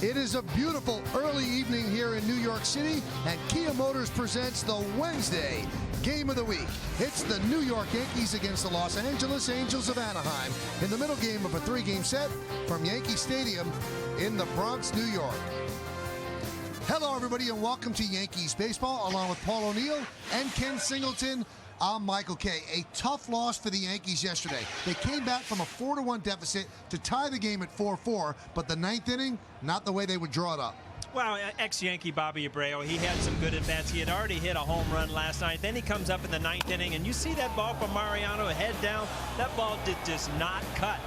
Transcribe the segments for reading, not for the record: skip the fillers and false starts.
It is a beautiful early evening here in New York City, and Kia Motors presents the Wednesday game of the week. It's the New York Yankees against the Los Angeles Angels of Anaheim in the middle game of a three-game set from Yankee Stadium in the Bronx, New York. Hello, everybody, and welcome to Yankees Baseball, along with Paul O'Neill and Ken Singleton. I'm Michael Kay. A tough loss for the Yankees yesterday. They came back from a 4-1 deficit to tie the game at 4-4, but the ninth inning, not the way they would draw it up. Well, ex-Yankee Bobby Abreu, he had some good at-bats. He had already hit a home run last night. Then he comes up in the ninth inning, and you see that ball from Mariano, head down. That ball did just not cut.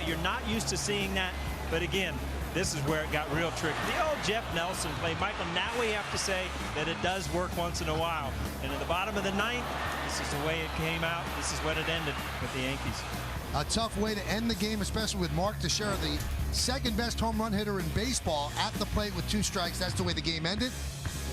You're not used to seeing that. But again, this is where it got real tricky. The old Jeff Nelson play. Michael, now we have to say that it does work once in a while. And at the bottom of the ninth, this is the way it came out. This is what it ended with the Yankees. A tough way to end the game, especially with Mark Teixeira, the second best home run hitter in baseball, at the plate with 2 strikes. That's the way the game ended.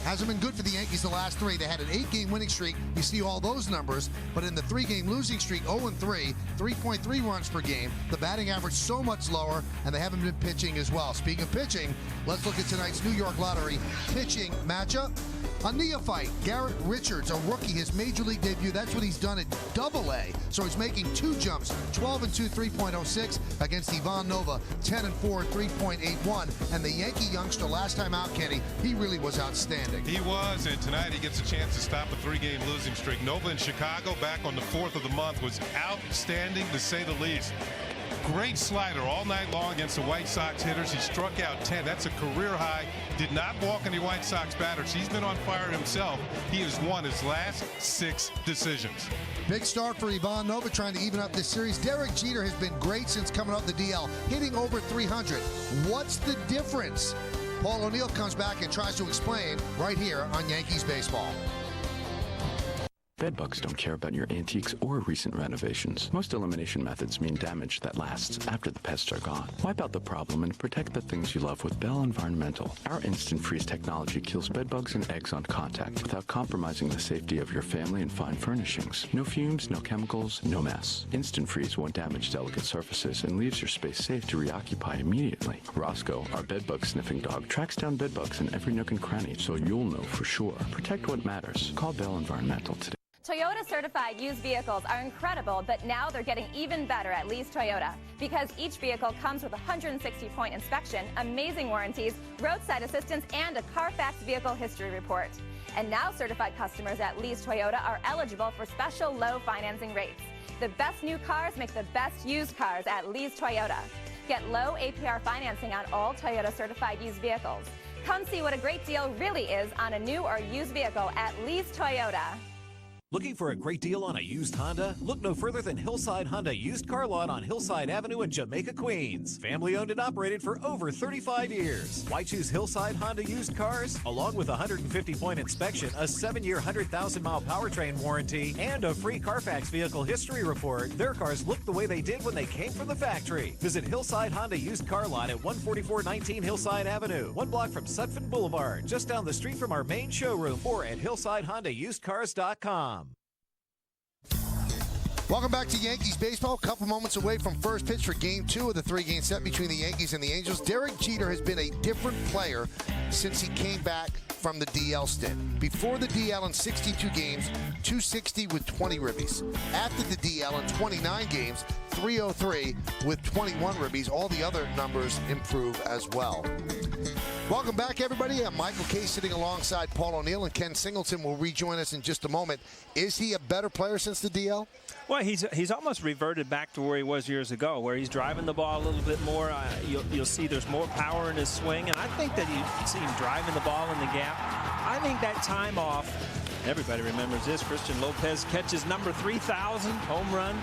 Hasn't been good for the Yankees the last 3. They had an 8-game winning streak. You see all those numbers, but in the 3-game losing streak, 0-3, 3.3 runs per game. The batting average so much lower, and they haven't been pitching as well. Speaking of pitching, let's look at tonight's New York Lottery pitching matchup. A neophyte, Garrett Richards, a rookie, his major league debut. That's what he's done at Double-A. So he's making 2 jumps, 12-2, 3.06 against Ivan Nova, 10-4, 3.81. And the Yankee youngster, last time out, Kenny, he really was outstanding. He was, and tonight he gets a chance to stop a 3-game losing streak. Nova in Chicago, back on the 4th of the month, was outstanding to say the least. Great slider all night long against the White Sox hitters. He struck out 10. That's a career high. Did not walk any White Sox batters. He's been on fire himself. He has won his last 6 decisions. Big start for Ivan Nova, trying to even up this series. Derek Jeter has been great since coming off the DL, hitting over 300. What's the difference? Paul O'Neill comes back and tries to explain right here on Yankees Baseball. Bedbugs don't care about your antiques or recent renovations. Most elimination methods mean damage that lasts after the pests are gone. Wipe out the problem and protect the things you love with Bell Environmental. Our instant freeze technology kills bedbugs and eggs on contact without compromising the safety of your family and fine furnishings. No fumes, no chemicals, no mess. Instant freeze won't damage delicate surfaces and leaves your space safe to reoccupy immediately. Roscoe, our bedbug sniffing dog, tracks down bedbugs in every nook and cranny, so you'll know for sure. Protect what matters. Call Bell Environmental today. Toyota certified used vehicles are incredible, but now they're getting even better at Lee's Toyota because each vehicle comes with a 160-point inspection, amazing warranties, roadside assistance, and a Carfax vehicle history report. And now certified customers at Lee's Toyota are eligible for special low financing rates. The best new cars make the best used cars at Lee's Toyota. Get low APR financing on all Toyota certified used vehicles. Come see what a great deal really is on a new or used vehicle at Lee's Toyota. Looking for a great deal on a used Honda? Look no further than Hillside Honda Used Car Lot on Hillside Avenue in Jamaica, Queens. Family owned and operated for over 35 years. Why choose Hillside Honda Used Cars? Along with a 150-point inspection, a 7-year, 100,000-mile powertrain warranty, and a free Carfax vehicle history report, their cars look the way they did when they came from the factory. Visit Hillside Honda Used Car Lot at 14419 Hillside Avenue, 1 block from Sutphin Boulevard, just down the street from our main showroom, or at hillsidehondausedcars.com. Welcome back to Yankees Baseball. A couple moments away from first pitch for Game 2 of the 3-game set between the Yankees and the Angels. Derek Jeter has been a different player since he came back from the DL stint. Before the DL in 62 games, 260 with 20 ribbies. After the DL in 29 games, 303 with 21 ribbies. All the other numbers improve as well. Welcome back, everybody. I'm Michael Kay sitting alongside Paul O'Neill, and Ken Singleton will rejoin us in just a moment. Is he a better player since the DL? Well, he's almost reverted back to where he was years ago, where he's driving the ball a little bit more. You'll see there's more power in his swing, and I think that you see him driving the ball in the gap. I think that time off, everybody remembers this, Christian Lopez catches number 3,000 home run.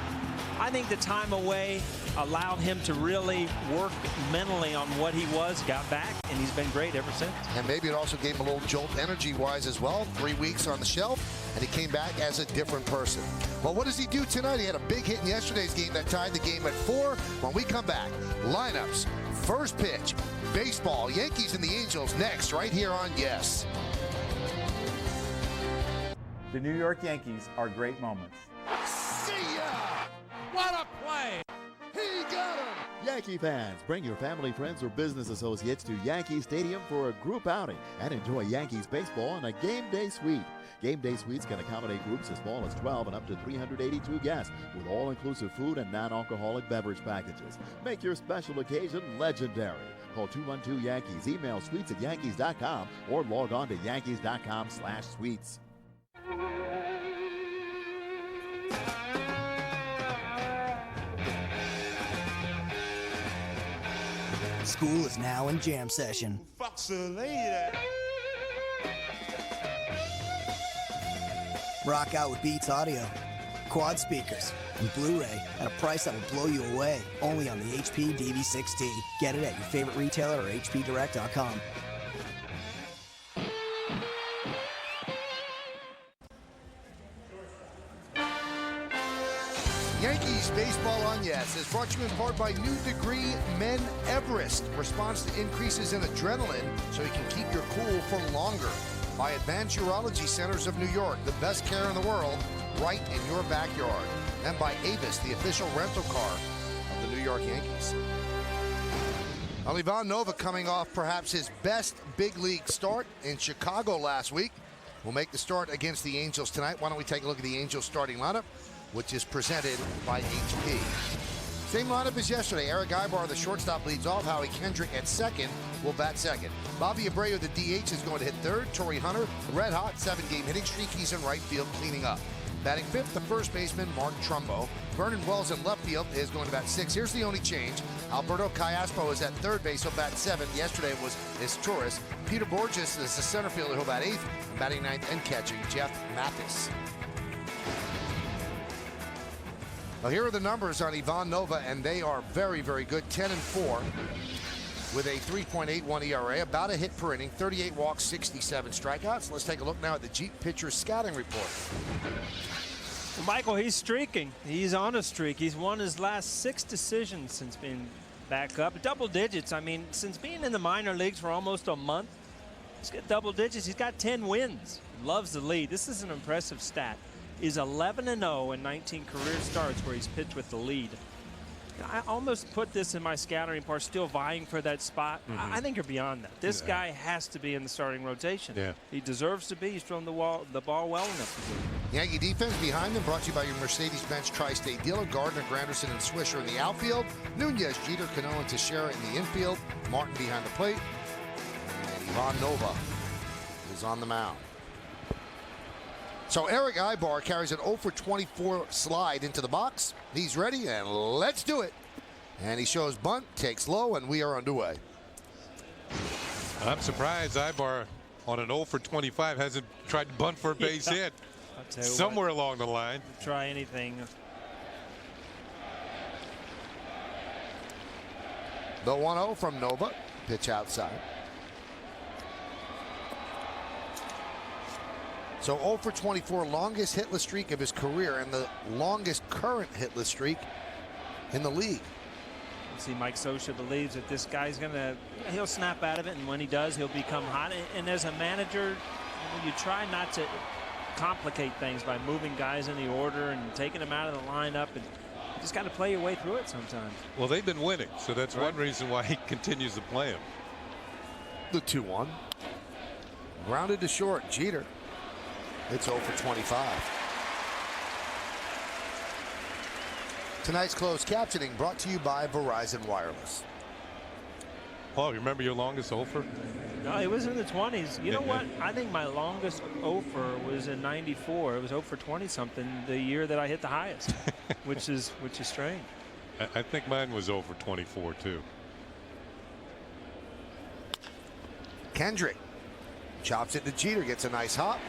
I think the time away allowed him to really work mentally on what he was, got back, and he's been great ever since. And maybe it also gave him a little jolt energy-wise as well. 3 weeks on the shelf, and he came back as a different person. Well, what does he do tonight? He had a big hit in yesterday's game that tied the game at 4. When we come back, lineups, first pitch, baseball, Yankees and the Angels next, right here on Yes. The New York Yankees are great moments. See ya! What a play! He got him! Yankee fans, bring your family, friends, or business associates to Yankee Stadium for a group outing and enjoy Yankees baseball in a game day suite. Game day suites can accommodate groups as small as 12 and up to 382 guests with all-inclusive food and non-alcoholic beverage packages. Make your special occasion legendary. Call 212-YANKEES, email suites@yankees.com, or log on to yankees.com/suites. School is now in jam session. Rock out with Beats Audio, quad speakers, and Blu-ray at a price that will blow you away. Only on the HP DV6T. Get it at your favorite retailer or hpdirect.com. Yankees Baseball on Yes is brought to you in part by New Degree Men Everest. Responds to increases in adrenaline so you can keep your cool for longer. By Advanced Urology Centers of New York, the best care in the world, right in your backyard. And by Avis, the official rental car of the New York Yankees. Well, Ivan Nova coming off perhaps his best big league start in Chicago last week. Will make the start against the Angels tonight. Why don't we take a look at the Angels starting lineup, which is presented by HP. Same lineup as yesterday. Eric Ibar, the shortstop, leads off. Howie Kendrick at second will bat second. Bobby Abreu, the DH, is going to hit third. Torrey Hunter, red hot, 7-game hitting streak. He's in right field cleaning up. Batting fifth, the first baseman, Mark Trumbo. Vernon Wells in left field is going to bat sixth. Here's the only change. Alberto Callaspo is at third base. He'll bat seventh. Yesterday was Torres. Peter Borges is the center fielder. He'll bat eighth. Batting ninth and catching, Jeff Mathis. Well, here are the numbers on Ivan Nova, and they are very, very good. 10-4 with a 3.81 ERA, about a hit per inning, 38 walks, 67 strikeouts. Let's take a look now at the Jeep Pitcher Scouting Report. Well, Michael, he's streaking. He's on a streak. He's won his last 6 decisions since being back up. Double digits. I mean, since being in the minor leagues for almost a month, he's got double digits. He's got 10 wins. Loves the lead. This is an impressive stat. Is 11-0 in 19 career starts where he's pitched with the lead. I almost put this in my scouting report, still vying for that spot. I think you're beyond that. This guy has to be in the starting rotation. He deserves to be. He's thrown the ball well enough. Yankee defense behind them, brought to you by your Mercedes-Benz Tri-State dealer. Gardner, Granderson, and Swisher in the outfield. Nunez, Jeter, Cano, and Teixeira in the infield. Martin behind the plate. And Ivan Nova is on the mound. So Eric Ibar carries an 0-for-24 slide into the box. He's ready, and let's do it. And he shows bunt, takes low, and we are underway. I'm surprised Ibar on an 0-for-25 hasn't tried to bunt for a base hit somewhere along the line. Try anything. The 1-0 from Nova. Pitch outside. So 0-for-24, longest hitless streak of his career and the longest current hitless streak in the league. See, Mike Scioscia believes that this guy's he'll snap out of it, and when he does, he'll become hot. And as a manager, you try not to complicate things by moving guys in the order and taking them out of the lineup, and you just got to play your way through it sometimes. Well, they've been winning, so that's one reason why he continues to play him. The 2-1. Grounded to short, Jeter. It's 0-for-25. Tonight's closed captioning brought to you by Verizon Wireless. Paul, you remember your longest 0-for? No, it was in the 20s. You know what? I think my longest 0-for was in '94. It was 0-for-20 something, the year that I hit the highest, which is strange. I think mine was 0-for-24 too. Kendrick chops it to Jeter, gets a nice hop.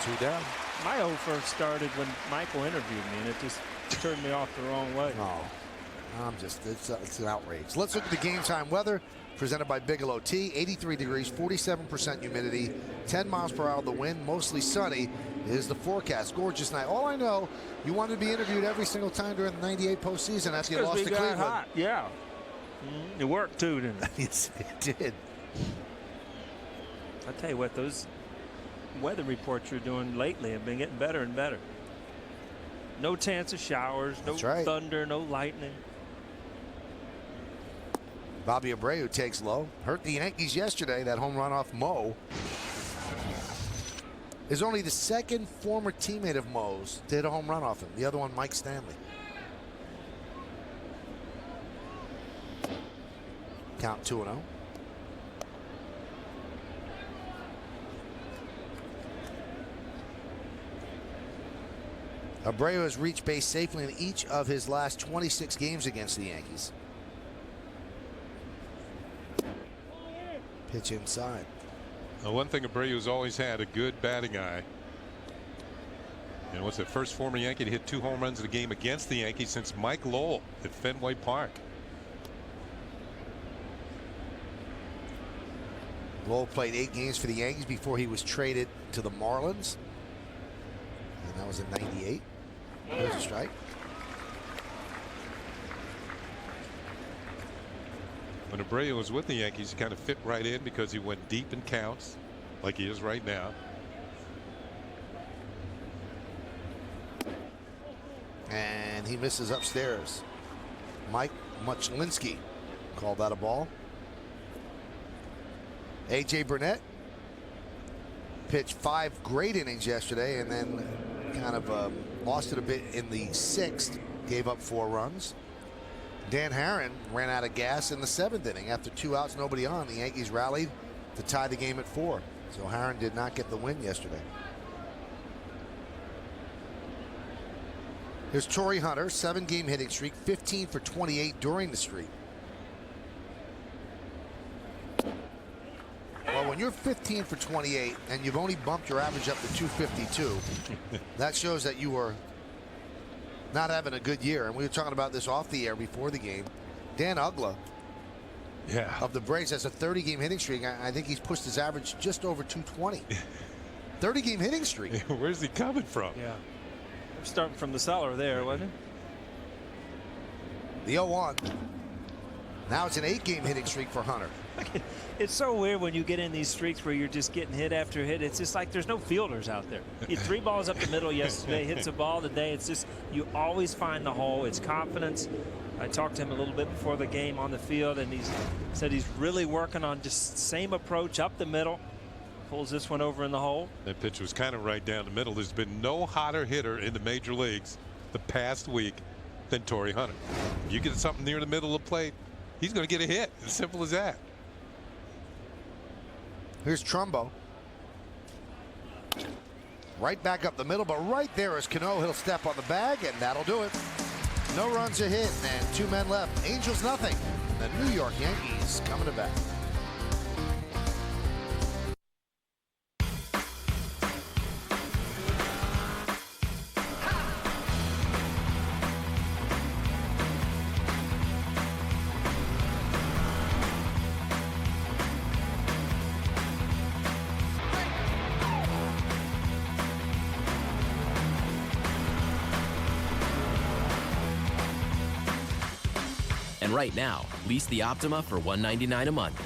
2 down. My 0-for started when Michael interviewed me, and it just turned me off the wrong way. Oh, it's an outrage. Let's look at the game time weather presented by Bigelow Tea. 83 degrees, 47% humidity, 10 miles per hour the wind, mostly sunny is the forecast. Gorgeous night. All I know, you wanted to be interviewed every single time during the '98 postseason after you lost to Cleveland. Hot. Yeah. It worked too, didn't it? Yes, it did. I tell you what, those weather reports you're doing lately have been getting better and better. No chance of showers, no thunder, no lightning. Bobby Abreu takes low. Hurt the Yankees yesterday, that home run off Mo. Is only the second former teammate of Mo's to hit a home run off him. The other one, Mike Stanley. Count 2-0. Abreu has reached base safely in each of his last 26 games against the Yankees. Pitch inside. Now, one thing Abreu's always had, a good batting eye. And what's the first former Yankee to hit 2 home runs in a game against the Yankees since Mike Lowell at Fenway Park. Lowell played 8 games for the Yankees before he was traded to the Marlins. And that was in '98. There's a strike. When Abreu was with the Yankees, he kind of fit right in because he went deep in counts, like he is right now. And he misses upstairs. Mike Muchlinski called that a ball. A.J. Burnett pitched 5 great innings yesterday and then kind of lost it a bit in the 6th, gave up 4 runs. Dan Herron ran out of gas in the 7th inning. After 2 outs, nobody on, the Yankees rallied to tie the game at 4. So Herron did not get the win yesterday. Here's Torrey Hunter, 7-game hitting streak, 15 for 28 during the streak. Well, when you're 15 for 28 and you've only bumped your average up to 252, that shows that you were not having a good year. And we were talking about this off the air before the game. Dan Uggla of the Braves has a 30-game hitting streak. I think he's pushed his average just over 220. 30-game hitting streak. Where's he coming from? Yeah. Starting from the cellar there, wasn't it? The 0-1. Now it's an 8-game hitting streak for Hunter. It's so weird when you get in these streaks where you're just getting hit after hit. It's just like there's no fielders out there. He had 3 balls up the middle yesterday, hits a ball today. It's just you always find the hole. It's confidence. I talked to him a little bit before the game on the field, and he's said he's really working on just same approach up the middle. Pulls this one over in the hole. That pitch was kind of right down the middle. There's been no hotter hitter in the major leagues the past week than Torrey Hunter. You get something near the middle of the plate, he's going to get a hit. As simple as that. Here's Trumbo. Right back up the middle, but right there is Cano. He'll step on the bag, and that'll do it. No runs are hit, and 2 men left. Angels nothing. The New York Yankees coming to bat. And right now, lease the Optima for $199 a month.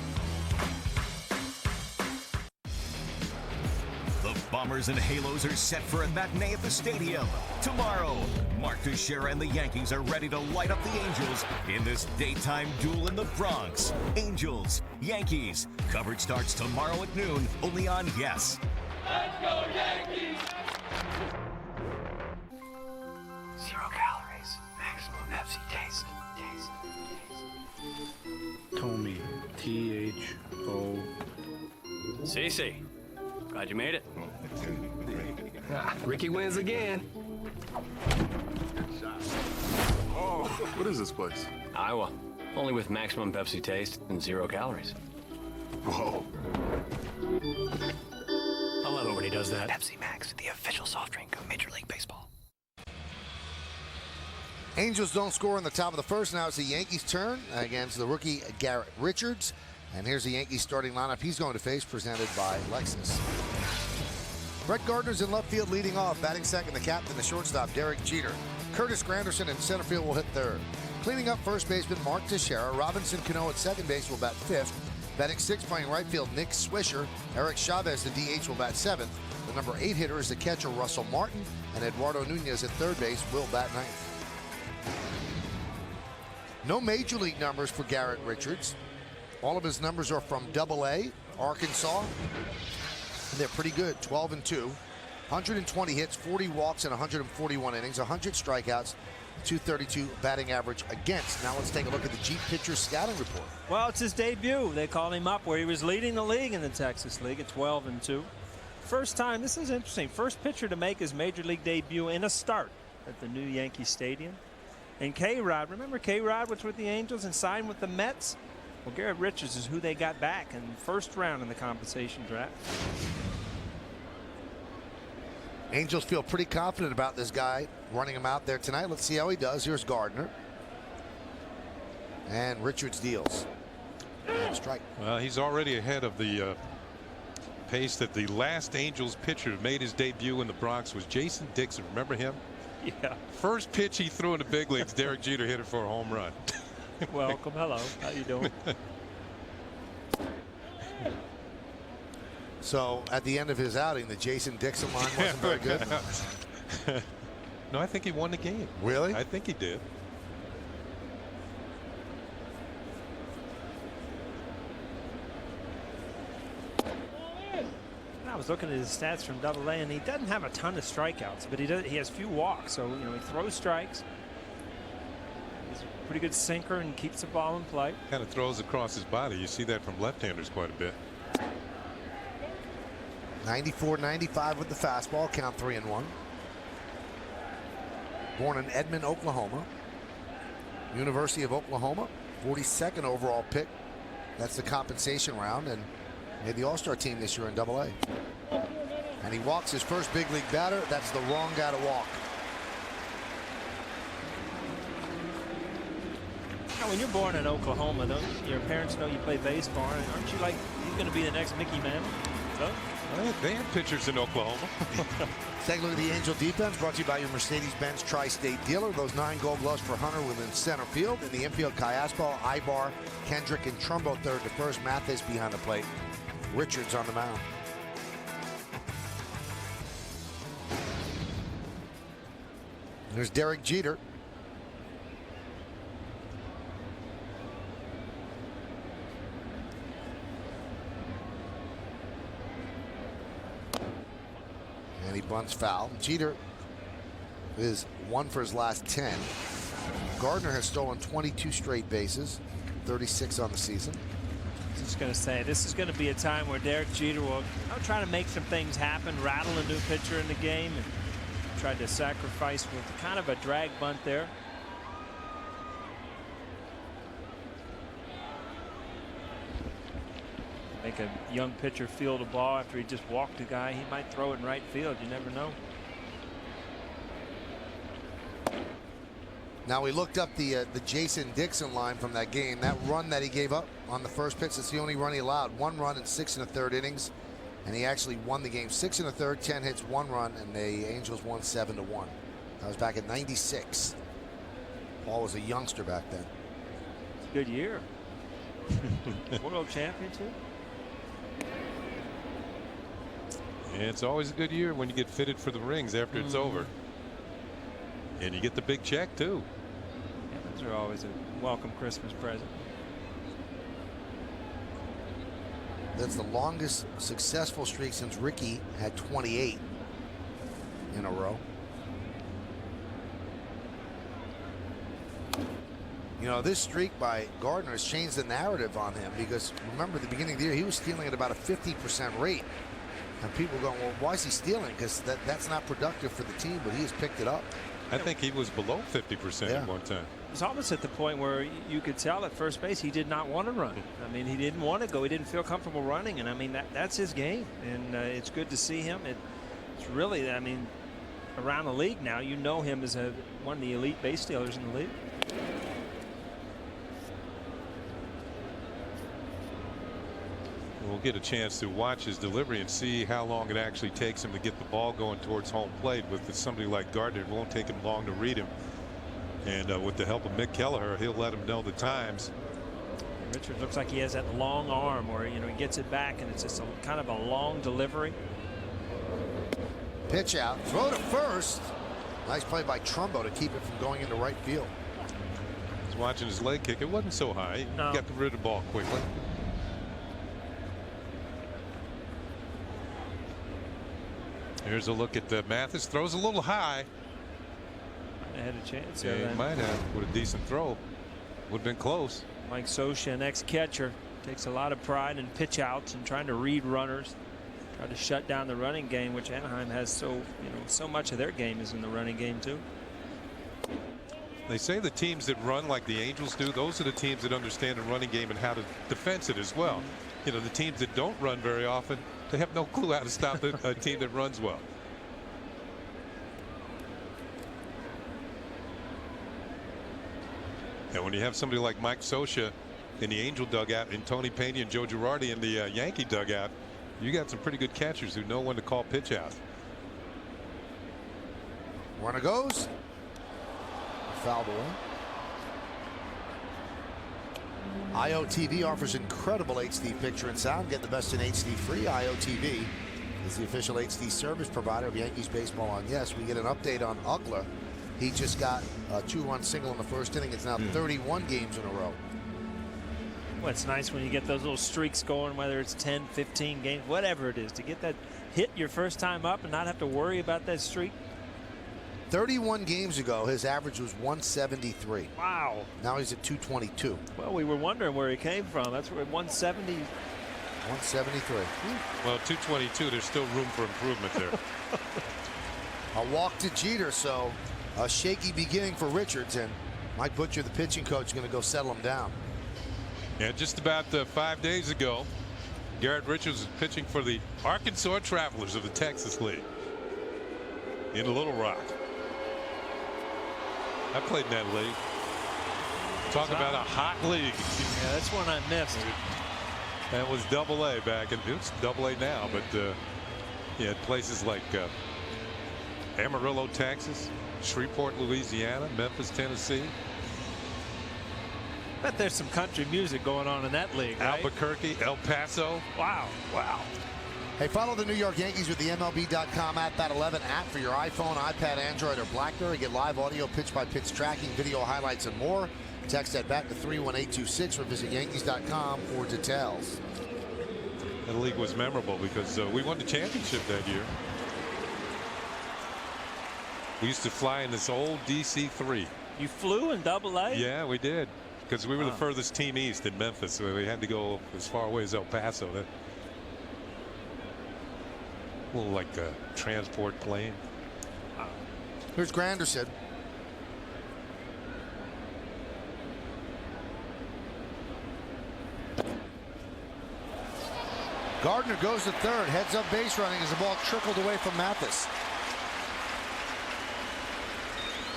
The Bombers and Halos are set for a matinee at the stadium. Tomorrow, Mark Teixeira and the Yankees are ready to light up the Angels in this daytime duel in the Bronx. Angels, Yankees. Coverage starts tomorrow at noon, only on Yes. Let's go Yankees! 0 calories, maximum Pepsi taste. Tommy, T-H-O. CC, glad you made it. Ricky wins again. Oh, what is this place? Iowa, only with maximum Pepsi taste and 0 calories. Whoa. I love it when he does that. Pepsi Max, the official soft drink of Major League Baseball. Angels don't score in the top of the first. Now it's the Yankees' turn against the rookie Garrett Richards. And here's the Yankees starting lineup he's going to face, presented by Lexus. Brett Gardner's in left field leading off. Batting second, the captain, the shortstop, Derek Jeter. Curtis Granderson in center field will hit third. Cleaning up first baseman, Mark Teixeira. Robinson Cano at second base will bat fifth. Batting sixth, playing right field, Nick Swisher. Eric Chavez, the DH, will bat seventh. The number 8 hitter is the catcher, Russell Martin. And Eduardo Nunez at third base will bat ninth. No major league numbers for Garrett Richards. All of his numbers are from AA, Arkansas. And they're pretty good, 12-2. 120 hits, 40 walks, and 141 innings, 100 strikeouts, 232 batting average against. Now let's take a look at the Jeep pitcher scouting report. Well, it's his debut. They called him up where he was leading the league in the Texas League at 12-2. First time, this is interesting, first pitcher to make his major league debut in a start at the new Yankee Stadium. And K-Rod, remember K-Rod was with the Angels and signed with the Mets? Well, Garrett Richards is who they got back in the first round in the compensation draft. Angels feel pretty confident about this guy, running him out there tonight. Let's see how he does. Here's Gardner. And Richards deals. And strike. Well, he's already ahead of the pace that the last Angels pitcher who made his debut in the Bronx was Jason Dixon. Remember him? Yeah. First pitch he threw in the big leagues, Derek Jeter hit it for a home run. Welcome. Hello. How you doing? So at the end of his outing, the Jason Dixon line wasn't very good. No, I think he won the game. Really? I think he did. I was looking at his stats from AA, and he doesn't have a ton of strikeouts, but he has few walks. So, you know, he throws strikes. He's a pretty good sinker and keeps the ball in play. Kind of throws across his body. You see that from left-handers quite a bit. 94-95 with the fastball, count 3-1. Born in Edmond, Oklahoma. University of Oklahoma, 42nd overall pick. That's the compensation round, and made the All-Star team this year in AA. And he walks his first big league batter. That's the wrong guy to walk. Now, when you're born in Oklahoma, don't your parents know you play baseball? Aren't you like, you're going to be the next Mickey Mantle? So? They have pitchers in Oklahoma. Take a look at the Angel defense, brought to you by your Mercedes-Benz Tri-State dealer. Those 9 gold gloves for Hunter within center field. In the infield, Kayaspo, Ibar, Kendrick, and Trumbo third to first. Mathis behind the plate. Richards on the mound. There's Derek Jeter. And he bunts foul. Jeter is 1 for his last 10. Gardner has stolen 22 straight bases, 36 on the season. I was just going to say, this is going to be a time where Derek Jeter will try to make some things happen, rattle a new pitcher in the game, and tried to sacrifice with kind of a drag bunt there. Make a young pitcher field a ball after he just walked a guy. He might throw it in right field. You never know. Now we looked up the Jason Dixon line from that game. That run that he gave up on the first pitch, it's the only run he allowed. 1 run in 6 1/3 innings, and he actually won the game 6 1/3, 10 hits, 1 run, and the Angels won 7-1. That was back in '96. Paul was a youngster back then. It's a good year. World championship. And it's always a good year when you get fitted for the rings after it's over. And you get the big check too. Yeah, those are always a welcome Christmas present. That's the longest successful streak since Ricky had 28 in a row. You know, this streak by Gardner has changed the narrative on him, because remember at the beginning of the year he was stealing at about a 50% rate. And people are going, well, why is he stealing? Because that's not productive for the team, but he has picked it up. I think he was below 50% at one time. It was almost at the point where you could tell at first base he did not want to run. I mean, he didn't want to go. He didn't feel comfortable running. And I mean, that's his game. And it's good to see him. It's really, I mean, around the league now, you know him as one of the elite base stealers in the league. We'll get a chance to watch his delivery and see how long it actually takes him to get the ball going towards home plate. With somebody like Gardner, it won't take him long to read him. And with the help of Mick Kelleher, he'll let him know the times. Richard looks like he has that long arm where, you know, he gets it back and it's just kind of a long delivery. Pitch out, throw to first. Nice play by Trumbo to keep it from going into right field. He's watching his leg kick. It wasn't so high. He got rid of the ball quickly. Here's a look at Mathis. Throws a little high. I had a chance. Yeah, he might have with a decent throw. Would have been close. Mike Sosha, an ex-catcher, takes a lot of pride in pitch outs and trying to read runners, try to shut down the running game, which Anaheim has so much of their game is in the running game too. They say the teams that run like the Angels do, those are the teams that understand the running game and how to defense it as well. You know, the teams that don't run very often, they have no clue how to stop a team that runs well. And when you have somebody like Mike Sosha in the Angel dugout and Tony Pena and Joe Girardi in the Yankee dugout, you got some pretty good catchers who know when to call pitch out. Runner goes. Fouled away. IOTV offers incredible HD picture and sound. Get the best in HD free. IOTV is the official HD service provider of Yankees baseball on Yes. We get an update on Uggla. He just got a 2-run single in the first inning. It's now 31 games in a row. Well, it's nice when you get those little streaks going, whether it's 10, 15 games, whatever it is, to get that hit your first time up and not have to worry about that streak. 31 games ago, his average was 173. Wow. Now he's at 222. Well, we were wondering where he came from. That's where 170. 173. Well, 222, there's still room for improvement there. A walk to Jeter, so a shaky beginning for Richards, and Mike Butcher, the pitching coach, is going to go settle him down. Yeah, just about 5 days ago, Garrett Richards was pitching for the Arkansas Travelers of the Texas League in Little Rock. I played in that league. Talk about a hot league. Yeah, that's one I missed. That was Double-A back, and it's Double-A now, but yeah, places like Amarillo, Texas, Shreveport, Louisiana, Memphis, Tennessee. Bet there's some country music going on in that league, right? Albuquerque, El Paso. Wow. Wow. Hey, follow the New York Yankees with the MLB.com @11 app for your iPhone, iPad, Android, or BlackBerry. Get live audio, pitch-by-pitch tracking, video highlights, and more. Text that back to 31826 or visit Yankees.com for details. That league was memorable because we won the championship that year. We used to fly in this old DC-3. You flew in Double-A? Yeah, we did. Because we were the furthest team east in Memphis, so we had to go as far away as El Paso. That a little like a transport plane. Here's Granderson. Gardner goes to third, heads up base running as the ball trickled away from Mathis.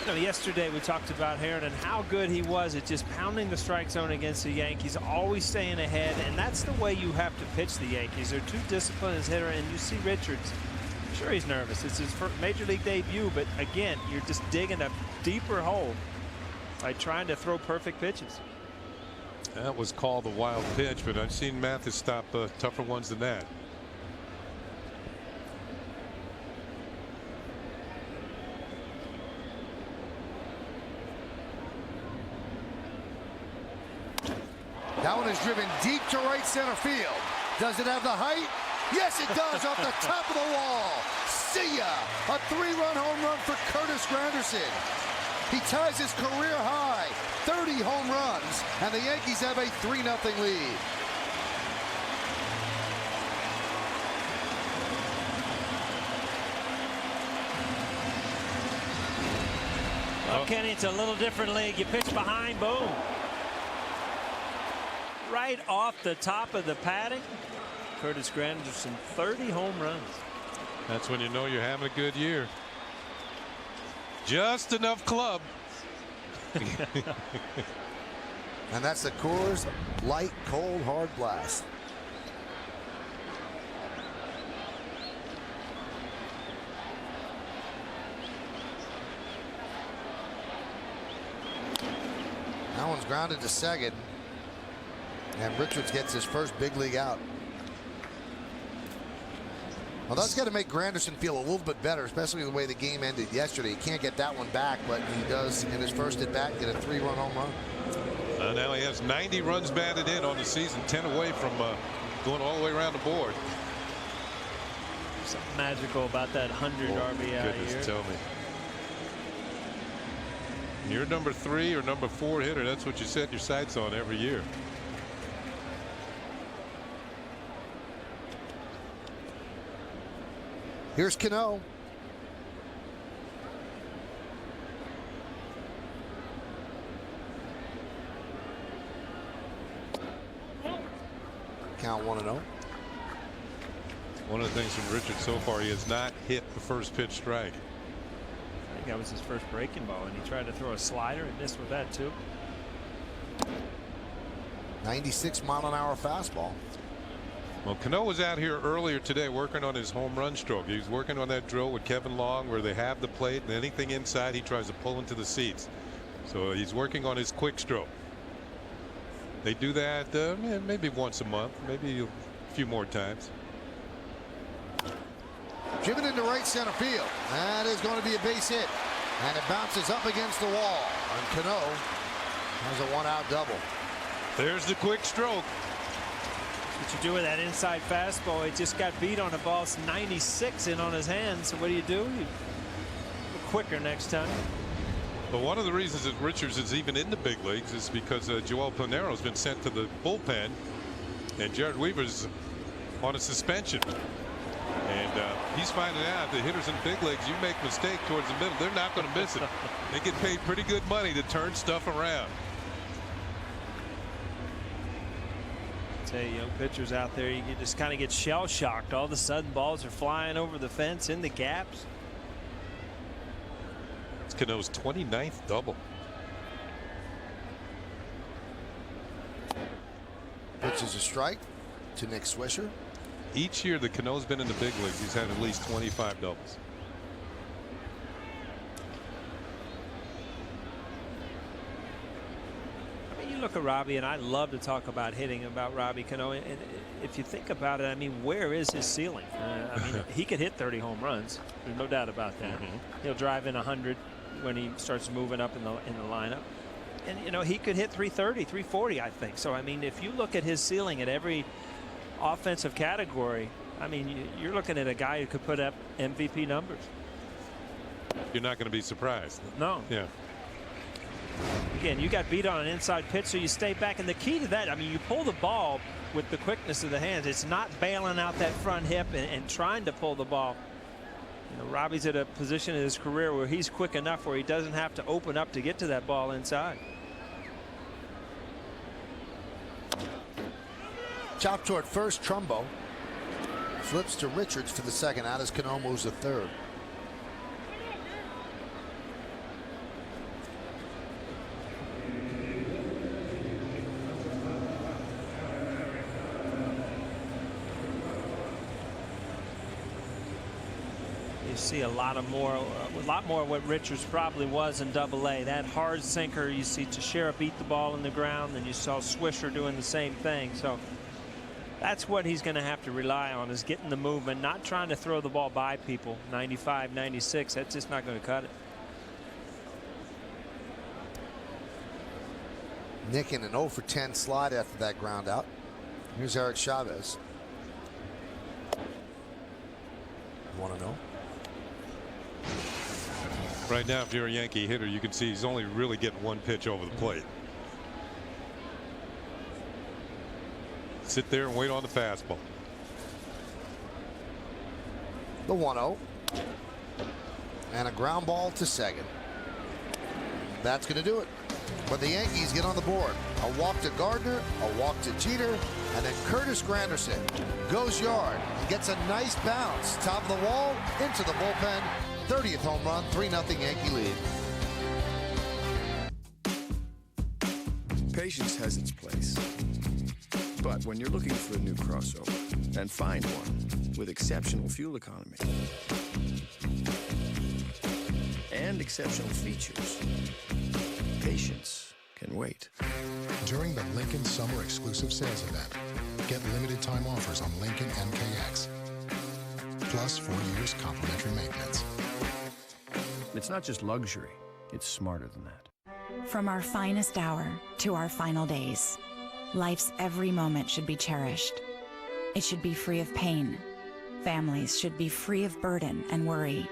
You know, yesterday we talked about Herron and how good he was at just pounding the strike zone against the Yankees, always staying ahead, and that's the way you have to pitch the Yankees. They're too disciplined as hitter, and you see Richards. Sure, he's nervous. It's his first major league debut, but again, you're just digging a deeper hole by trying to throw perfect pitches. That was called a wild pitch, but I've seen Mathis stop tougher ones than that. That one is driven deep to right center field. Does it have the height? Yes, it does, off the top of the wall. See ya! A 3-run home run for Curtis Granderson. He ties his career high, 30 home runs, and the Yankees have a 3-0 lead. Well, Kenny, it's a little different league. You pitch behind, boom. Right off the top of the padding. Curtis Granderson, 30 home runs. That's when you know you're having a good year. Just enough club. And that's the Coors Light Cold Hard Blast. That one's grounded to second. And Richards gets his first big league out. Well, that's got to make Granderson feel a little bit better, especially the way the game ended yesterday. He can't get that one back, but he does in his first at bat get a 3-run home run. Now he has 90 runs batted in on the season, 10 away from going all the way around the board. Something magical about that 100 RBI goodness, year. tell me. You're number 3 or number 4 hitter. That's what you set your sights on every year. Here's Cano. Count 1-0. One of the things from Richard so far, he has not hit the first pitch strike. I think that was his first breaking ball, and he tried to throw a slider and missed with that too. 96-mile-an-hour fastball. Well, Cano was out here earlier today working on his home run stroke. He was working on that drill with Kevin Long where they have the plate, and anything inside he tries to pull into the seats. So he's working on his quick stroke. They do that maybe once a month, maybe a few more times. Driven into right center field. That is going to be a base hit. And it bounces up against the wall. And Cano has a 1-out double. There's the quick stroke. What you do with that inside fastball, he just got beat on a ball. It's 96 in on his hands. So what do? You quicker next time. But one of the reasons that Richards is even in the big leagues is because Joel Pinero's been sent to the bullpen, and Jared Weaver's on a suspension. And he's finding out the hitters in big leagues, you make a mistake towards the middle, they're not going to miss it. They get paid pretty good money to turn stuff around. I tell you, young pitchers out there, you just kind of get shell shocked. All of a sudden, balls are flying over the fence in the gaps. It's Cano's 29th double. Pitches a strike to Nick Swisher. Each year that Cano's been in the big leagues, he's had at least 25 doubles. I mean, you look at Robbie, and I love to talk about hitting, about Robbie Cano. And if you think about it, I mean, where is his ceiling? I mean, he could hit 30 home runs. There's no doubt about that. He'll drive in 100 when he starts moving up in the lineup. And, you know, he could hit 330, 340, I think. So, I mean, if you look at his ceiling at every offensive category, I mean, you're looking at a guy who could put up MVP numbers. You're not going to be surprised. No. Yeah. Again, you got beat on an inside pitch, so you stay back. And the key to that, I mean, you pull the ball with the quickness of the hands. It's not bailing out that front hip and trying to pull the ball. You know, Robbie's at a position in his career where he's quick enough where he doesn't have to open up to get to that ball inside. Chop toward first. Trumbo flips to Richards for the second out as Cano moves to third. You see a lot more of what Richards probably was in Double-A. That hard sinker. You see Teixeira beat the ball in the ground, and you saw Swisher doing the same thing. So that's what he's going to have to rely on, is getting the movement, not trying to throw the ball by people. 95, 96, that's just not going to cut it. Nick in an 0 for 10 slide after that ground out. Here's Eric Chavez. 1-0. Right now, if you're a Yankee hitter, you can see he's only really getting one pitch over the plate. Sit there and wait on the fastball. The 1-0. And a ground ball to second. That's going to do it. But the Yankees get on the board. A walk to Gardner, a walk to Jeter, and then Curtis Granderson goes yard and gets a nice bounce. Top of the wall, into the bullpen. 30th home run, 3-0 Yankee lead. Patience has its place. But when you're looking for a new crossover, and find one with exceptional fuel economy and exceptional features, patience can wait. During the Lincoln Summer Exclusive Sales Event, get limited time offers on Lincoln MKX. Plus 4 years complimentary maintenance. It's not just luxury, it's smarter than that. From our finest hour to our final days, life's every moment should be cherished. It should be free of pain, Families should be free of burden and worry,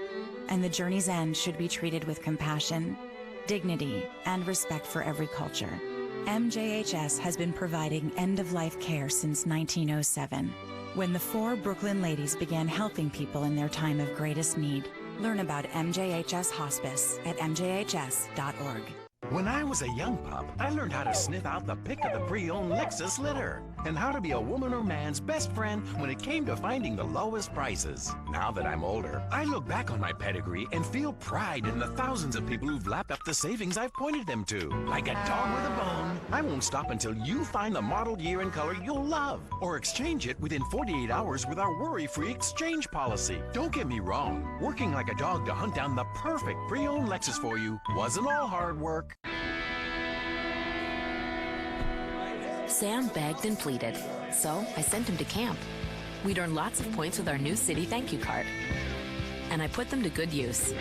and the journey's end should be treated with compassion, dignity, and respect for every culture. MJHS has been providing end-of-life care since 1907, when the 4 Brooklyn ladies began helping people in their time of greatest need. Learn about MJHS Hospice at mjhs.org. When I was a young pup, I learned how to sniff out the pick of the pre-owned Lexus litter and how to be a woman or man's best friend when it came to finding the lowest prices. Now that I'm older, I look back on my pedigree and feel pride in the thousands of people who've lapped up the savings I've pointed them to. Like a dog with a bone, I won't stop until you find the model, year, and color you'll love, or exchange it within 48 hours with our worry-free exchange policy. Don't get me wrong, working like a dog to hunt down the perfect pre-owned Lexus for you wasn't all hard work. Sam begged and pleaded, so I sent him to camp. We'd earn lots of points with our new city thank you card, and I put them to good use.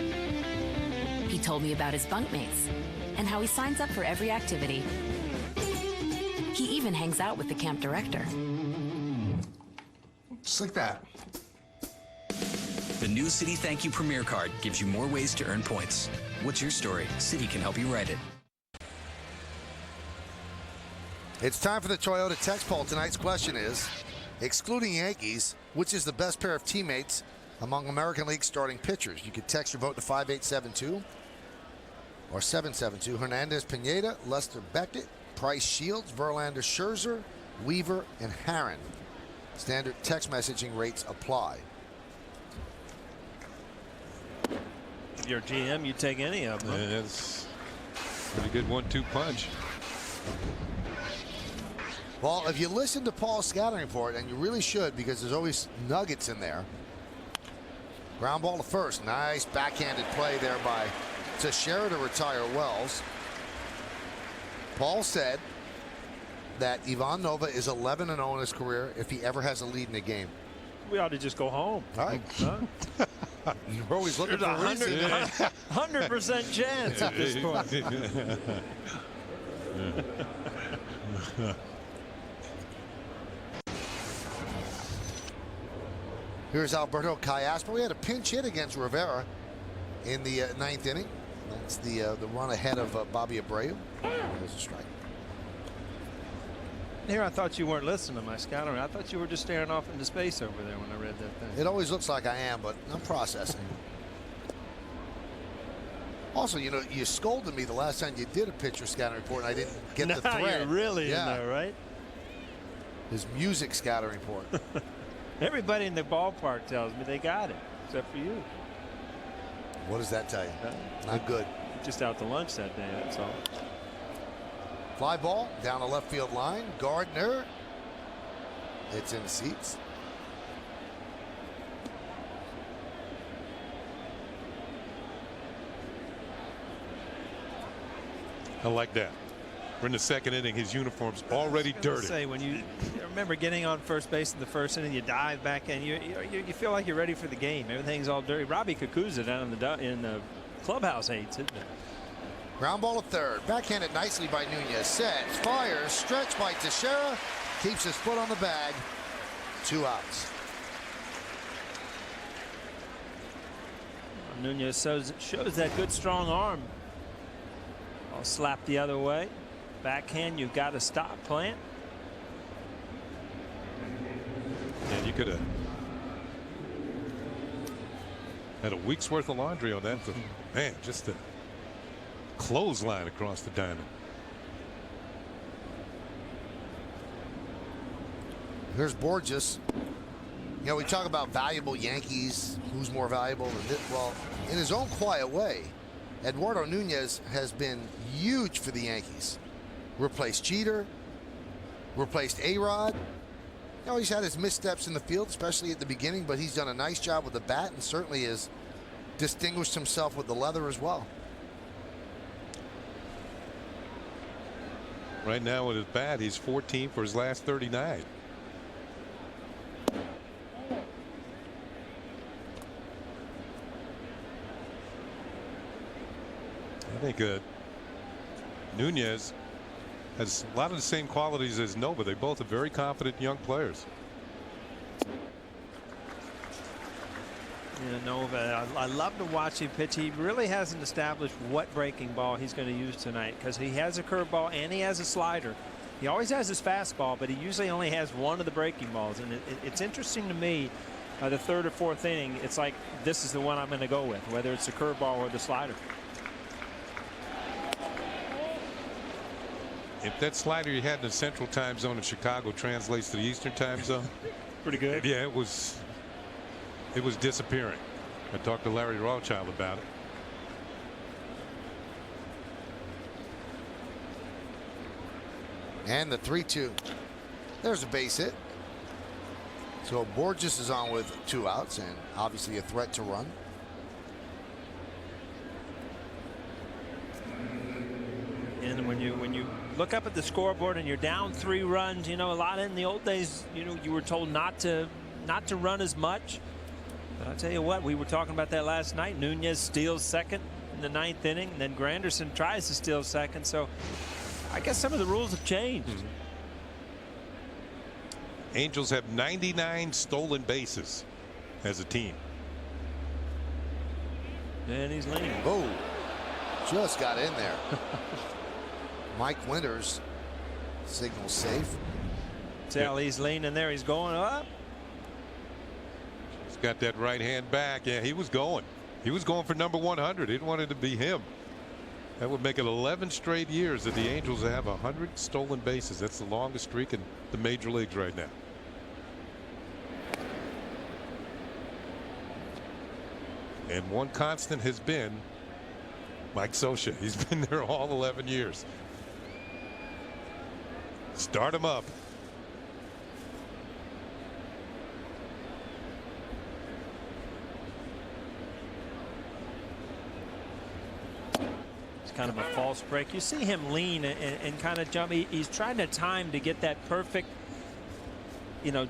He told me about his bunkmates and how he signs up for every activity. He even hangs out with the camp director. Just like that. The new City Thank You Premier Card gives you more ways to earn points. What's your story? City can help you write it. It's time for the Toyota text poll. Tonight's question is, excluding Yankees, which is the best pair of teammates among American League starting pitchers? You can text your vote to 5872 or 772. Hernandez, Pineda, Lester Beckett, Price, Shields, Verlander, Scherzer, Weaver, and Herron. Standard text messaging rates apply. If you're a GM, you take any of them. Yeah, that's a pretty good 1-2 punch. Well, if you listen to Paul's scouting report, and you really should because there's always nuggets in there. Ground ball to first. Nice backhanded play there by Teixeira to retire Wells. Paul said that Ivan Nova is 11-0 in his career if he ever has a lead in a game. We ought to just go home. All right. Huh? You're always looking for a reason. 100% chance at this point. Here's Alberto Callasper. We had a pinch hit against Rivera in the 9th inning. That's the run ahead of Bobby Abreu. There's a strike. Here, I thought you weren't listening to my scouting. I thought you were just staring off into space over there when I read that thing. It always looks like I am, but I'm processing. Also, you know, you scolded me the last time you did a pitcher scouting report, and I didn't get the thread. You're really in there, right? His music scouting report. Everybody in the ballpark tells me they got it, except for you. What does that tell you? Not good. Just out to lunch that day, that's all. Fly ball down the left field line. Gardner. It's in the seats. I like that. We're in the 2nd inning. His uniform's already dirty. Say, when you remember getting on first base in the 1st inning, you dive back in, you feel like you're ready for the game. Everything's all dirty. Robbie Kakuza down in the clubhouse hates it. Ground ball to third. Backhanded nicely by Nunez. Sets, fires, stretch by Teixeira. Keeps his foot on the bag. 2 outs. Nunez shows that good strong arm. I'll slap the other way. Backhand, you've got to stop, Plant. And you could have had a week's worth of laundry on that. Man, just a clothesline across the diamond. Here's Borges. You know, we talk about valuable Yankees. Who's more valuable than this? Well, in his own quiet way, Eduardo Nunez has been huge for the Yankees. Replaced Jeter, replaced A-Rod. You know, he's had his missteps in the field, especially at the beginning, but he's done a nice job with the bat and certainly has distinguished himself with the leather as well. Right now with his bat, he's 14 for his last 39. I think Nunez has a lot of the same qualities as Nova. They both are very confident young players. Nova, I love to watch him pitch. He really hasn't established what breaking ball he's going to use tonight, because he has a curveball and he has a slider. He always has his fastball, but he usually only has one of the breaking balls. And it's interesting to me, the third or fourth inning, it's like this is the one I'm going to go with, whether it's the curveball or the slider. If that slider you had in the Central Time Zone in Chicago translates to the Eastern Time Zone, pretty good. Yeah, it was disappearing. I talked to Larry Rothschild about it. And the 3-2. There's a base hit. So Borges is on with 2 outs and obviously a threat to run. And when you look up at the scoreboard and you're down 3 runs, a lot in the old days, you were told not to run as much. But I'll tell you what, we were talking about that last night. Nunez steals second in the 9th inning, and then Granderson tries to steal second. So I guess some of the rules have changed. Angels have 99 stolen bases as a team. And he's leaning. Oh, just got in there. Mike Winters signals safe. Tell he's leaning there. He's going up. He's got that right hand back. Yeah, he was going. He was going for number 100. He didn't want it to be him. That would make it 11 straight years that the Angels have 100 stolen bases. That's the longest streak in the major leagues right now. And one constant has been Mike Scioscia. He's been there all 11 years. Start him up. It's kind of a false break. You see him lean and kind of jump. He's trying to time to get that perfect,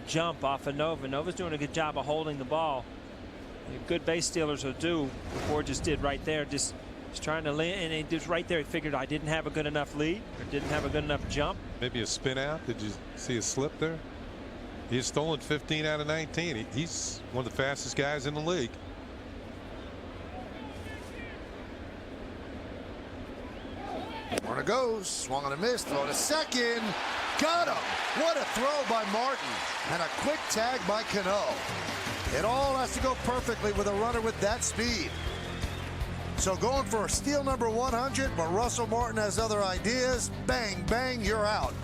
jump off of Nova. Nova's doing a good job of holding the ball. Good base stealers will do what Borges did right there. Just trying to lean, and he just right there. He figured I didn't have a good enough lead, or didn't have a good enough jump. Maybe a spin out. Did you see a slip there? He's stolen 15 out of 19. He's one of the fastest guys in the league. Runner goes, swung on a miss, throw to second, got him. What a throw by Martin, and a quick tag by Cano. It all has to go perfectly with a runner with that speed. So going for a steal number 100, but Russell Martin has other ideas. Bang, bang, you're out.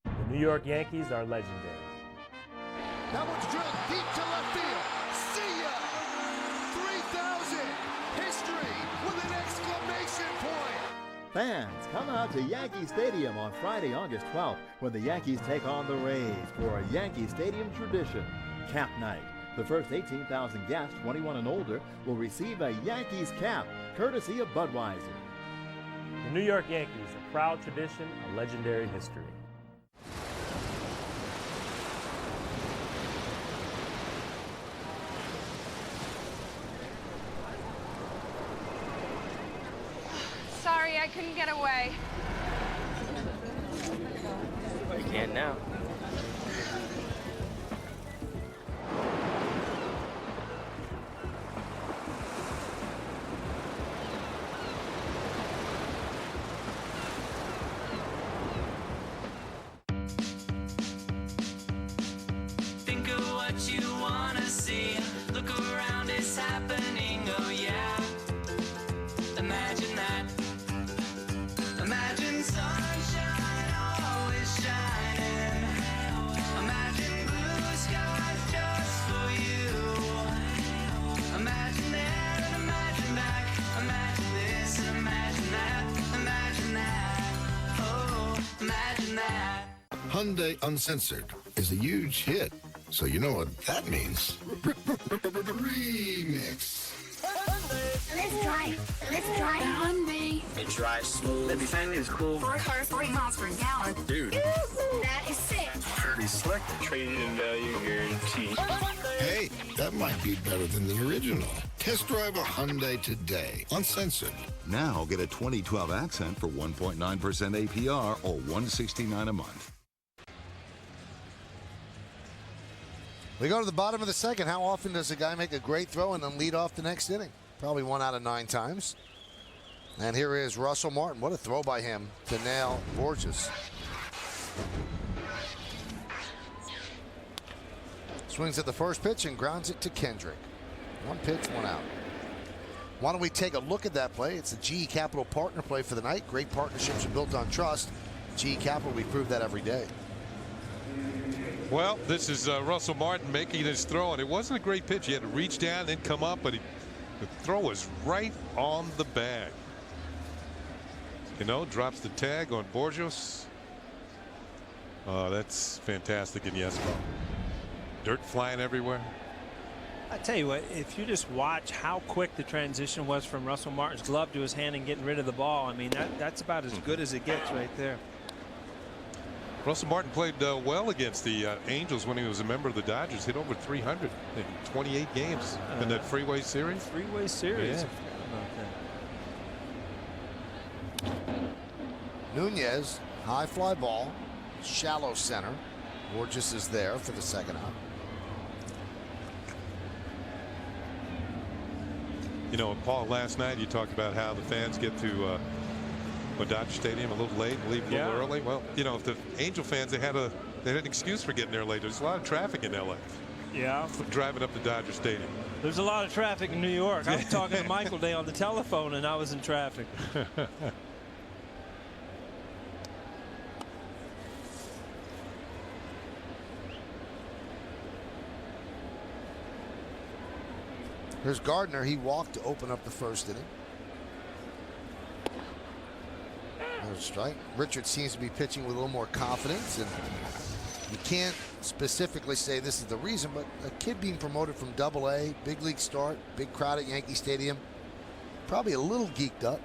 The New York Yankees are legendary. That one's drilled deep to left field. See ya! 3,000! History with an exclamation point! Fans, come out to Yankee Stadium on Friday, August 12th, when the Yankees take on the Rays for a Yankee Stadium tradition, Cap Night. The first 18,000 guests, 21 and older, will receive a Yankees cap, courtesy of Budweiser. The New York Yankees, a proud tradition, a legendary history. Sorry, I couldn't get away. You can now. Think of what you wanna see. Look around, it's happening. Oh yeah. Imagine that. Imagine sunshine always shining. Imagine blue skies just for you. Imagine there and imagine back. Imagine this and imagine that. Imagine that. Oh, imagine that. Hyundai Uncensored is a huge hit, so you know what that means. Remix. Let's drive. Let's drive. Hyundai. It drives smooth. Let me find it's cool. 4 cars, 40 miles per gallon. Dude. That is sick. Pretty slick. Trade-in value guarantee. Hey, that might be better than the original. Test drive a Hyundai today. Uncensored. Now get a 2012 Accent for 1.9% APR or $169 a month. We go to the bottom of the second. How often does a guy make a great throw and then lead off the next inning? Probably 1 out of 9 times. And here is Russell Martin. What a throw by him to nail Borges. Swings at the first pitch and grounds it to Kendrick. 1 pitch, 1 out. Why don't we take a look at that play? It's a GE Capital partner play for the night. Great partnerships are built on trust. GE Capital, we prove that every day. Well, this is Russell Martin making his throw, and it wasn't a great pitch. He had to reach down and come up, but the throw was right on the bag. You know, drops the tag on Borges. That's fantastic in Yesco. Dirt flying everywhere. I tell you what, if you just watch how quick the transition was from Russell Martin's glove to his hand and getting rid of the ball, I mean, that's about as good as it gets right there. Russell Martin played well against the Angels when he was a member of the Dodgers. Hit over 300 in 28 games in that Freeway Series. Freeway Series. Yeah. Nunez, high fly ball, shallow center. Borges is there for the second out. You know, Paul, last night you talked about how the fans get to Dodger Stadium a little late and leave a little early. Well, you know, if the Angel fans, they had an excuse for getting there late. There's a lot of traffic in LA. Yeah. Driving up to Dodger Stadium. There's a lot of traffic in New York. I was talking to Michael Day on the telephone and I was in traffic. Here's Gardner. He walked to open up the first inning. There's a strike. Richard seems to be pitching with a little more confidence, and you can't specifically say this is the reason, but a kid being promoted from Double-A, big league start, big crowd at Yankee Stadium, probably a little geeked up.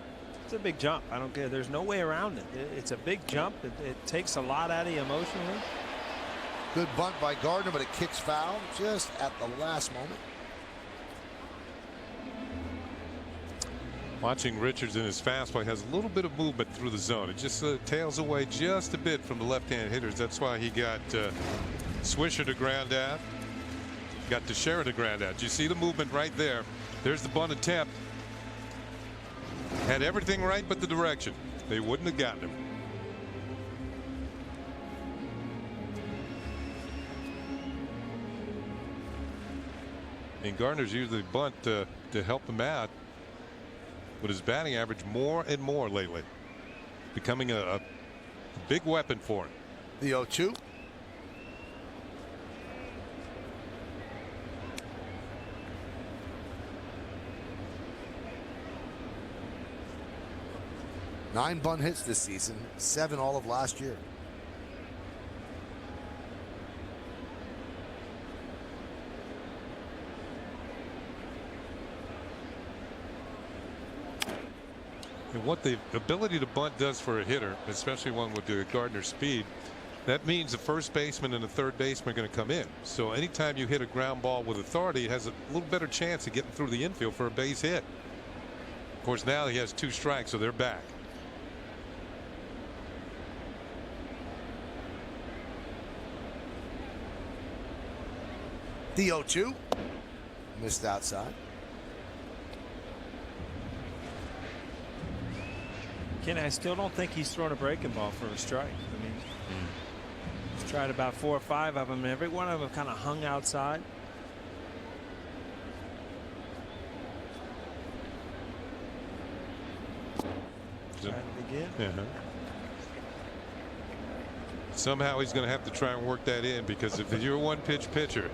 It's a big jump. I don't care. There's no way around it. It's a big jump. It takes a lot out of you emotionally. Good bunt by Gardner, but it kicks foul just at the last moment. Watching Richards in his fastball, has a little bit of movement through the zone. It just tails away just a bit from the left-hand hitters. That's why he got Swisher to ground out. Got Teixeira to ground out. You see the movement right there. There's the bunt attempt. Had everything right but the direction. They wouldn't have gotten him. And Gardner's used the bunt to help him out. But his batting average more and more lately, becoming a big weapon for him. The 0-2. Nine bunt hits this season, 7 all of last year. And what the ability to bunt does for a hitter, especially one with the Gardner speed, that means the first baseman and the third baseman are going to come in. So anytime you hit a ground ball with authority, it has a little better chance of getting through the infield for a base hit. Of course, now he has 2 strikes, so they're back. The 0-2. Missed outside. Ken, I still don't think he's thrown a breaking ball for a strike. I mean, he's tried about 4 or 5 of them, and every one of them kind of hung outside. Try it again. Somehow he's going to have to try and work that in, because if you're a one-pitch pitcher,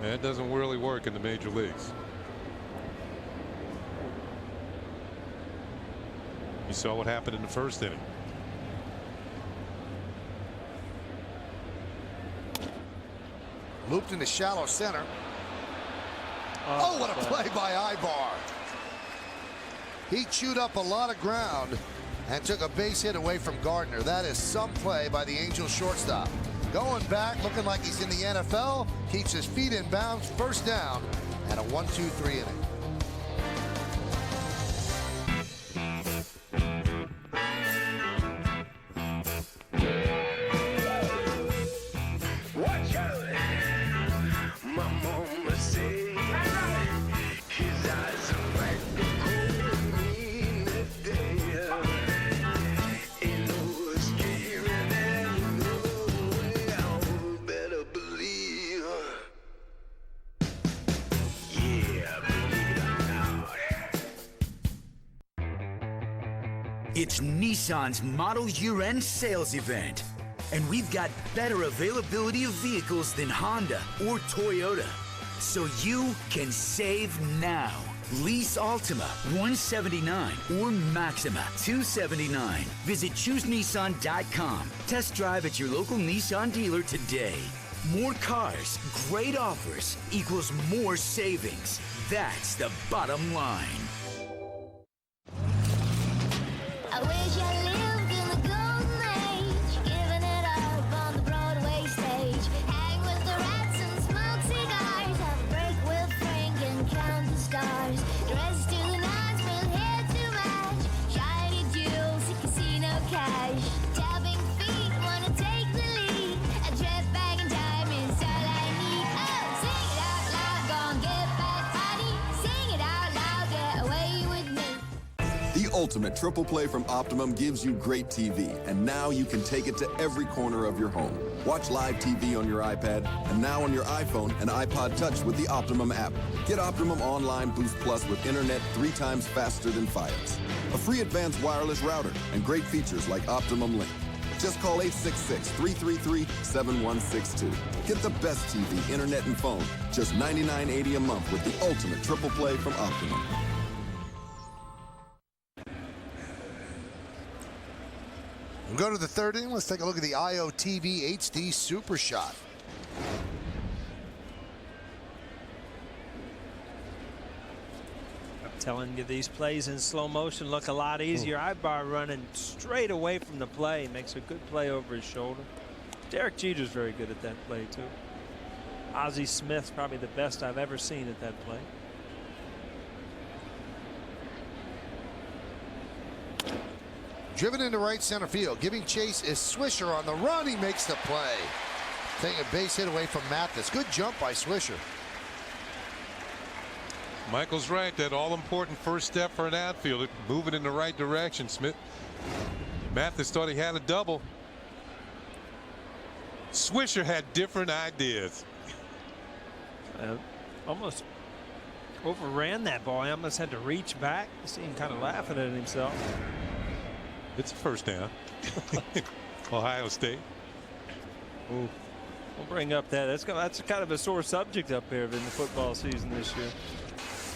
that doesn't really work in the major leagues. You saw what happened in the first inning. Looped into shallow center. Oh, what a play by Ibar. He chewed up a lot of ground and took a base hit away from Gardner. That is some play by the Angels shortstop. Going back, looking like he's in the NFL, keeps his feet in bounds, first down, and a 1-2-3 inning. It's Nissan's Model Year-End Sales Event. And we've got better availability of vehicles than Honda or Toyota. So you can save now. Lease Altima $179 or Maxima $279. Visit ChooseNissan.com. Test drive at your local Nissan dealer today. More cars, great offers equals more savings. That's the bottom line. I wish I lived in the golden age, giving it up on the Broadway stage. Hang with the rats and smoke cigars, have a break with Frank and count the stars. Dressed to the nines with hair to match, shiny jewels, casino cash. Tapping feet, wanna take the lead, a jet bag and diamonds, all I need. Oh, sing it out loud, gon' get back honey. Sing it out loud, get away with me. The ultimate triple play from Optimum gives you great TV, and now you can take it to every corner of your home. Watch live TV on your iPad, and now on your iPhone and iPod Touch with the Optimum app. Get Optimum Online Boost Plus with internet 3 times faster than Fios. A free advanced wireless router, and great features like Optimum Link. Just call 866-333-7162. Get the best TV, internet, and phone. Just $99.80 a month with the ultimate triple play from Optimum. We'll go to the third inning. Let's take a look at the IOTV HD Super Shot. I'm telling you, these plays in slow motion look a lot easier. Ibar running straight away from the play. Makes a good play over his shoulder. Derek Jeter's very good at that play, too. Ozzie Smith's probably the best I've ever seen at that play. Driven into right center field. Giving chase is Swisher on the run. He makes the play. Taking a base hit away from Mathis. Good jump by Swisher. Michael's right. That all-important first step for an outfielder. Moving in the right direction, Smith. Mathis thought he had a double. Swisher had different ideas. Almost overran that ball. He almost had to reach back. You see him kind of laughing at himself. It's a first down. Ohio State. Ooh. We'll bring up that. That's kind of a sore subject up here in the football season this year.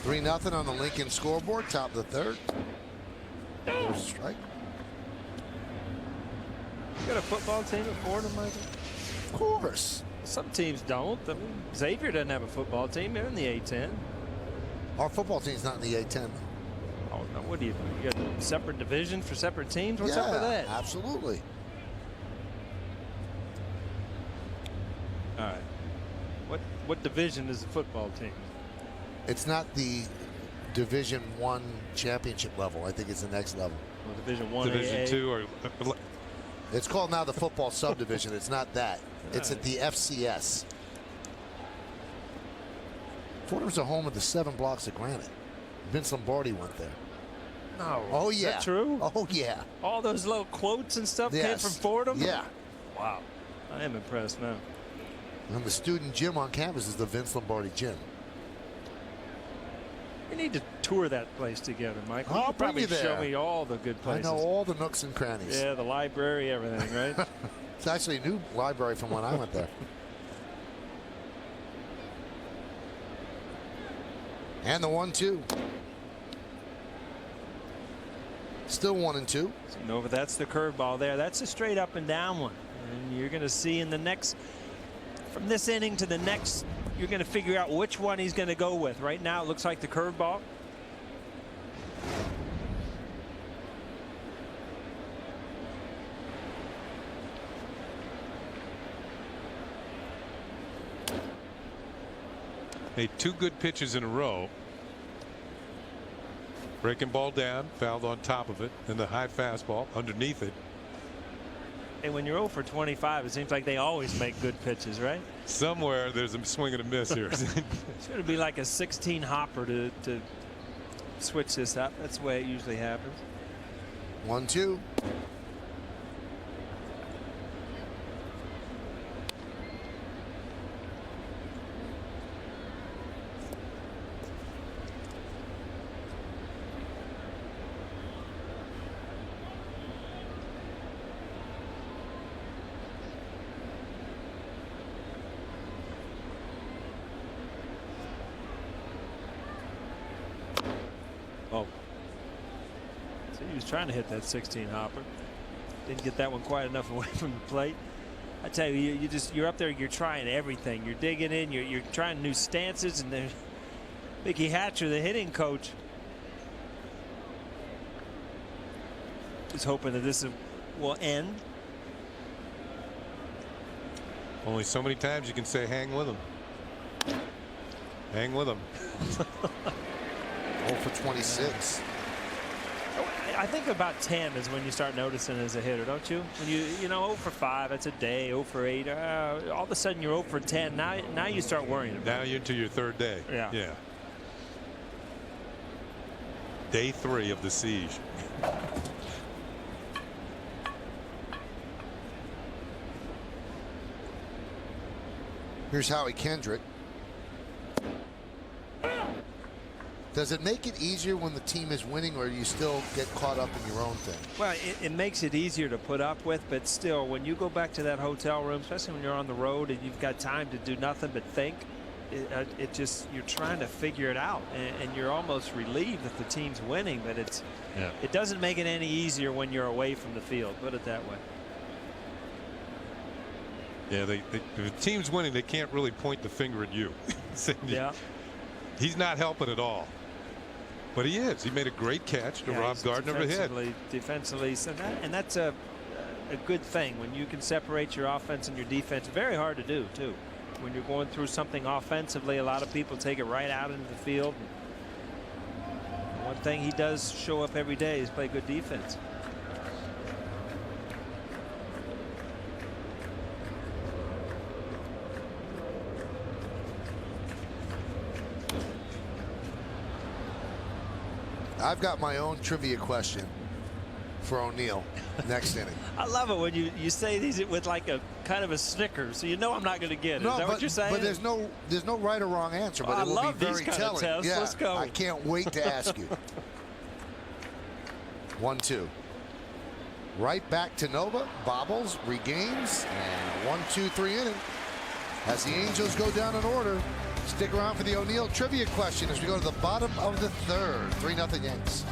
3-0 on the Lincoln scoreboard. Top of the third. There's a strike. You got a football team at Fordham, Michael? Of course. Some teams don't. I mean, Xavier doesn't have a football team. They're in the A-10. Our football team's not in the A-10. Oh, no, what do you think? You got a separate division for separate teams? What's up with that? Absolutely. All right. What division is the football team? It's not the Division I championship level. I think it's the next level. Well, Division I, Division AA. 2 or it's called now the football subdivision. It's not that. It's at the FCS. Fordham's a home of the 7 blocks of granite. Vince Lombardi went there. No. Oh, yeah. Is that true? Oh, yeah. All those little quotes and stuff came from Fordham? Yeah. Wow. I am impressed now. And the student gym on campus is the Vince Lombardi gym. We need to tour that place together, Mike. I'll You bring probably you there. show me all the good places. I know all the nooks and crannies. Yeah, the library, everything, right? It's actually a new library from when I went there. And the 1-2. Still 1-2. So Nova, that's the curveball there. That's a straight up and down one. And you're going to see in the next, from this inning to the next, you're going to figure out which one he's going to go with. Right now, it looks like the curveball. made 2 good pitches in a row. Breaking ball down, fouled on top of it, and the high fastball underneath it. And when you're 0 for 25, it seems like they always make good pitches, right? Somewhere there's a swing and a miss here. It's going to be like a 16 hopper to switch this up. That's the way it usually happens. 1-2. He was trying to hit that 16 hopper. Didn't get that one quite enough away from the plate. I tell you, you're up there. You're trying everything. You're digging in. You're trying new stances. And there's Mickey Hatcher, the hitting coach, is hoping that this will end. Only so many times you can say hang with him. Hang with him. 0 for 26. I think about 10 is when you start noticing as a hitter, don't you? When you 0 for 5, that's a day. 0 for 8. All of a sudden you're 0 for 10. Now you start worrying about it. Now you're into your third day. Yeah. Day 3 of the siege. Here's Howie Kendrick. Does it make it easier when the team is winning, or you still get caught up in your own thing? Well, it makes it easier to put up with, but still, when you go back to that hotel room, especially when you're on the road and you've got time to do nothing but think, you're trying to figure it out, and you're almost relieved that the team's winning, but it doesn't make it any easier when you're away from the field. Put it that way. Yeah, the team's winning. They can't really point the finger at you. Yeah. He's not helping at all. But he is. He made a great catch to rob Gardner of a hit. Defensively, and that's a good thing when you can separate your offense and your defense. Very hard to do, too. When you're going through something offensively, a lot of people take it right out into the field. One thing he does show up every day is play good defense. I've got my own trivia question for O'Neill next inning. I love it when you say these with like a kind of a snicker, so you know I'm not going to get it. Is that what you're saying? But there's no right or wrong answer, but it will be very telling. Tests. Yeah, let's go. I can't wait to ask you. 1-2. Right back to Nova. Bobbles, regains, and 1-2-3 inning. As the Angels go down in order. Stick around for the O'Neill trivia question as we go to the bottom of the third. 3-0 Yanks.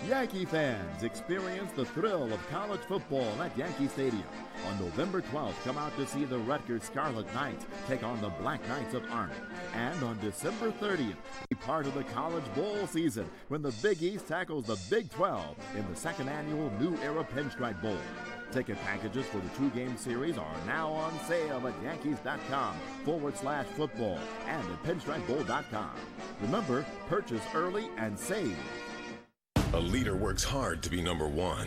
Yankee fans, experience the thrill of college football at Yankee Stadium. On November 12th, come out to see the Rutgers Scarlet Knights take on the Black Knights of Army. And on December 30th, be part of the College Bowl season when the Big East tackles the Big 12 in the second annual New Era Pinstripe Bowl. Ticket packages for the 2-game series are now on sale at Yankees.com/football and at PinstripeBowl.com. Remember, purchase early and save. A leader works hard to be number one.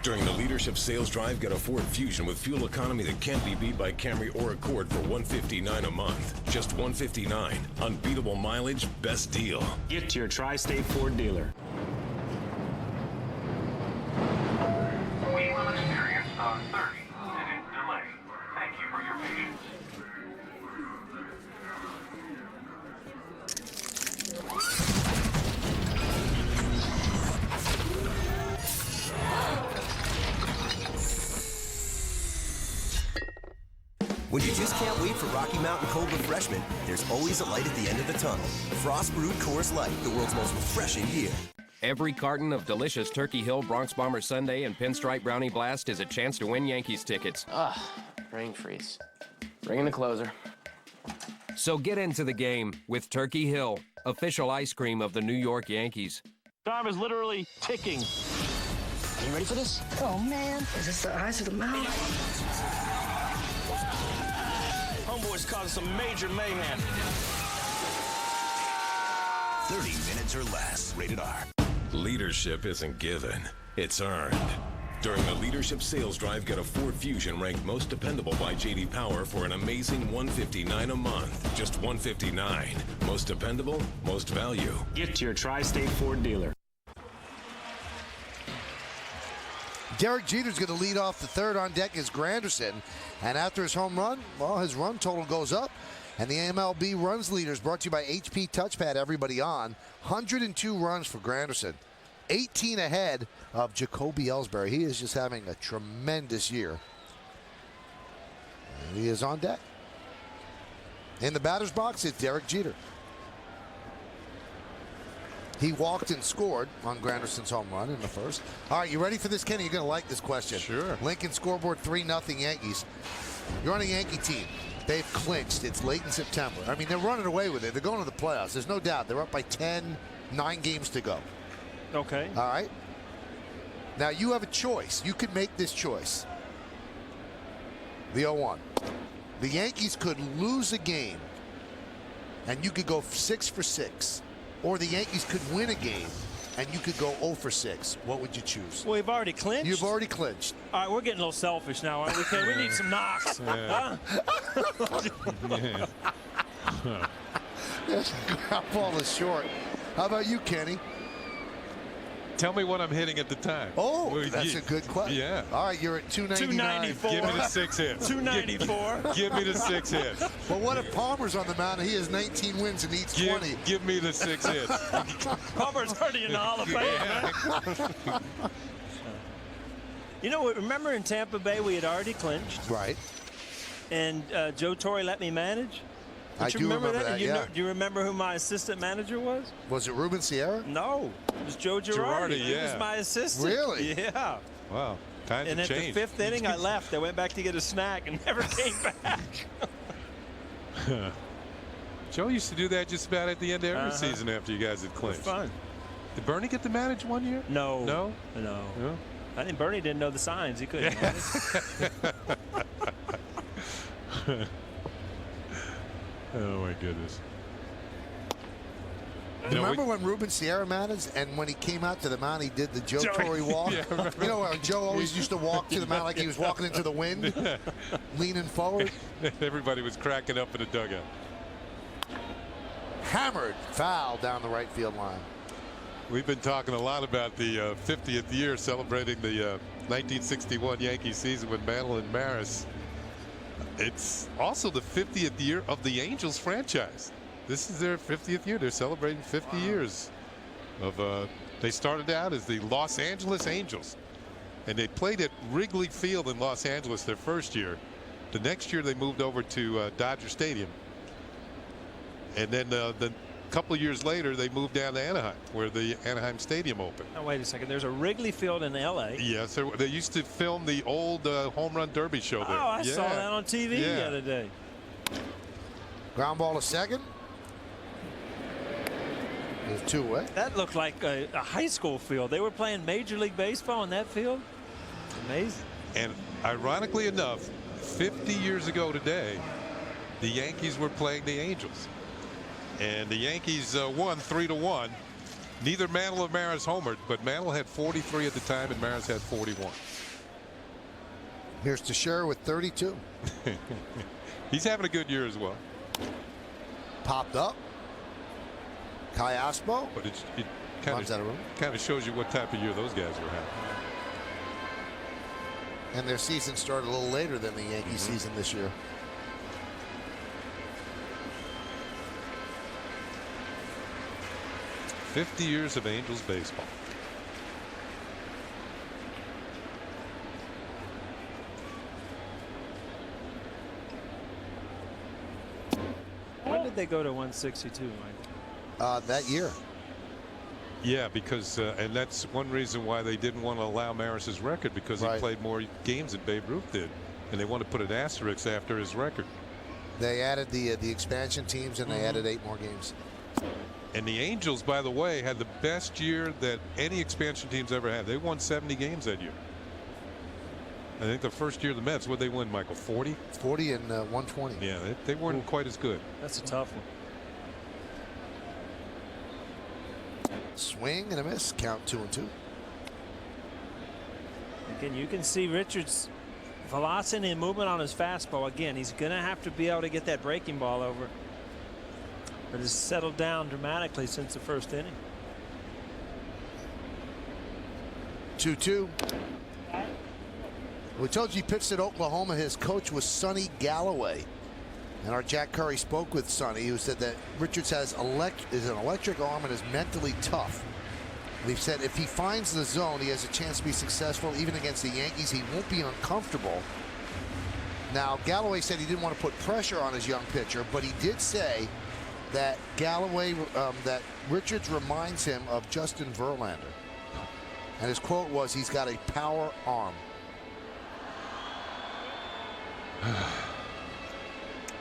During the Leadership Sales Drive, get a Ford Fusion with fuel economy that can't be beat by Camry or Accord for $159 a month. Just $159. Unbeatable mileage, best deal. Get to your Tri-State Ford dealer. We will experience a 30-minute delay. Thank you for your patience. When you just can't wait for Rocky Mountain cold refreshment, there's always a light at the end of the tunnel. Frost Brewed Coors Light, the world's most refreshing beer. Every carton of delicious Turkey Hill Bronx Bomber Sundae and Pinstripe Brownie Blast is a chance to win Yankees tickets. Ugh, brain freeze. Bring in the closer. So get into the game with Turkey Hill, official ice cream of the New York Yankees. Time is literally ticking. Are you ready for this? Oh, man. Is this the eyes of the mouth? Homeboy's causing some major mayhem. 30 minutes or less. Rated R. Leadership isn't given. It's earned. During the Leadership Sales Drive, get a Ford Fusion ranked most dependable by J.D. Power for an amazing $159 a month. Just $159. Most dependable, most value. Get to your Tri-State Ford dealer. Derek Jeter's going to lead off the third. On deck is Granderson. And after his home run, well, his run total goes up. And the MLB runs leaders brought to you by HP Touchpad, everybody on. 102 runs for Granderson. 18 ahead of Jacoby Ellsbury. He is just having a tremendous year. And he is on deck. In the batter's box, it's Derek Jeter. He walked and scored on Granderson's home run in the first. All right, you ready for this, Kenny? You're going to like this question. Sure. Lincoln scoreboard 3-0 Yankees. You're on a Yankee team. They've clinched. It's late in September. I mean, they're running away with it. They're going to the playoffs. There's no doubt. They're up by 10, 9 games to go. Okay. All right. Now, you have a choice. You could make this choice. The 0-1. The Yankees could lose a game, and you could go 6 for 6. Or the Yankees could win a game, and you could go 0 for 6. What would you choose? Well, we've already clinched. You've already clinched. All right, we're getting a little selfish now, aren't we, Ken? We need some knocks. Yeah. Ground ball is short. How about you, Kenny? Tell me what I'm hitting at the time. Oh, that's a good question. Yeah. All right, you're at 299. 294. Give me the 6 hits. 294. Give me the 6 hits. Well, what if Palmer's on the mound and he has 19 wins and needs 20? Give me the 6 hits. Palmer's already in the Hall of Fame, man. You know what? Remember in Tampa Bay we had already clinched. Right. And Joe Torre let me manage. I do remember that, And yeah. Do you remember who my assistant manager was? Was it Ruben Sierra? No, it was Joe Girardi. He was my assistant. Really? Yeah. Wow. Time And to at change. the 5th inning, I left. I went back to get a snack and never came back. Joe used to do that just about at the end of every season after you guys had clinched. Fun. Did Bernie get to manage one year? No. No? No. No? I think Bernie didn't know the signs. He couldn't. Oh, my goodness. Remember when Ruben Sierra managed, and when he came out to the mound, he did the Joe Torre walk? Yeah, you know, Joe always used to walk to the mound like he was walking into the wind, leaning forward. Everybody was cracking up in the dugout. Hammered foul down the right field line. We've been talking a lot about the 50th year celebrating the 1961 Yankee season with Mantle and Maris. It's also the 50th year of the Angels franchise. This is their 50th year. They're celebrating 50 years of. They started out as the Los Angeles Angels, and they played at Wrigley Field in Los Angeles their first year. The next year they moved over to Dodger Stadium, and then the couple of years later they moved down to Anaheim, where the Anaheim Stadium opened. Now, wait a second. There's a Wrigley Field in L.A. Yes, they used to film the old home run derby show there. Oh, I saw that on TV the other day. Ground ball to second. There's 2 away. That looked like a high school field. They were playing Major League Baseball in that field. Amazing. And ironically enough, 50 years ago today, the Yankees were playing the Angels. And the Yankees won 3-1. Neither Mantle or Maris homered, but Mantle had 43 at the time and Maris had 41. Here's Teixeira with 32. He's having a good year as well. Popped up. Kai Aspo. But it Runs out of room. kind of shows you what type of year those guys were having. And their season started a little later than the Yankee season this year. "50 years of Angels baseball." When did they go to 162, Mike? That year. Yeah, because and that's one reason why they didn't want to allow Maris's record, because he played more games than Babe Ruth did, and they want to put an asterisk after his record. They added the expansion teams, and they added 8 more games. And the Angels, by the way, had the best year that any expansion teams ever had. They won 70 games that year. I think the first year of the Mets, what did they win, Michael? 40? 40 and 120. Yeah, they weren't quite as good. That's a tough one. Swing and a miss. Count 2-2. Again, you can see Richards' velocity and movement on his fastball. Again, he's going to have to be able to get that breaking ball over. But it's settled down dramatically since the first inning. 2-2. We told you he pitched at Oklahoma. His coach was Sonny Galloway. And our Jack Curry spoke with Sonny, who said that Richards is an electric arm and is mentally tough. And he said if he finds the zone, he has a chance to be successful. Even against the Yankees, he won't be uncomfortable. Now, Galloway said he didn't want to put pressure on his young pitcher, but he did say that Galloway, that Richards reminds him of Justin Verlander. And his quote was, he's got a power arm.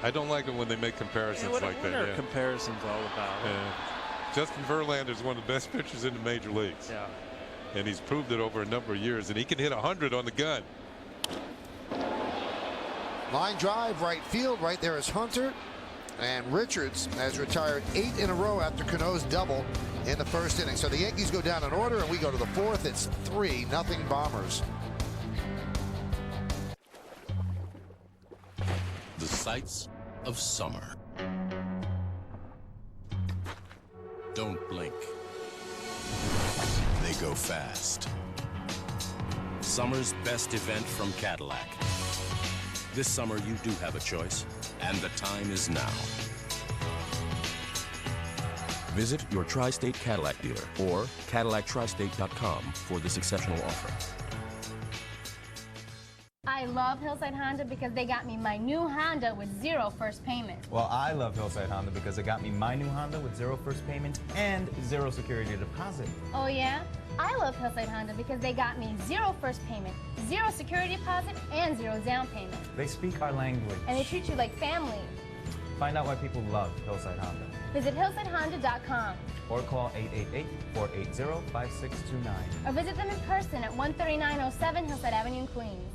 I don't like it when they make comparisons like that. What are comparisons all about? Justin Verlander is one of the best pitchers in the major leagues. Yeah. And he's proved it over a number of years. And he can hit 100 on the gun. Line drive, right field. Right there is Hunter. And Richards has retired 8 in a row after Cano's double in the first inning. So the Yankees go down in order, and we go to the fourth. It's 3-0 Bombers. The sights of summer. Don't blink. They go fast. Summer's best event from Cadillac. This summer you do have a choice, and the time is now. Visit your Tri-State Cadillac dealer or CadillacTristate.com for this exceptional offer. I love Hillside Honda because they got me my new Honda with 0 first payment. Well, I love Hillside Honda because they got me my new Honda with 0 first payment and 0 security deposit. Oh yeah? I love Hillside Honda because they got me 0 first payment, 0 security deposit, and 0 down payment. They speak our language. And they treat you like family. Find out why people love Hillside Honda. Visit hillsidehonda.com. Or call 888-480-5629. Or visit them in person at 13907 Hillside Avenue in Queens.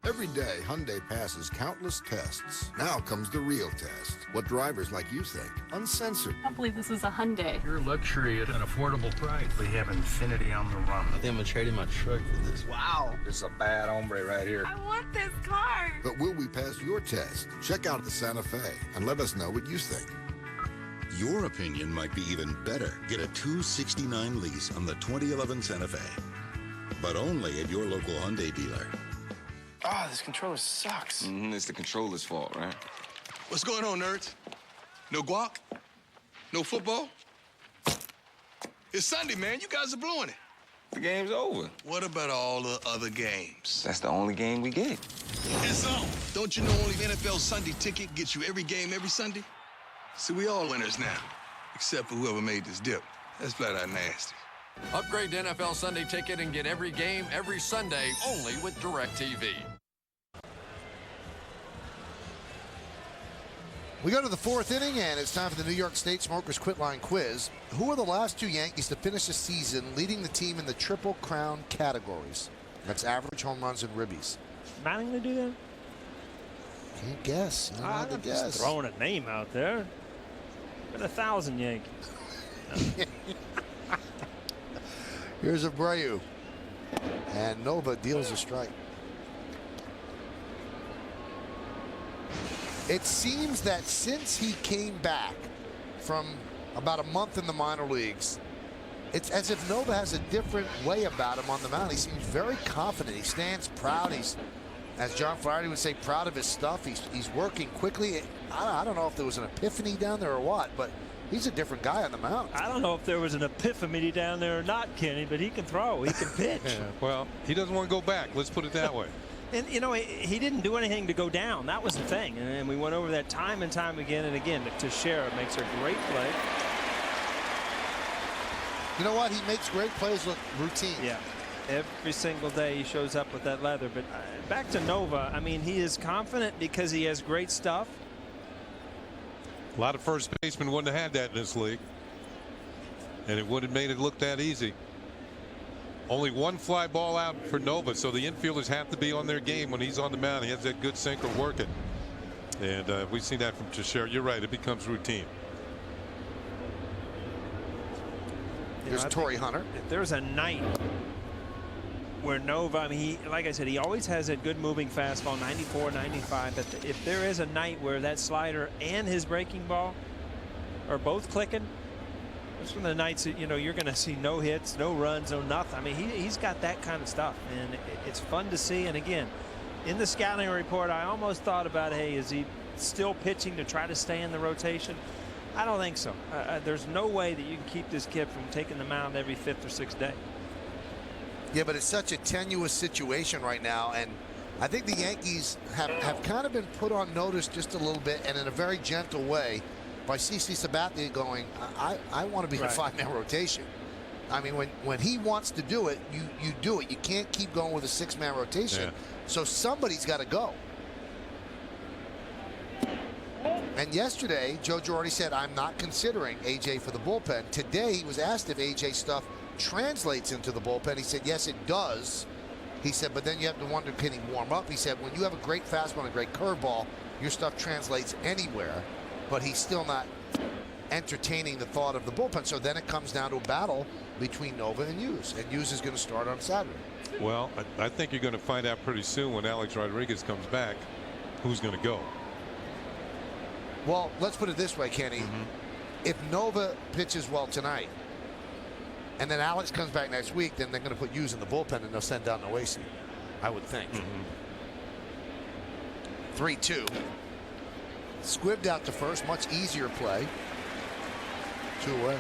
Every day, Hyundai passes countless tests. Now comes the real test. What drivers like you think. Uncensored. I can't believe this is a Hyundai. Your luxury at an affordable price. We have infinity on the run. I think I'm gonna trade in my truck for this. Wow. This is a bad hombre right here. I want this car. But will we pass your test? Check out the Santa Fe and let us know what you think. Your opinion might be even better. Get a $269 lease on the 2011 Santa Fe. But only at your local Hyundai dealer. Oh, this controller sucks. It's the controller's fault, right? What's going on, nerds? No guac? No football? It's Sunday, man. You guys are blowing it. The game's over. What about all the other games? That's the only game we get. It's on. Don't you know only the NFL Sunday ticket gets you every game every Sunday? See, we all winners now, except for whoever made this dip. That's flat out nasty. Upgrade to NFL Sunday Ticket and get every game every Sunday only with DirecTV. We go to the fourth inning, and it's time for the New York State Smokers Quit Line Quiz. Who are the last 2 Yankees to finish the season leading the team in the Triple Crown categories? That's average, home runs, and ribbies. Mattingly do that? Can't guess. You're not allowed to guess. Just throwing a name out there. Been 1,000 Yankees. Here's Abreu. And Nova deals a strike. It seems that since he came back from about a month in the minor leagues, it's as if Nova has a different way about him on the mound. He seems very confident. He stands proud. He's, as John Flaherty would say, proud of his stuff. He's working quickly. I don't know if there was an epiphany down there or what, but he's a different guy on the mound. I don't know if there was an epiphany down there or not, Kenny, but he can throw. He can pitch. Well, he doesn't want to go back. Let's put it that way. And, you know, he didn't do anything to go down. That was the thing. And we went over that time and time again and again. Teixeira makes a great play. You know what? He makes great plays look routine. Yeah. Every single day he shows up with that leather. But back to Nova, I mean, he is confident because he has great stuff. A lot of first basemen wouldn't have had that in this league. And it would have made it look that easy. Only 1 fly ball out for Nova, so the infielders have to be on their game when he's on the mound. He has that good sinker working. And we've seen that from Teixeira. You're right, it becomes routine. There's Torrey Hunter. If there's a night where Nova, I mean, like I said, he always has a good moving fastball, 94, 95. But if there is a night where that slider and his breaking ball are both clicking, that's one of the nights that, you know, you're going to see no hits, no runs, no nothing. I mean, he's got that kind of stuff, and it's fun to see. And again, in the scouting report, I almost thought about, hey, is he still pitching to try to stay in the rotation? I don't think so. There's no way that you can keep this kid from taking the mound every 5th or 6th day. Yeah, but it's such a tenuous situation right now, and I think the Yankees have kind of been put on notice just a little bit, and in a very gentle way. by CC Sabathia going, I want to be in a 5-man rotation. I mean, when he wants to do it, you do it. You can't keep going with a 6-man rotation. So somebody's got to go. And yesterday, Joe Girardi said, I'm not considering A.J. for the bullpen. Today, he was asked if A.J. stuff translates into the bullpen. He said, yes, it does. He said, but then you have to wonder, can he warm up? He said, when you have a great fastball and a great curveball, your stuff translates anywhere. But he's still not entertaining the thought of the bullpen. So then it comes down to a battle between Nova and Hughes. And Hughes is going to start on Saturday. Well, I think you're going to find out pretty soon when Alex Rodriguez comes back who's going to go. Well, let's put it this way, Kenny. If Nova pitches well tonight, and then Alex comes back next week, then they're going to put Hughes in the bullpen and they'll send down Noesi, I would think. 3-2. Squibbed out to first, much easier play. 2 away.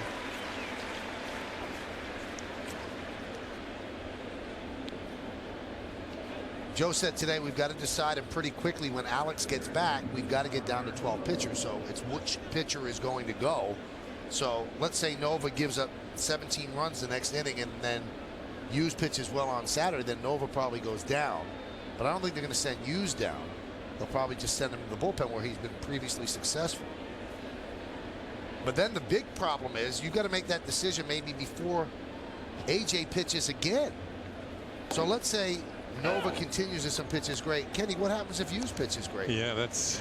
Joe said today we've got to decide, and pretty quickly when Alex gets back, we've got to get down to 12 pitchers. So it's which pitcher is going to go. So let's say Nova gives up 17 runs the next inning, and then Hughes pitches well on Saturday, then Nova probably goes down. But I don't think they're going to send Hughes down. They'll probably just send him to the bullpen where he's been previously successful. But then the big problem is you've got to make that decision maybe before A.J. pitches again. So let's say Nova continues to some pitches great. Kenny, what happens if Hughes pitches great? Yeah, that's,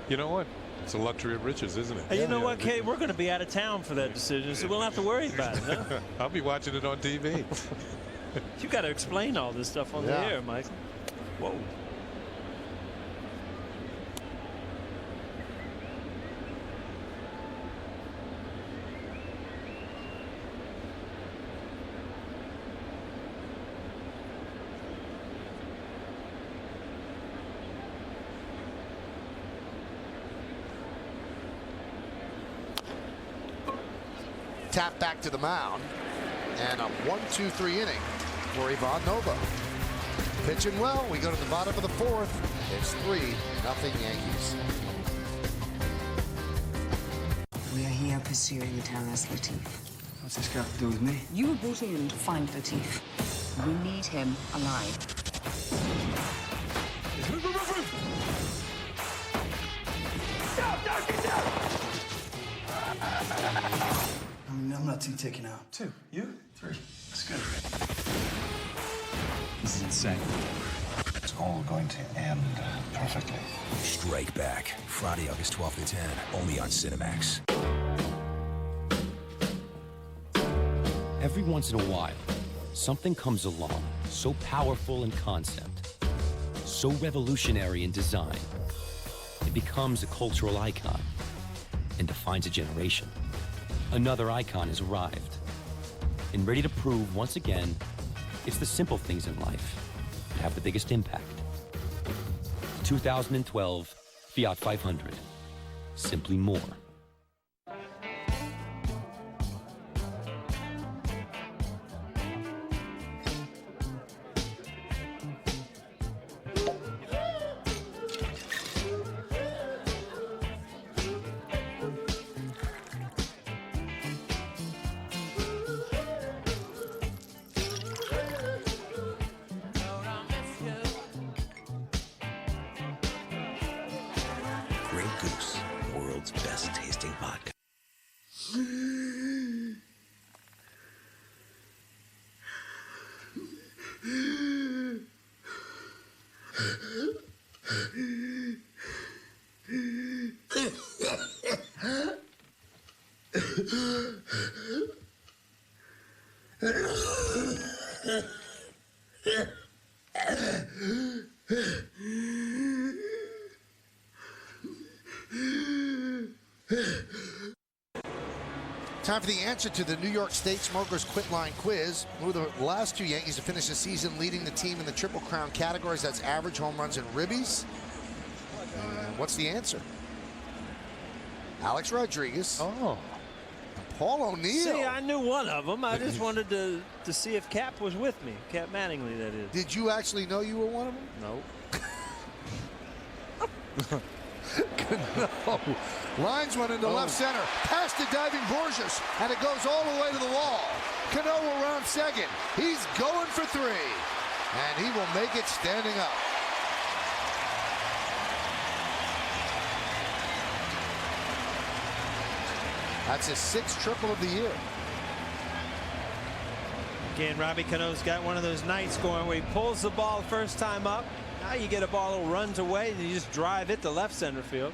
you know what? It's a luxury of riches, isn't it? Hey, you know what, Kenny? We're going to be out of town for that decision, so we'll have to worry about it. Huh? I'll be watching it on TV. You got to explain all this stuff on the air, Michael. Whoa. Tap back to the mound, and a 1-2-3 inning for Ivan Nova. Pitching well. We go to the bottom of the 4th. It's 3-0 Yankees. We are here pursuing the terrorist Latif. What's this got to do with me? You were brought in to find Latif. We need him alive. I'm not too taken out. 2. You? 3. That's good. This is insane. It's all going to end perfectly. Strike Back, Friday, August 12th at 10, only on Cinemax. Every once in a while, something comes along so powerful in concept, so revolutionary in design, it becomes a cultural icon and defines a generation. Another icon has arrived and ready to prove once again it's the simple things in life that have the biggest impact. 2012 Fiat 500. Simply more. Grey Goose, the world's best tasting vodka. Time for the answer to the New York State Smokers Quit Line Quiz. Who are the last 2 Yankees to finish the season leading the team in the Triple Crown categories? That's average, home runs, and ribbies. And what's the answer? Alex Rodriguez. Oh. And Paul O'Neill. See, I knew one of them. I just wanted to see if Cap was with me. Cap Mattingly, that is. Did you actually know you were one of them? No. Cano lines one into left center. Past the diving Borges, and it goes all the way to the wall. Cano will round second. He's going for 3, and he will make it standing up. That's his 6th triple of the year. Again, Robbie Cano's got one of those nights going where he pulls the ball first time up. Now you get a ball that runs away and you just drive it to left center field.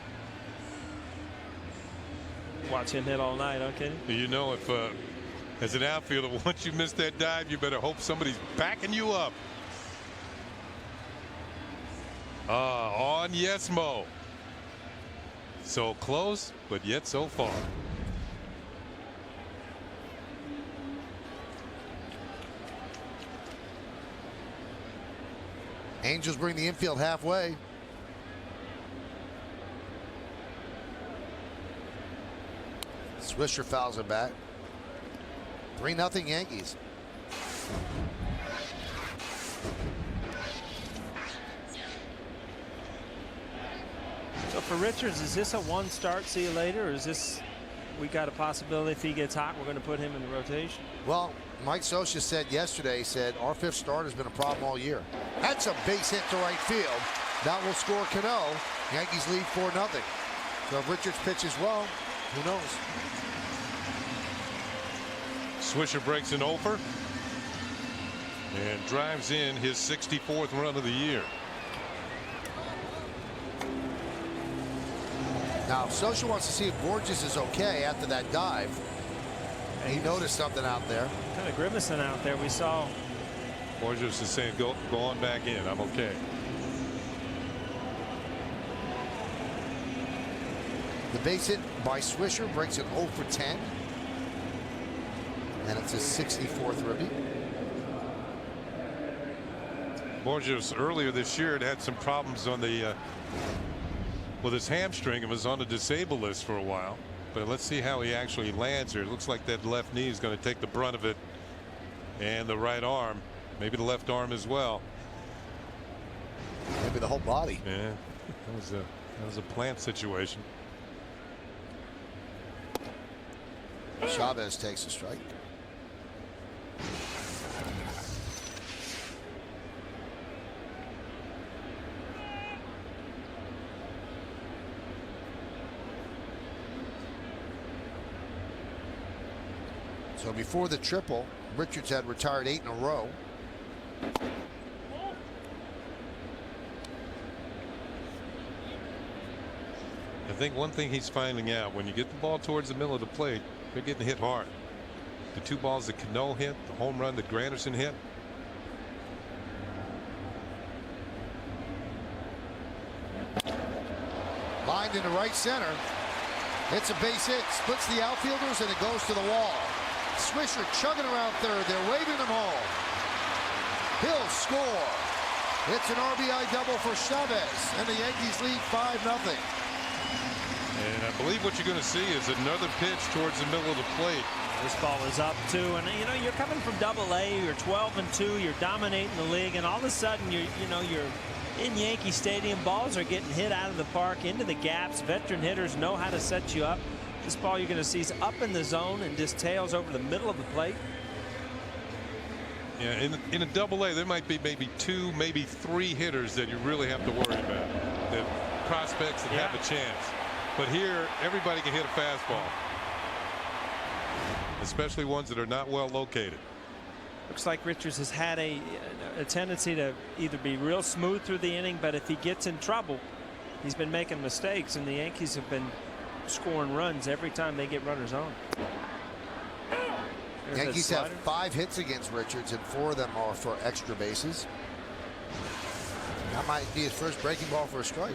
Watch him hit all night, okay? You know, if as an outfielder, once you miss that dive, you better hope somebody's backing you up. On Yesmo. So close, but yet so far. Angels bring the infield halfway. Swisher fouls it back. 3-0 Yankees. So for Richards, is this a one start, see you later, or is this, we got a possibility if he gets hot, we're going to put him in the rotation? Well, Mike Scioscia said yesterday, our 5th start has been a problem all year. That's a base hit to right field. That will score Cano. Yankees lead 4-0. So if Richards pitches well, who knows? Swisher breaks an over and drives in his 64th run of the year. Now, Scioscia wants to see if Borges is okay after that dive. He noticed something out there. Kind of grimacing out there. We saw. Borges is saying, go on back in. I'm okay. The base hit by Swisher breaks it 0 for 10. And it's his 64th ribby. Borges earlier this year had some problems on the with his hamstring and was on the disabled list for a while. But let's see how he actually lands here. It looks like that left knee is going to take the brunt of it, and the right arm, maybe the left arm as well. Maybe the whole body. Yeah, that was a plant situation. Chavez takes a strike. So before the triple, Richards had retired 8 in a row. I think one thing he's finding out, when you get the ball towards the middle of the plate, they're getting hit hard. The 2 balls that Cano hit, the home run that Granderson hit. Lined into right center. It's a base hit, splits the outfielders, and it goes to the wall. Swisher chugging around third. They're waving him home. He'll score. It's an RBI double for Chavez, and the Yankees lead 5-0. And I believe what you're going to see is another pitch towards the middle of the plate. This ball is up too, and you know you're coming from Double-A. You're 12-2. You're dominating the league, and all of a sudden you're in Yankee Stadium. Balls are getting hit out of the park into the gaps. Veteran hitters know how to set you up. This ball you're going to see is up in the zone and just tails over the middle of the plate. Yeah, in a Double-A, there might be maybe 2, maybe 3 hitters that you really have to worry about. The prospects that have a chance. But here, everybody can hit a fastball, especially ones that are not well located. Looks like Richards has had a tendency to either be real smooth through the inning, but if he gets in trouble, he's been making mistakes, and the Yankees have been scoring runs every time they get runners on. Yankees have 5 hits against Richards, and 4 of them are for extra bases. That might be his first breaking ball for a strike.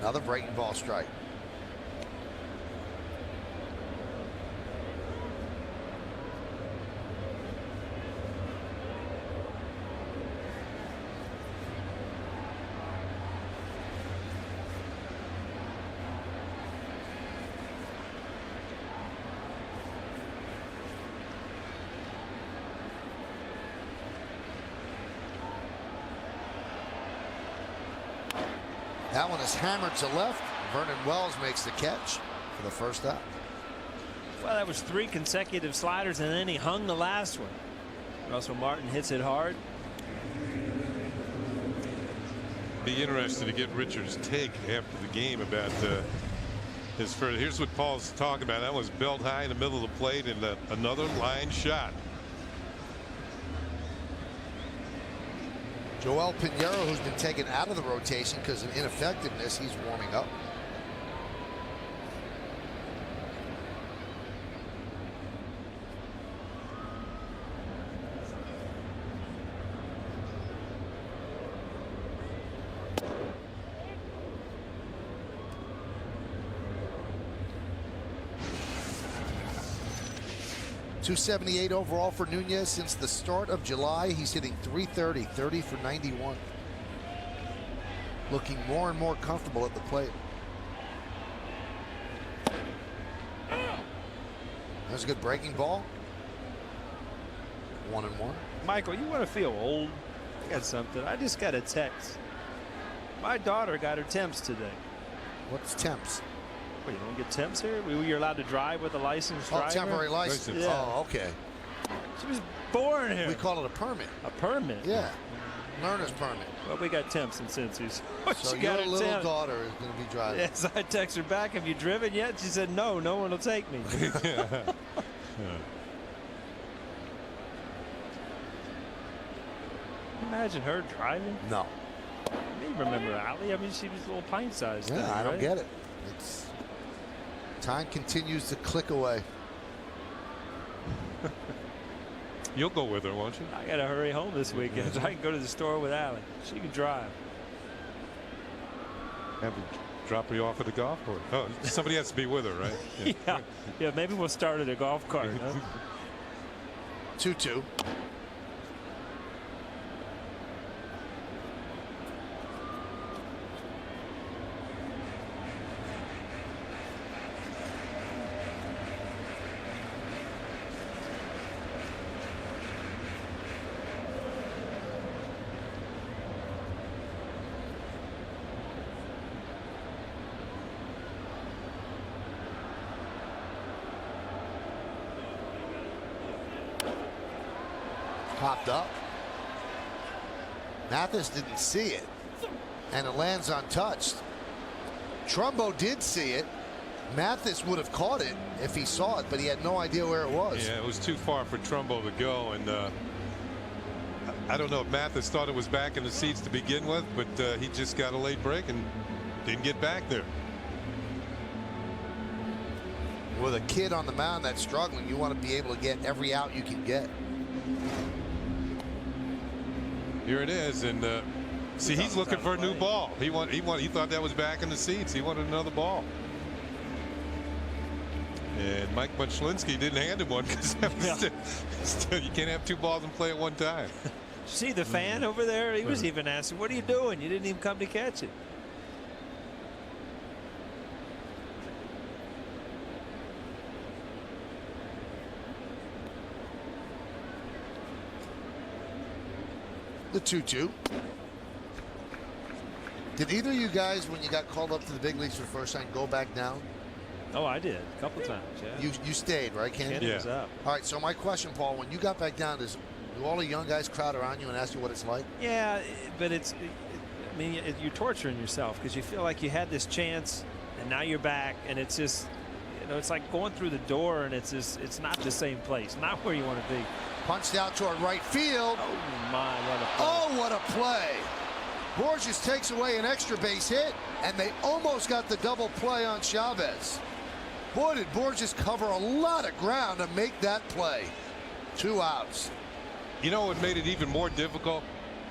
Another breaking ball strike. That one is hammered to left. Vernon Wells makes the catch for the first out. Well, that was 3 consecutive sliders, and then he hung the last one. Russell Martin hits it hard. Be interested to get Richards' take after the game about his first. Here's what Paul's talking about. That was belt high in the middle of the plate and another line shot. Joel Pinheiro, who's been taken out of the rotation because of ineffectiveness, he's warming up. .278 overall for Nunez since the start of July. He's hitting .330, 30 for 91. Looking more and more comfortable at the plate. That's a good breaking ball. 1-1. Michael, you want to feel old? I got something. I just got a text. My daughter got her temps today. What's temps? Well, you don't get temps here? You're allowed to drive with a licensed driver? Oh, temporary license. Yeah. Oh, okay. She was born here. We call it a permit. A permit? Yeah. Learner's permit. Well, we got temps in Cincy's. So she your got her little temp. daughter is going to be driving. Yes, I text her back, have you driven yet? She said, no, no one will take me. Imagine her driving? No. You remember Allie? I mean, she was a little pint-sized. Yeah, I don't right? get it. It's time continues to click away. You'll go with her, won't you? I got to hurry home this weekend so I can go to the store with Allie. She can drive. Have to drop her off at the golf course. Oh, somebody has to be with her, right? Yeah, yeah. Maybe we'll start at a golf cart. Huh? 2-2. Popped up. Mathis didn't see it, and it lands untouched. Trumbo did see it. Mathis would have caught it if he saw it, but he had no idea where it was. Yeah, it was too far for Trumbo to go, and I don't know if Mathis thought it was back in the seats to begin with, but he just got a late break and didn't get back there. With a kid on the mound that's struggling, you want to be able to get every out you can get. Here it is, and see, he's looking for a new ball. He thought that was back in the seats. He wanted another ball. And Mike Muchlinski didn't hand him one because still, you can't have 2 balls in play at one time. See the fan over there? He was even asking, what are you doing? You didn't even come to catch it. The 2-2. Did either of you guys, when you got called up to the big leagues for the first time, go back down? Oh, I did a couple times. Yeah. You stayed, right, Ken? Ken was up. All right. So my question, Paul, when you got back down, do all the young guys crowd around you and ask you what it's like? Yeah, but I mean, you're torturing yourself because you feel like you had this chance, and now you're back, and it's just, you know, it's like going through the door, and it's not the same place, not where you want to be. Punched out toward right field. Oh my, what a play. Oh, what a play. Borges takes away an extra base hit, and they almost got the double play on Chavez. Boy, did Borges cover a lot of ground to make that play. 2 outs. You know what made it even more difficult?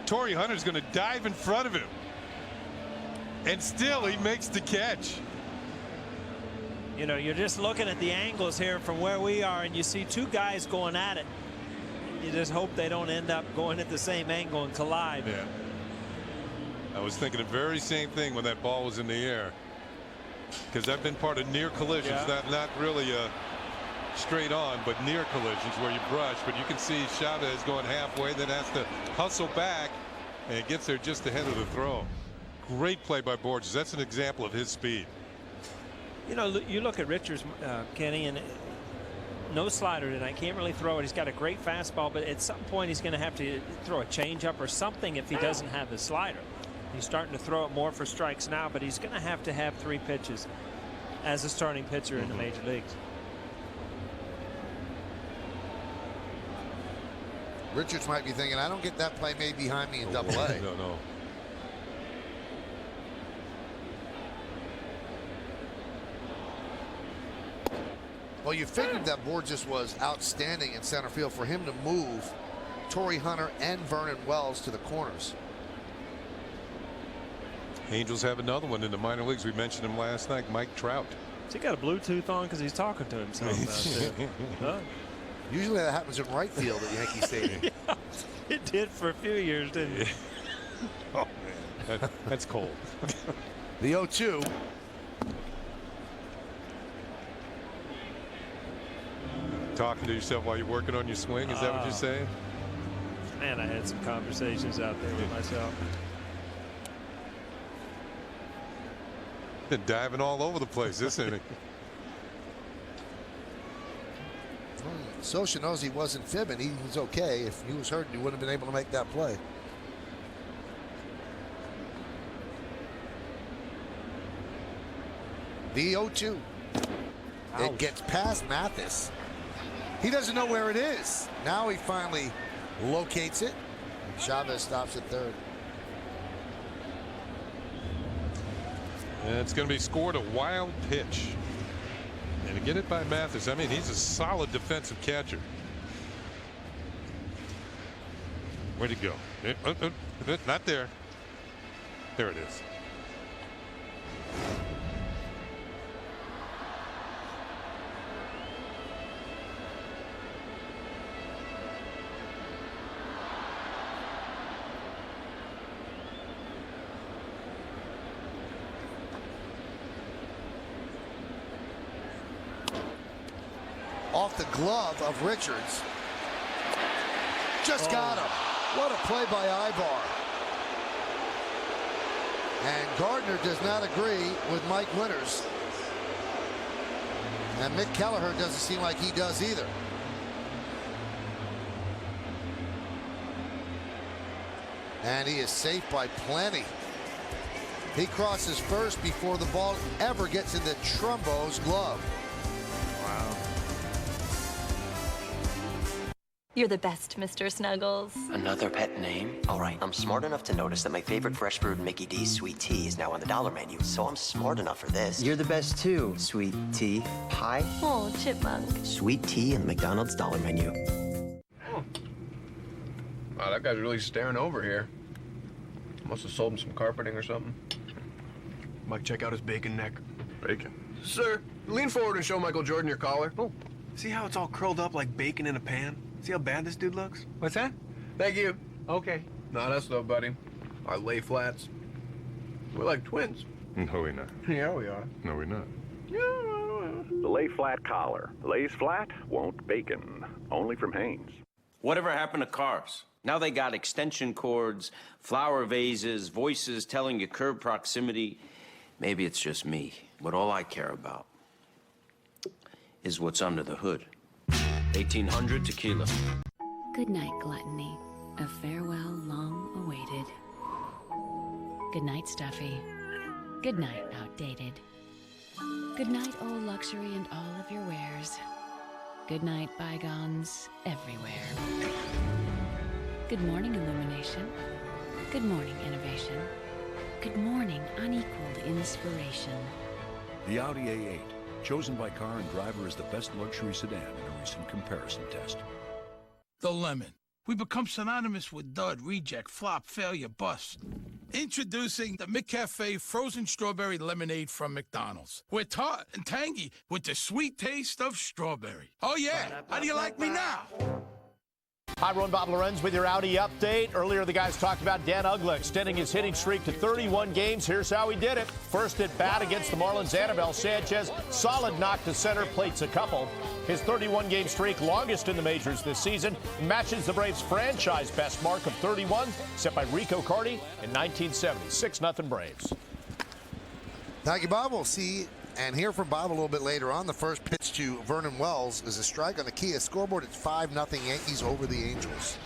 Torrey Hunter's going to dive in front of him, and still he makes the catch. You know, you're just looking at the angles here from where we are, and you see 2 guys going at it. You just hope they don't end up going at the same angle and collide. Yeah. I was thinking the very same thing when that ball was in the air, because I've been part of near collisions, not really straight on, but near collisions where you brush. But you can see Chavez going halfway, then has to hustle back, and it gets there just ahead of the throw. Great play by Borges. That's an example of his speed. You know, you look at Richards, Kenny, and no slider tonight. Can't really throw it. He's got a great fastball, but at some point he's going to have to throw a changeup or something if he doesn't have the slider. He's starting to throw it more for strikes now, but he's going to have 3 pitches as a starting pitcher in the major leagues. Richards might be thinking, I don't get that play made behind me in Double-A. No. Well, you figured that Borges was outstanding in center field for him to move Torrey Hunter and Vernon Wells to the corners. Angels have another one in the minor leagues. We mentioned him last night, Mike Trout. Has he got a Bluetooth on because he's talking to himself? Huh? Usually that happens in right field at Yankee Stadium. Yeah, it did for a few years, didn't it? Oh, man. That's cold. The 0-2. Talking to yourself while you're working on your swing, is that what you're saying? Man, I had some conversations out there with myself. Been diving all over the place this inning. Scioscia knows he wasn't fibbing. He was okay. If he was hurt, he wouldn't have been able to make that play. The 0-2. It gets past Mathis. He doesn't know where it is. Now he finally locates it. Chavez stops at third. And it's going to be scored a wild pitch. And to get it by Mathis, I mean, he's a solid defensive catcher. Where'd he go? Not there. There it is. Off the glove of Richards. Just got him. What a play by Ibar. And Gardner does not agree with Mike Winters. And Mick Kelleher doesn't seem like he does either. And he is safe by plenty. He crosses first before the ball ever gets into Trumbo's glove. Wow. You're the best, Mr. Snuggles. Another pet name? All right, I'm smart enough to notice that my favorite fresh brewed Mickey D's sweet tea is now on the $1 menu, so I'm smart enough for this. You're the best too, sweet tea pie. Oh, chipmunk. Sweet tea and the McDonald's $1 menu. Wow, that guy's really staring over here. Must have sold him some carpeting or something. Mike, check out his bacon neck. Bacon? Sir, lean forward and show Michael Jordan your collar. Oh, see how it's all curled up like bacon in a pan? See how bad this dude looks? What's that? Thank you. Okay. Not us though, buddy. Our lay flats. We're like twins. No, we're not. Yeah, we are. No, we're not. The lay flat collar. Lays flat, won't bacon. Only from Hanes. Whatever happened to cars? Now they got extension cords, flower vases, voices telling you curb proximity. Maybe it's just me, but all I care about is what's under the hood. 1800 tequila. Good night, gluttony. A farewell long awaited. Good night, stuffy. Good night, outdated. Good night, old luxury and all of your wares. Good night, bygones everywhere. Good morning, illumination. Good morning, innovation. Good morning, unequaled inspiration. The Audi A8, chosen by Car and Driver as the best luxury sedan in a recent comparison test. The lemon. We become synonymous with dud, reject, flop, failure, bust. Introducing the McCafe frozen strawberry lemonade from McDonald's. We're tart and tangy with the sweet taste of strawberry. Oh yeah, how do you like me now? Hi, Ron Bob Lorenz with your Audi update. Earlier, the guys talked about Dan Uggla extending his hitting streak to 31 games. Here's how he did it. First at bat against the Marlins, Anibal Sanchez. Solid knock to center, plates a couple. His 31-game streak, longest in the majors this season, matches the Braves' franchise best mark of 31, set by Rico Carty in 1970. 6-0 Braves. Thank you, Bob. We'll see and hear from Bob a little bit later on. The first pitch to Vernon Wells is a strike on the Kia scoreboard. It's 5-0 Yankees over the Angels.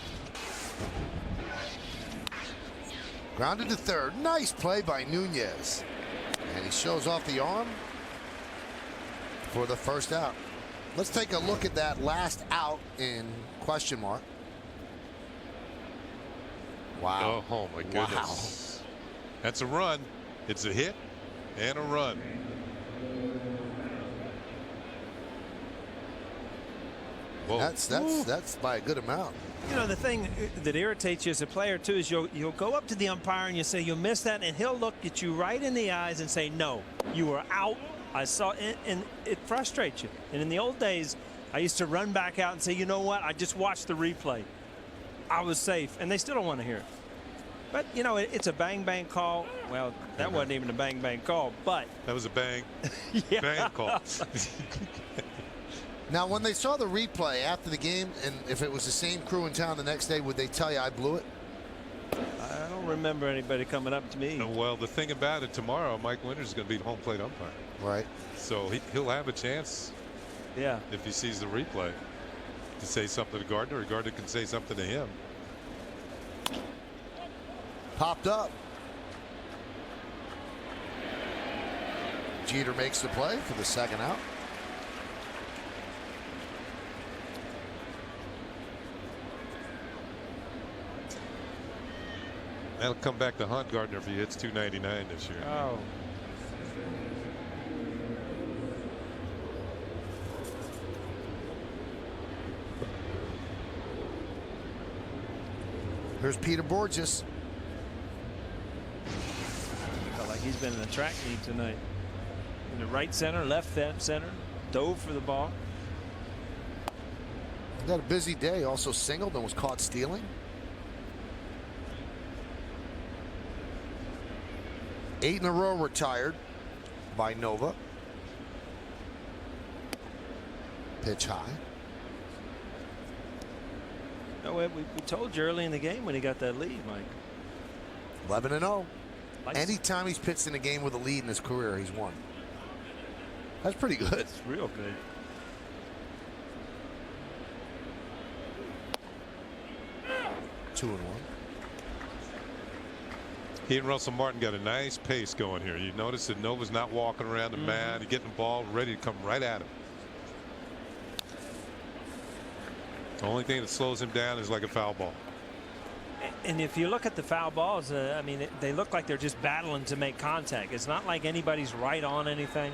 Grounded to third. Nice play by Nunez. And he shows off the arm for the first out. Let's take a look at that last out in question mark. Wow. Oh my goodness. Wow. That's a run. It's a hit and a run. Whoa. That's by a good amount. You know, the thing that irritates you as a player too is you'll go up to the umpire and you say you missed that, and he'll look at you right in the eyes and say, no, you were out. I saw it, and it frustrates you. And in the old days, I used to run back out and say, you know what, I just watched the replay. I was safe, and they still don't want to hear it. But you know, it's a bang call. Well, that wasn't even a bang call, but that was a bang call. Now, when they saw the replay after the game, and if it was the same crew in town the next day, would they tell you I blew it? I don't remember anybody coming up to me. Well, the thing about it, tomorrow, Mike Winters is going to be the home plate umpire. Right. So he'll have a chance. Yeah. If he sees the replay, to say something to Gardner, or Gardner can say something to him. Popped up. Jeter makes the play for the second out. That'll come back to haunt Gardner if he hits 299 this year. Oh. Here's Peter Borges. Felt like he's been in a track meet tonight. In the right center, left center, dove for the ball. He had a busy day. Also singled and was caught stealing. 8 in a row retired by Nova. Pitch high. No, we told you early in the game when he got that lead, Mike. 11-0. Anytime he's pitched in a game with a lead in his career, he's won. That's pretty good. That's real good. Two and one. He and Russell Martin got a nice pace going here. You notice that Nova's not walking around the mat. He's getting the ball ready to come right at him. The only thing that slows him down is like a foul ball. And if you look at the foul balls, I mean, they look like they're just battling to make contact. It's not like anybody's right on anything.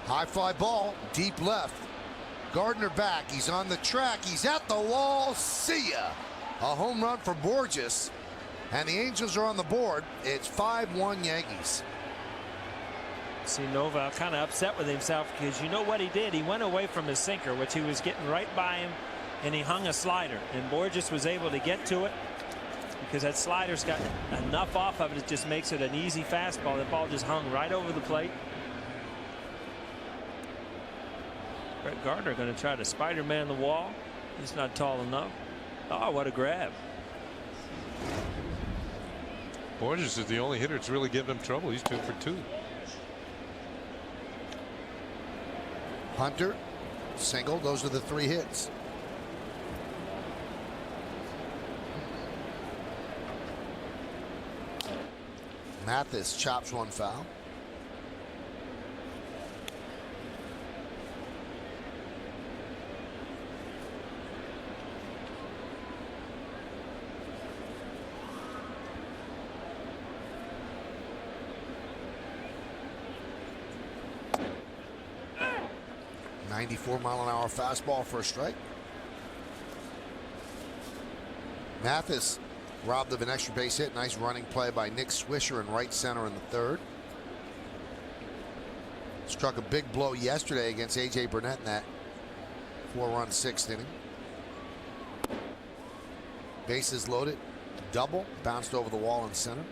High fly ball, deep left. Gardner back. He's on the track. He's at the wall. See ya. A home run for Borges. And the Angels are on the board. It's 5-1 Yankees. See, Nova kind of upset with himself because you know what he did? He went away from his sinker, which he was getting right by him, and he hung a slider. And Borges was able to get to it because that slider's got enough off of it. It just makes it an easy fastball. The ball just hung right over the plate. Brett Gardner going to try to Spider-Man the wall. He's not tall enough. Oh, what a grab. Borges is the only hitter that's really giving him trouble. He's 2 for 2. Hunter, single. Those are the 3 hits. Mathis chops one foul. .94-mile-an-hour fastball for a strike. Mathis robbed of an extra base hit. Nice running play by Nick Swisher in right center in the third. Struck a big blow yesterday against A.J. Burnett in that 4-run 6th inning. Bases loaded. Double. Bounced over the wall in center.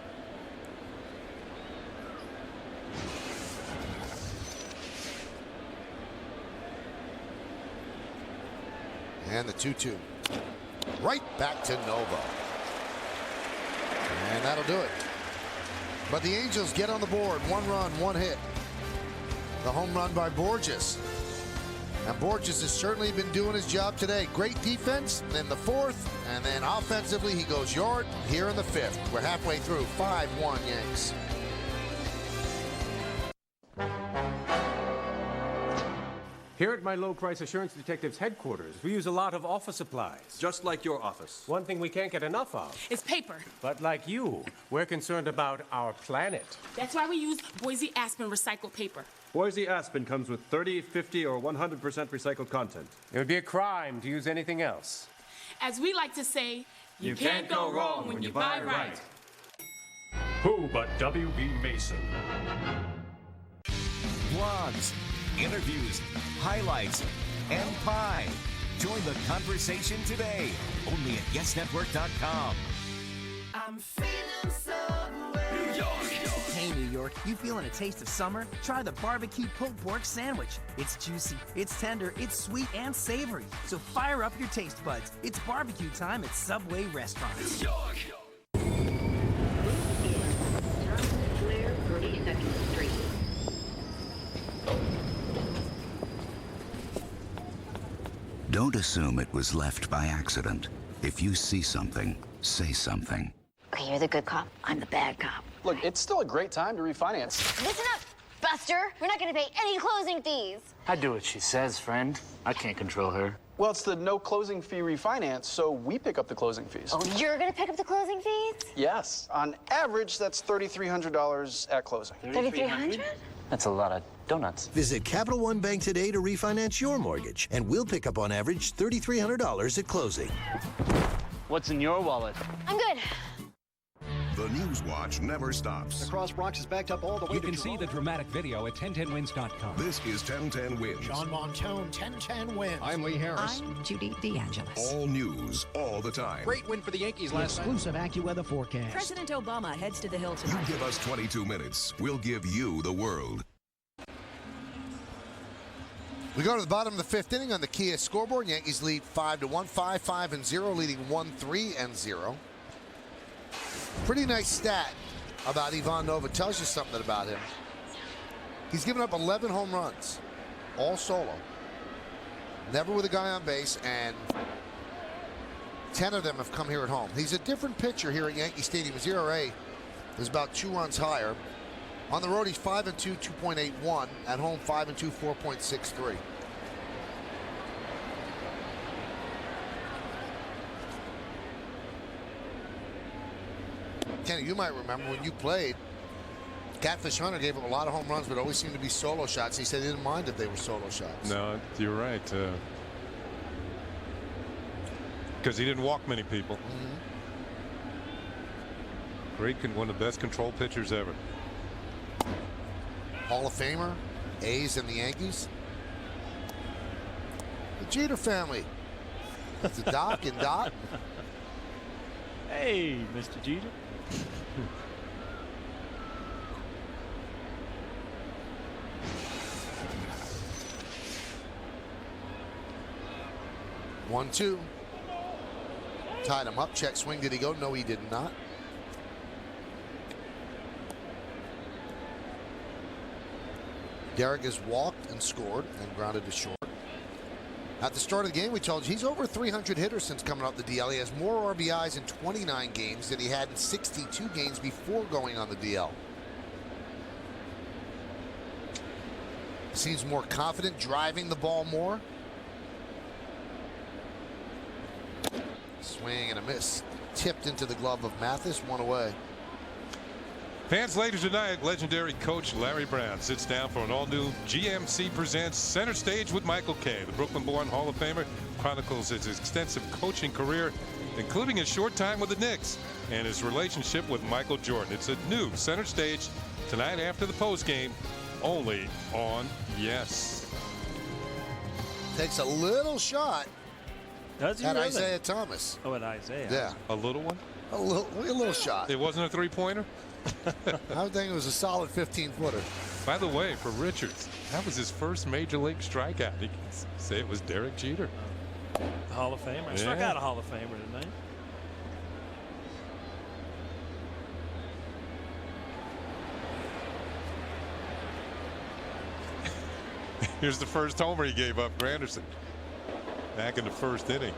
And the 2-2. Right back to Nova. And that'll do it. But the Angels get on the board. 1 run, 1 hit. The home run by Borges. And Borges has certainly been doing his job today. Great defense in the 4th. And then offensively, he goes yard here in the 5th. We're halfway through. 5-1 Yanks. Here at my low-price assurance detectives headquarters, we use a lot of office supplies. Just like your office. One thing we can't get enough of. It's paper. But like you, we're concerned about our planet. That's why we use Boise Aspen recycled paper. Boise Aspen comes with 30, 50, or 100% recycled content. It would be a crime to use anything else. As we like to say, you can't go wrong when you buy right. Who but W.B. Mason? Blogs, interviews, highlights, and pie. Join the conversation today, only at YesNetwork.com. I'm feeling New York. Hey, New York, you feeling a taste of summer? Try the barbecue pulled pork sandwich. It's juicy, it's tender, it's sweet and savory. So fire up your taste buds. It's barbecue time at Subway restaurants. New York. Clear 32nd Street. Don't assume it was left by accident. If you see something, say something. Okay, you're the good cop. I'm the bad cop. Look, it's still a great time to refinance. Listen up, Buster. We're not going to pay any closing fees. I do what she says, friend. I can't control her. Well, it's the no closing fee refinance, so we pick up the closing fees. Oh, you're going to pick up the closing fees? Yes. On average, that's $3,300 at closing. $3,300? That's a lot of donuts. Visit Capital One Bank today to refinance your mortgage, and we'll pick up on average $3,300 at closing. What's in your wallet? I'm good. The News Watch never stops. The Cross Bronx is backed up all the way You can see the dramatic video at 1010wins.com. This is 1010 Wins. Sean Montone, 1010 Wins. I'm Lee Harris. I'm Judy DeAngelis. All news, all the time. Great win for the Yankees last night. Exclusive AccuWeather forecast. President Obama heads to the Hill You tonight. give us 22 minutes, we'll give you the world. We go to the bottom of the 5th inning on the Kia scoreboard. Yankees lead 5-1, 5-5-0, leading 1-3-0. Pretty nice stat about Ivan Nova. Tells you something about him. He's given up 11 home runs, all solo. Never with a guy on base, and 10 of them have come here at home. He's a different pitcher here at Yankee Stadium. His ERA is about 2 runs higher. On the road, he's 5-2, 2.81. At home, 5-2, 4.63. Kenny, you might remember when you played, Catfish Hunter gave up a lot of home runs, but always seemed to be solo shots. He said he didn't mind if they were solo shots. No, you're right. Because he didn't walk many people. Great, one of the best control pitchers ever. Hall of Famer, A's and the Yankees. The Jeter family. It's the Doc and Dot. Hey, Mr. Jeter. One, two. Tied him up. Check swing. Did he go? No, he did not. Derek has walked and scored and grounded to short. At the start of the game, we told you he's over 300 hitters since coming off the DL. He has more RBIs in 29 games than he had in 62 games before going on the DL. Seems more confident driving the ball more. Swing and a miss. Tipped into the glove of Mathis. One away. Fans later tonight, legendary coach Larry Brown sits down for an all-new GMC Presents Center Stage with Michael Kay. The Brooklyn-born Hall of Famer chronicles his extensive coaching career, including his short time with the Knicks and his relationship with Michael Jordan. It's a new Center Stage tonight after the postgame only on Yes. Takes a little shot Does he at really? Isaiah Thomas. Oh, at Isaiah. Yeah. A little one? A little shot. It wasn't a three-pointer? I would think it was a solid 15-footer. By the way, for Richards, that was his first major league strikeout. You can say it was Derek Jeter. Hall of Famer. I Yeah. struck out a Hall of Famer tonight. Here's the first homer he gave up, Granderson, back in the first inning.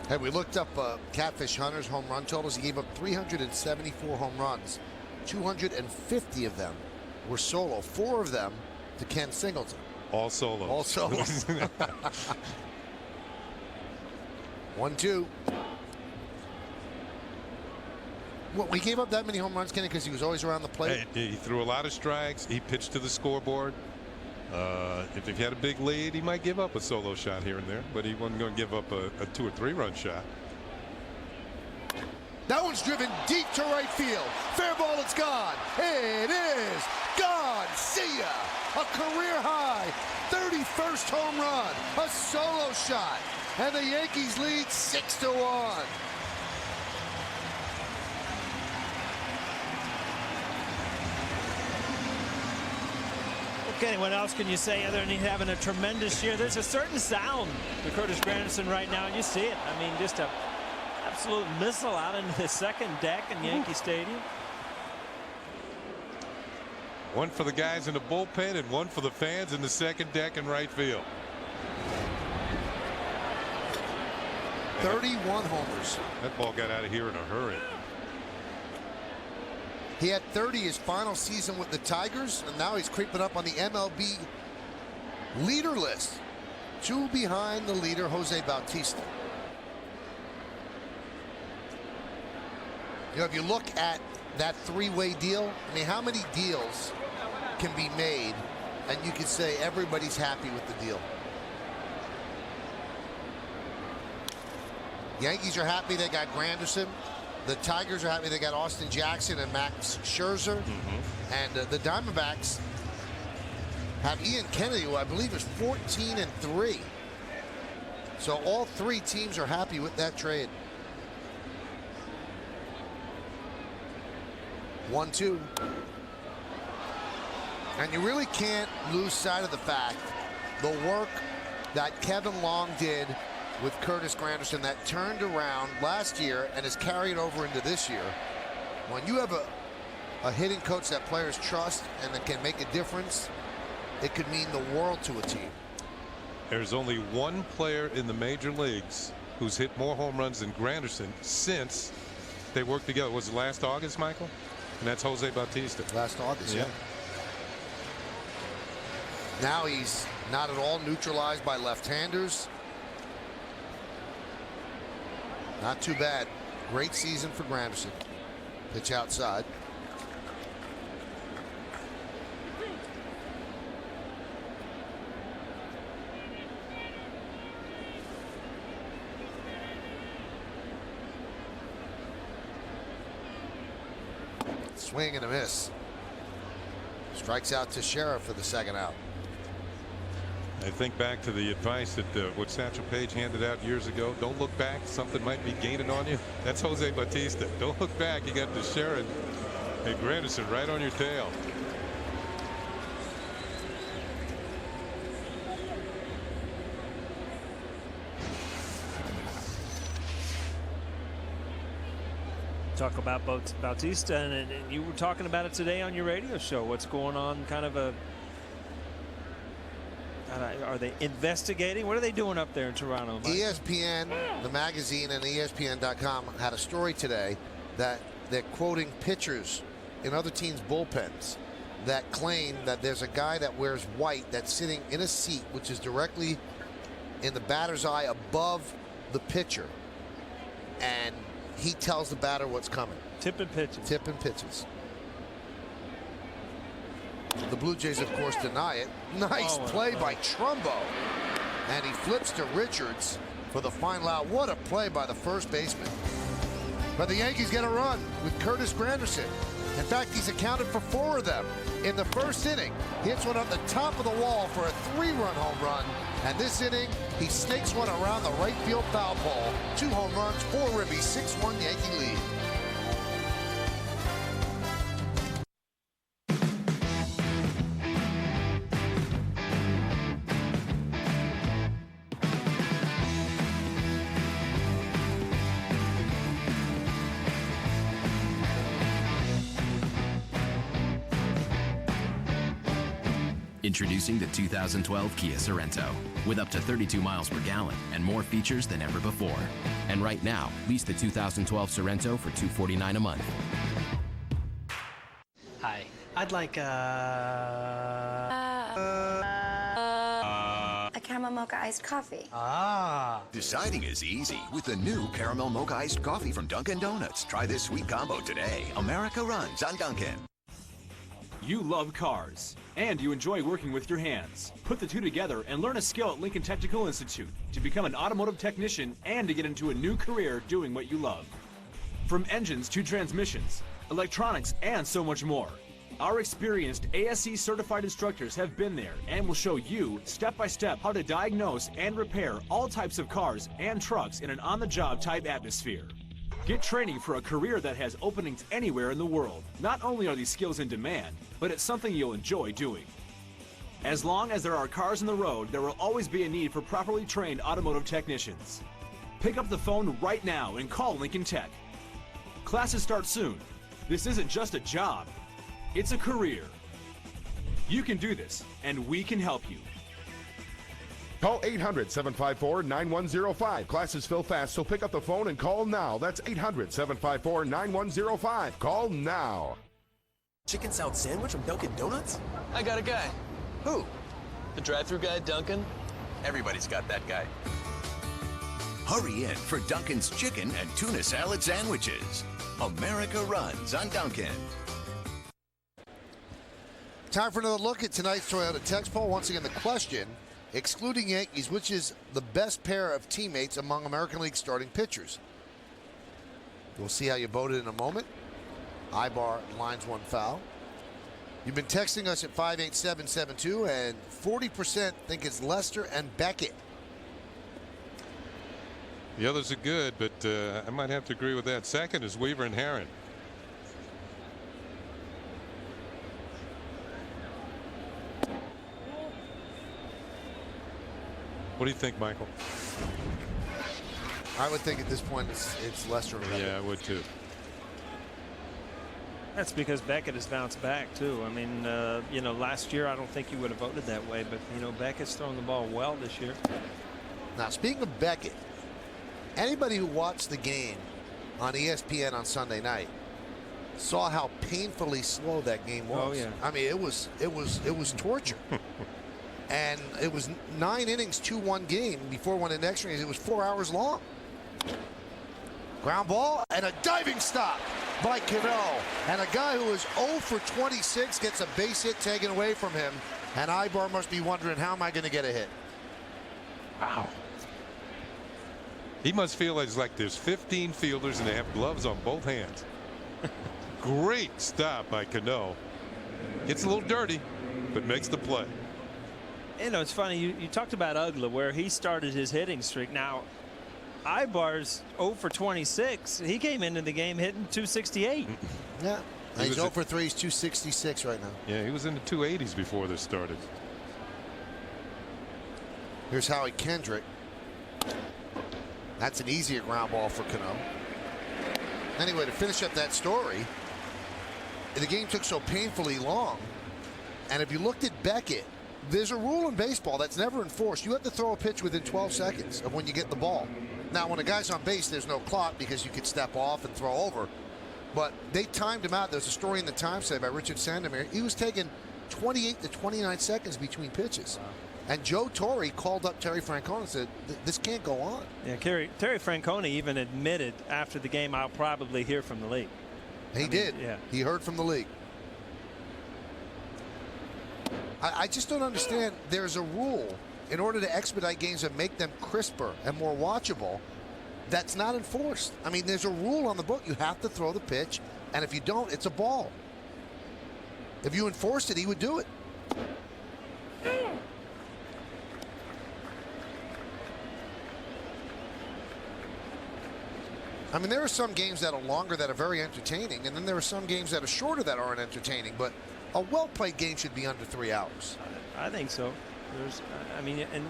Hey, we looked up Catfish Hunter's home run totals. He gave up 374 home runs. 250 of them were solo. 4 of them to Ken Singleton. All solos. All solos. 1-2. What, we gave up that many home runs, Kenny, because he was always around the plate? Hey, he threw a lot of strikes. He pitched to the scoreboard. If he had a big lead, he might give up a solo shot here and there, but he wasn't going to give up a 2 or 3 run shot. That one's driven deep to right field. Fair ball, it's gone. It is gone. See ya. A career high 31st home run. A solo shot. And the Yankees lead 6-1. Okay, what else can you say other than he's having a tremendous year? There's a certain sound to Curtis Granderson right now, and you see it. I mean, just a absolute missile out into the second deck in Yankee Stadium. One for the guys in the bullpen and one for the fans in the second deck in right field. 31 homers. That ball got out of here in a hurry. He had 30 his final season with the Tigers, and now he's creeping up on the MLB leader list. 2 behind the leader, Jose Bautista. You know, if you look at that 3-way deal, I mean, how many deals can be made and you can say everybody's happy with the deal? Yankees are happy they got Granderson. The Tigers are happy they got Austin Jackson and Max Scherzer. And the Diamondbacks have Ian Kennedy, who I believe is 14-3. So all 3 teams are happy with that trade. 1-2. And you really can't lose sight of the fact the work that Kevin Long did with Curtis Granderson that turned around last year and is carried over into this year. When you have a hitting coach that players trust and that can make a difference, it could mean the world to a team. There's only one player in the major leagues who's hit more home runs than Granderson since they worked together. Was it last August, Michael? And that's Jose Bautista. Last August, yeah. Now he's not at all neutralized by left-handers. Not too bad. Great season for Granderson. Pitch outside. Swing and a miss. Strikes out to Sheriff for the second out. I think back to the advice that what Satchel Paige handed out years ago. Don't look back. Something might be gaining on you. That's Jose Bautista. Don't look back. You got the Sharon and Granderson right on your tail. Talk about Bautista, and you were talking about it today on your radio show. What's going on? Kind of a. Are they investigating? What are they doing up there in Toronto, Mike? ESPN, the magazine, and ESPN.com had a story today that they're quoting pitchers in other teams' bullpens that claim that there's a guy that wears white that's sitting in a seat which is directly in the batter's eye above the pitcher, and he tells the batter what's coming. Tipping pitches. Tipping pitches. The Blue Jays, of course, deny it. Nice play by Trumbo. And he flips to Richards for the final out. What a play by the first baseman. But the Yankees get a run with Curtis Granderson. In fact, he's accounted for 4 of them. In the first inning, he hits one up the top of the wall for a 3-run home run. And this inning, he snakes one around the right field foul pole. 2 home runs, 4 ribbies, 6-1 Yankee lead. Introducing the 2012 Kia Sorento, with up to 32 miles per gallon and more features than ever before. And right now, lease the 2012 Sorento for $249 a month. Hi. I'd like a caramel mocha iced coffee. Deciding is easy with the new caramel mocha iced coffee from Dunkin' Donuts. Try this sweet combo today. America runs on Dunkin'. You love cars, and you enjoy working with your hands. Put the two together and learn a skill at Lincoln Technical Institute to become an automotive technician and to get into a new career doing what you love. From engines to transmissions, electronics, and so much more. Our experienced ASE certified instructors have been there and will show you step by step how to diagnose and repair all types of cars and trucks in an on-the-job type atmosphere. Get training for a career that has openings anywhere in the world. Not only are these skills in demand, but it's something you'll enjoy doing. As long as there are cars on the road, there will always be a need for properly trained automotive technicians. Pick up the phone right now and call Lincoln Tech. Classes start soon. This isn't just a job, it's a career. You can do this, and we can help you. Call 800-754-9105. Classes fill fast, so pick up the phone and call now. That's 800-754-9105. Call now. Chicken salad sandwich from Dunkin' Donuts? I got a guy. Who? The drive-thru guy at Dunkin'. Everybody's got that guy. Hurry in for Dunkin's chicken and tuna salad sandwiches. America runs on Dunkin'. Time for another look at tonight's Toyota Text Poll. Once again, the question: excluding Yankees, which is the best pair of teammates among American League starting pitchers? We'll see how you voted in a moment. Ibar lines one foul. You've been texting us at 58772, and 40% think it's Lester and Beckett. The others are good, but I might have to agree with that. Second is Weaver and Herron. What do you think, Michael? I would think at this point it's Lester and Beckett. Yeah, I would too. That's because Beckett has bounced back too. I mean, you know, last year I don't think you would have voted that way, but you know, Beckett's thrown the ball well this year. Now, speaking of Beckett, anybody who watched the game on ESPN on Sunday night saw how painfully slow that game was. Oh yeah. I mean, it was torture. And it was 9 innings, 2-1 game before one in extra innings. It was 4 hours long. Ground ball and a diving stop by Cano. And a guy who is 0 for 26 gets a base hit taken away from him. And Ibar must be wondering, how am I going to get a hit? Wow. He must feel like there's 15 fielders and they have gloves on both hands. Great stop by Cano. Gets a little dirty, but makes the play. You know, it's funny, you talked about Ugla, where he started his hitting streak. Now, Ibar's 0 for 26. He came into the game hitting 268. Yeah. He's 0 for 3. He's 266 right now. Yeah, he was in the 280s before this started. Here's Howie Kendrick. That's an easier ground ball for Cano. Anyway, to finish up that story, the game took so painfully long. And if you looked at Beckett, there's a rule in baseball that's never enforced. You have to throw a pitch within 12 seconds of when you get the ball. Now, when a guy's on base, there's no clock because you could step off and throw over. But they timed him out. There's a story in the Times today by Richard Sandomir. He was taking 28 to 29 seconds between pitches. Wow. And Joe Torre called up Terry Francona and said, this can't go on. Yeah, Terry Francona even admitted after the game, I'll probably hear from the league. He did. Yeah. He heard from the league. I just don't understand. There's a rule in order to expedite games and make them crisper and more watchable that's not enforced. I mean, there's a rule on the book. You have to throw the pitch And if you don't, it's a ball. If you enforced it, he would do it. I mean, there are some games that are longer that are very entertaining, and then there are some games that are shorter that aren't entertaining, but a well-played game should be under 3 hours. I think so. I mean, and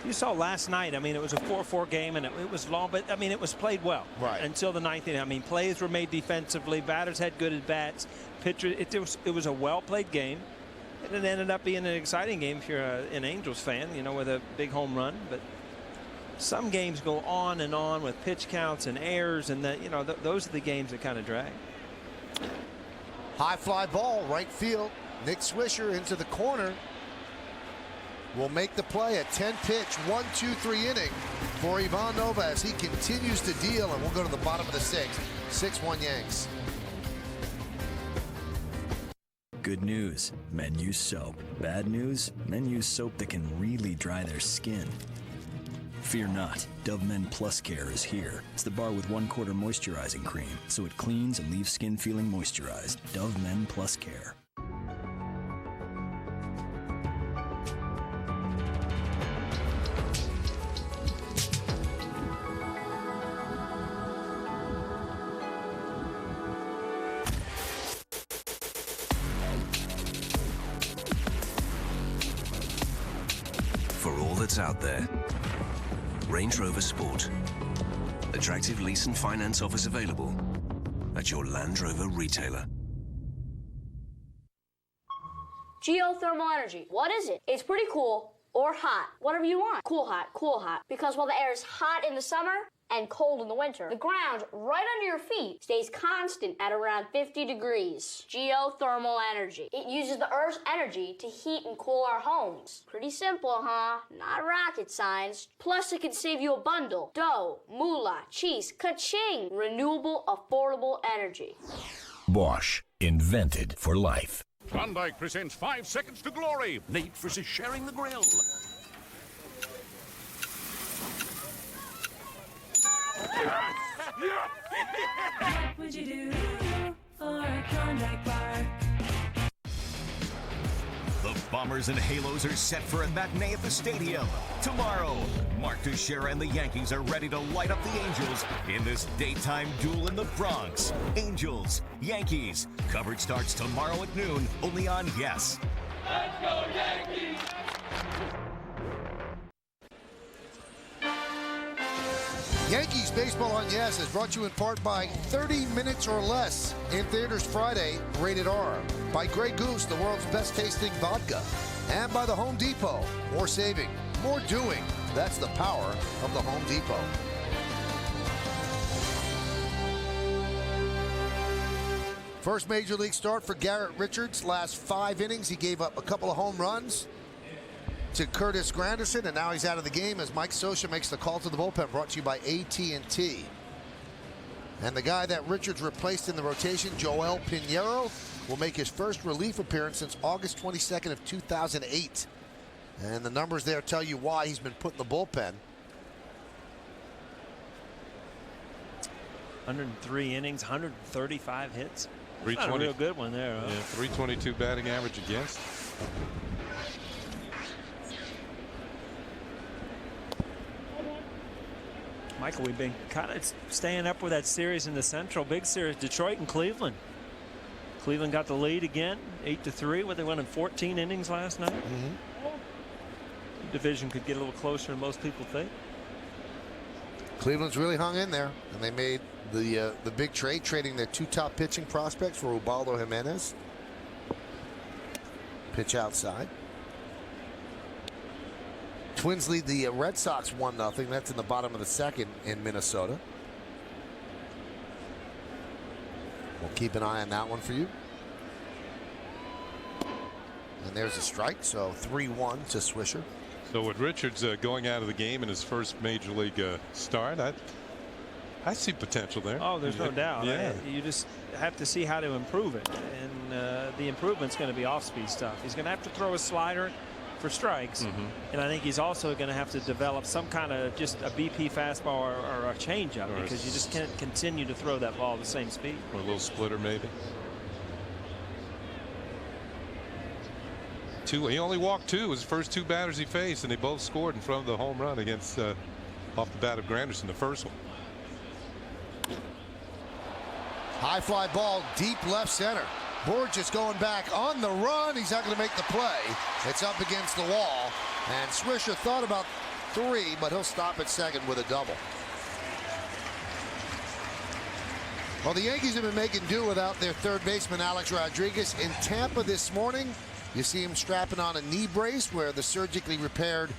you saw last night, I mean, it was a 4-4 game, and it was long, but, I mean, it was played well. Right. Until the 9th inning. I mean, plays were made defensively. Batters had good at-bats. Pitcher, it was a well-played game. And it ended up being an exciting game if you're an Angels fan, you know, with a big home run. But some games go on and on with pitch counts and errors, and that, you know, those are the games that kind of drag. High fly ball, right field. Nick Swisher into the corner. Will make the play. A 10-pitch, 1-2-3 inning for Ivan Nova as he continues to deal, and we'll go to the bottom of the 6th. 6-1 Yanks. Good news, men use soap. Bad news, men use soap that can really dry their skin. Fear not, Dove Men Plus Care is here. It's the bar with 1/4 moisturizing cream, so it cleans and leaves skin feeling moisturized. Dove Men Plus Care. For all that's out there, Range Rover Sport. Attractive lease and finance offers available at your Land Rover retailer. Geothermal energy. What is it? It's pretty cool or hot. Whatever you want. Cool hot, cool hot. Because while the air is hot in the summer and cold in the winter, the ground right under your feet stays constant at around 50 degrees. Geothermal energy. It uses the Earth's energy to heat and cool our homes. Pretty simple, huh? Not rocket science. Plus, it can save you a bundle. Dough, moolah, cheese, ka-ching. Renewable, affordable energy. Bosch, invented for life. Klondike presents 5 Seconds to Glory. Nate versus sharing the grill. What would you do for a Klondike bar? The Bombers and Halos are set for a matinee at the stadium. Tomorrow, Mark Teixeira and the Yankees are ready to light up the Angels in this daytime duel in the Bronx. Angels, Yankees. Coverage starts tomorrow at noon, only on Yes. Let's go Yankees! Yankees Baseball on Yes is brought to you in part by 30 Minutes or Less in theaters Friday, rated R. By Grey Goose, the world's best tasting vodka. And by the Home Depot. More saving, more doing. That's the power of the Home Depot. First major league start for Garrett Richards. Last 5 innings, he gave up a couple of home runs to Curtis Granderson, and now he's out of the game as Mike Scioscia makes the call to the bullpen, brought to you by AT&T. And the guy that Richards replaced in the rotation, Joel Pinheiro, will make his first relief appearance since August 22nd of 2008. And the numbers there tell you why he's been put in the bullpen. 103 innings, 135 hits. That's not a 320. real good one there. Huh? Yeah, 322 batting average against. Michael, we've been kind of staying up with that series in the Central, big series, Detroit and Cleveland. Cleveland got the lead again, 8-3, where they went in 14 innings last night. The division could get a little closer than most people think. Cleveland's really hung in there, and they made the big trade, trading their 2 top pitching prospects for Ubaldo Jimenez. Pitch outside. Twins lead the Red Sox 1-0. That's in the bottom of the 2nd in Minnesota. We'll keep an eye on that one for you. And there's a strike, so 3-1 to Swisher. So with Richards going out of the game in his first major league start, I see potential there. Oh, there's no doubt. Yeah. You just have to see how to improve it. And the improvement's going to be off-speed stuff. He's going to have to throw a slider for strikes. And I think he's also going to have to develop some kind of just a BP fastball or a changeup, because you just can't continue to throw that ball at the same speed. Or a little splitter maybe. He only walked 2. His first 2 batters he faced, and they both scored in front of the home run against off the bat of Granderson, the first one. High fly ball deep left center. Borges going back on the run. He's not going to make the play. It's up against the wall. And Swisher thought about 3, but he'll stop at second with a double. Well, the Yankees have been making do without their third baseman, Alex Rodriguez. In Tampa this morning, you see him strapping on a knee brace where the surgically repaired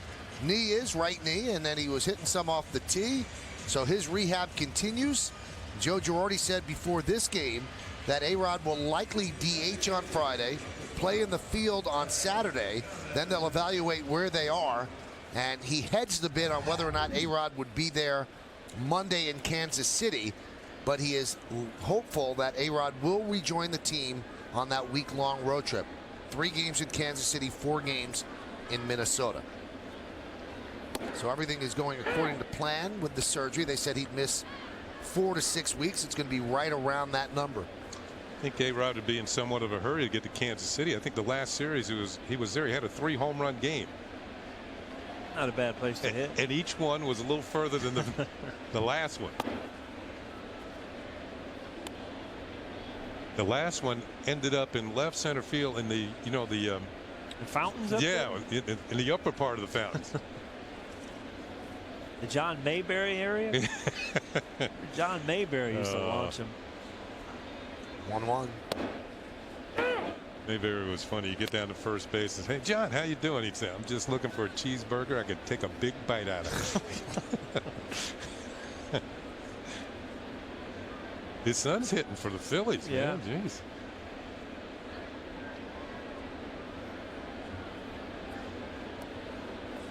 knee is, right knee, and then he was hitting some off the tee. So his rehab continues. Joe Girardi said before this game that A-Rod will likely DH on Friday, play in the field on Saturday, then they'll evaluate where they are, and he hedged the bid on whether or not A-Rod would be there Monday in Kansas City, but he is hopeful that A-Rod will rejoin the team on that week-long road trip. 3 games in Kansas City, 4 games in Minnesota. So everything is going according to plan with the surgery. They said he'd miss 4 to 6 weeks. It's going to be right around that number. I think A-Rod would be in somewhat of a hurry to get to Kansas City. I think the last series he was there. He had a 3 home run game. Not a bad place to hit. And each one was a little further than the last one. The last one ended up in left center field in the the fountains up there? in the upper part of the fountains. The John Mayberry area? John Mayberry used to launch him. 1-1. Mayberry was funny. You get down to first base and say, "Hey John, how you doing?" He'd say, "I'm just looking for a cheeseburger I could take a big bite out of." His son's hitting for the Phillies. Yeah. Man. Jeez.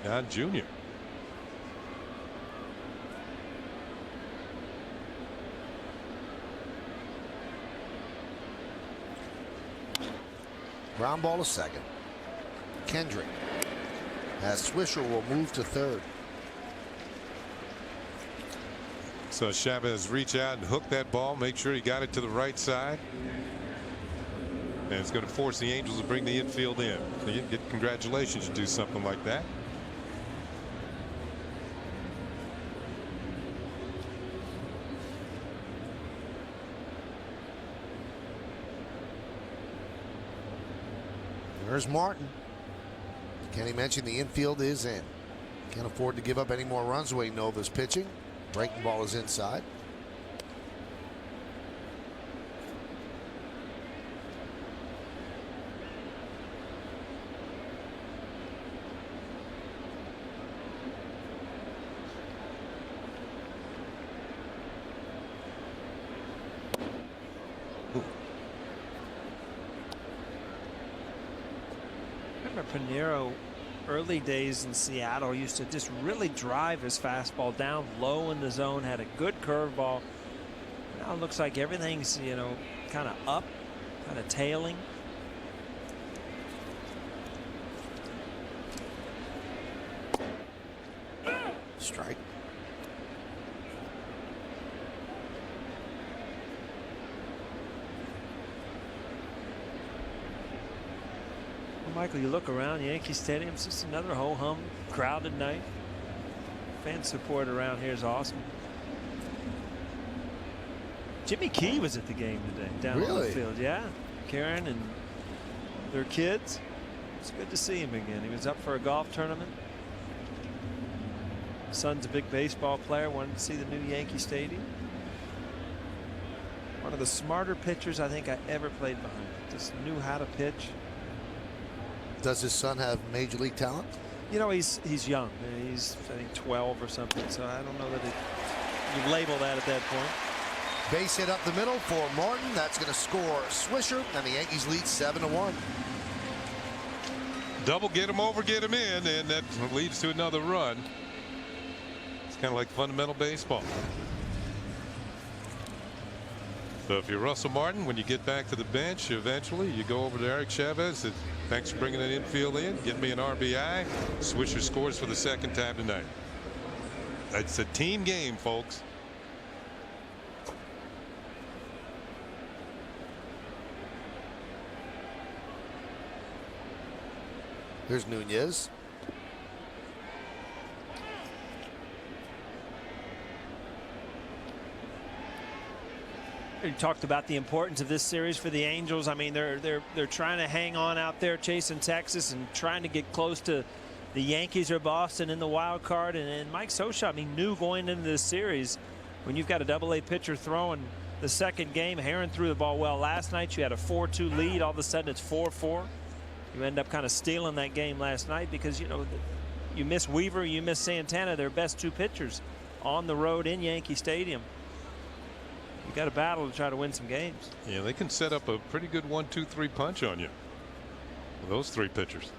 John Jr. Ground ball to second. Kendrick, as Swisher will move to third. So Chavez reach out and hook that ball, make sure he got it to the right side. And it's going to force the Angels to bring the infield in. So you get congratulations to do something like that. There's Martin. Kenny mentioned the infield is in. Can't afford to give up any more runs the way Nova's pitching. Breaking ball is inside. Pinheiro, early days in Seattle, used to just really drive his fastball down low in the zone, had a good curveball. Now it looks like everything's, kind of up, kind of tailing. Strike. Michael, you look around Yankee Stadium, it's just another ho-hum crowded night. Fan support around here is awesome. Jimmy Key was at the game today down on the field. Yeah, Karen and their kids. It's good to see him again. He was up for a golf tournament. Son's a big baseball player, wanted to see the new Yankee Stadium. One of the smarter pitchers I think I ever played behind. Just knew how to pitch. Does his son have major league talent? He's young. He's, I think, 12 or something. So I don't know that you label that at that point. Base hit up the middle for Martin. That's going to score Swisher, and the Yankees lead 7-1. Double, get him over, get him in, and that leads to another run. It's kind of like fundamental baseball. So if you're Russell Martin, when you get back to the bench, eventually you go over to Eric Chavez. And thanks for bringing that infield in. Get me an RBI. Swisher scores for the second time tonight. It's a team game, folks. Here's Nunez. You talked about the importance of this series for the Angels. I mean, they're trying to hang on out there chasing Texas and trying to get close to the Yankees or Boston in the wild card. And Mike Scioscia, I mean, knew going into this series when you've got a AA pitcher throwing the second game. Herron threw the ball well last night. You had a 4-2 lead. All of a sudden it's 4-4. You end up kind of stealing that game last night because, you know, you miss Weaver, you miss Santana, their best two pitchers on the road in Yankee Stadium. You got to battle to try to win some games. Yeah, they can set up a pretty good 1-2-3 punch on you with those three pitchers.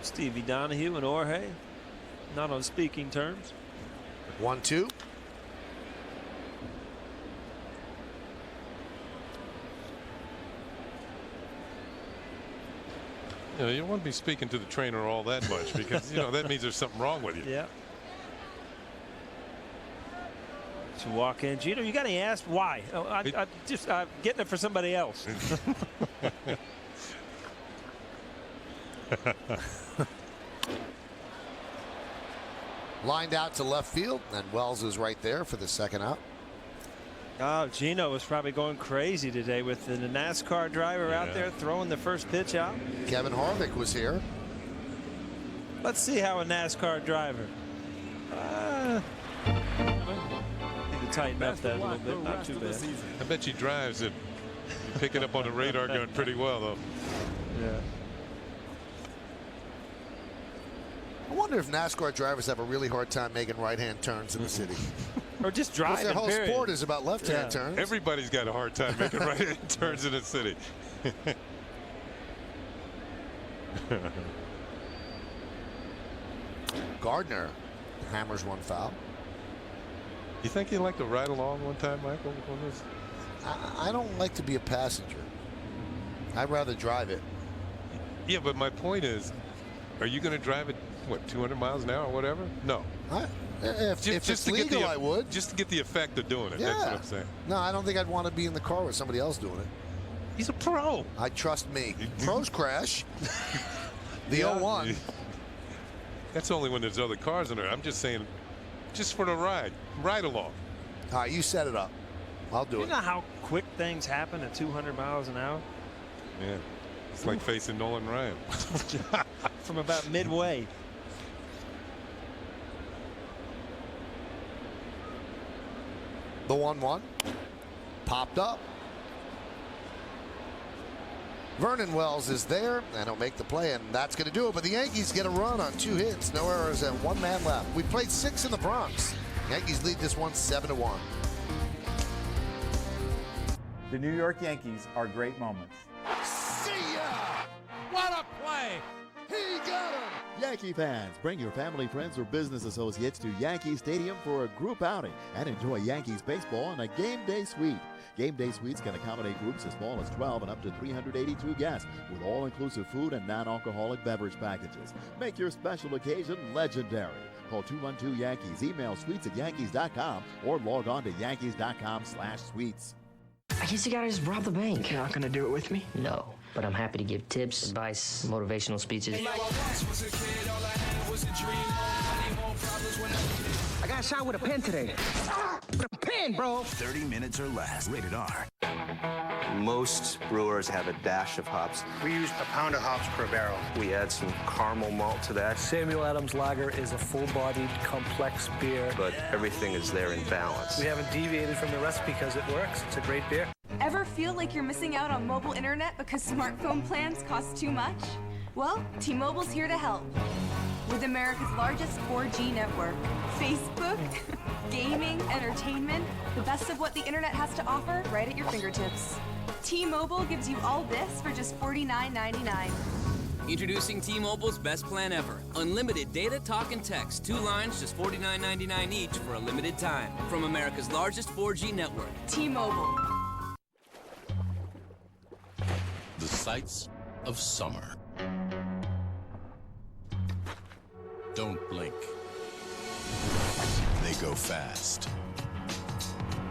Stevie Donahue and Jorge not on speaking terms. 1-2. You know, you don't want to be speaking to the trainer all that much because, you know, that means there's something wrong with you. Yeah. To walk in, Gino, you got to ask why. Oh, I'm just getting it for somebody else. Lined out to left field, and Wells is right there for the second out. Oh, Gino was probably going crazy today with the NASCAR driver out there throwing the first pitch out. Kevin Harvick was here. Let's see how a NASCAR driver. Need to tighten up that a little bit. Not too bad. I bet he drives it. Pick it up on the radar gun pretty well, though. Yeah. I wonder if NASCAR drivers have a really hard time making right-hand turns in the city. Or just driving. Their whole sport is about left-hand turns. Everybody's got a hard time making right-hand turns in the city. Gardner hammers one foul. You think you'd like to ride along one time, Michael? I don't like to be a passenger. I'd rather drive it. Yeah, but my point is, are you going to drive it, what, 200 miles an hour or whatever? No. If it's legal, I would. Just to get the effect of doing it. Yeah. That's what I'm saying. No, I don't think I'd want to be in the car with somebody else doing it. He's a pro. I trust me. Pros crash. The 01. That's only when there's other cars in there. I'm just saying, just for the ride. Ride along. All right, you set it up. I'll do it. You know how quick things happen at 200 miles an hour? Yeah. It's like facing Nolan Ryan. From about midway. The 1-1 popped up. Vernon Wells is there, and he'll make the play, and that's going to do it. But the Yankees get a run on 2 hits, no errors, and 1 man left. We played 6 in the Bronx. Yankees lead this one 7-1. The New York Yankees are great moments. See ya! What a play! He got him! Yankee fans, bring your family, friends, or business associates to Yankee Stadium for a group outing and enjoy Yankees baseball in a game day suite. Game day suites can accommodate groups as small as 12 and up to 382 guests with all-inclusive food and non-alcoholic beverage packages. Make your special occasion legendary. Call 212-YANKEES, email suites@yankees.com, or log on to yankees.com/suites. I guess you gotta just rob the bank. You're not gonna do it with me? No, but I'm happy to give tips, advice, motivational speeches. I got shot with a pen today. With a pen, bro. 30 minutes or less. Rated R. Most brewers have a dash of hops. We use a pound of hops per barrel. We add some caramel malt to that. Samuel Adams Lager is a full-bodied, complex beer. But everything is there in balance. We haven't deviated from the recipe because it works. It's a great beer. Ever feel like you're missing out on mobile internet because smartphone plans cost too much? Well, T-Mobile's here to help. With America's largest 4G network, Facebook, entertainment, the best of what the internet has to offer, right at your fingertips. T-Mobile gives you all this for just $49.99. Introducing T-Mobile's best plan ever. Unlimited data, talk, and text. 2 lines, just $49.99 each for a limited time. From America's largest 4G network. T-Mobile. The sights of summer. Don't blink. They go fast.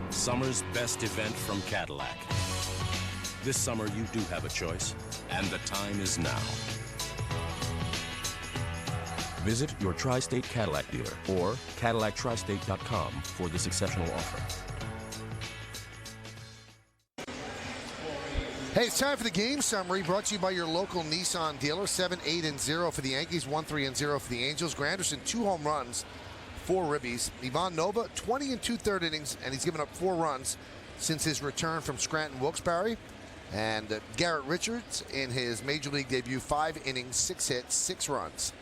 Summer's best event from Cadillac. This summer, you do have a choice, and the time is now. Visit your Tri-State Cadillac dealer or CadillacTristate.com for this exceptional offer. Hey, it's time for the game summary brought to you by your local Nissan dealer. 7-8-0 for the Yankees, 1-3-0 for the Angels. Granderson, 2 home runs, 4 ribbies. Ivan Nova, 20 and 2/3 innings, and he's given up 4 runs since his return from Scranton Wilkes-Barre. And Garrett Richards, in his Major League debut, 5 innings, 6 hits, 6 runs.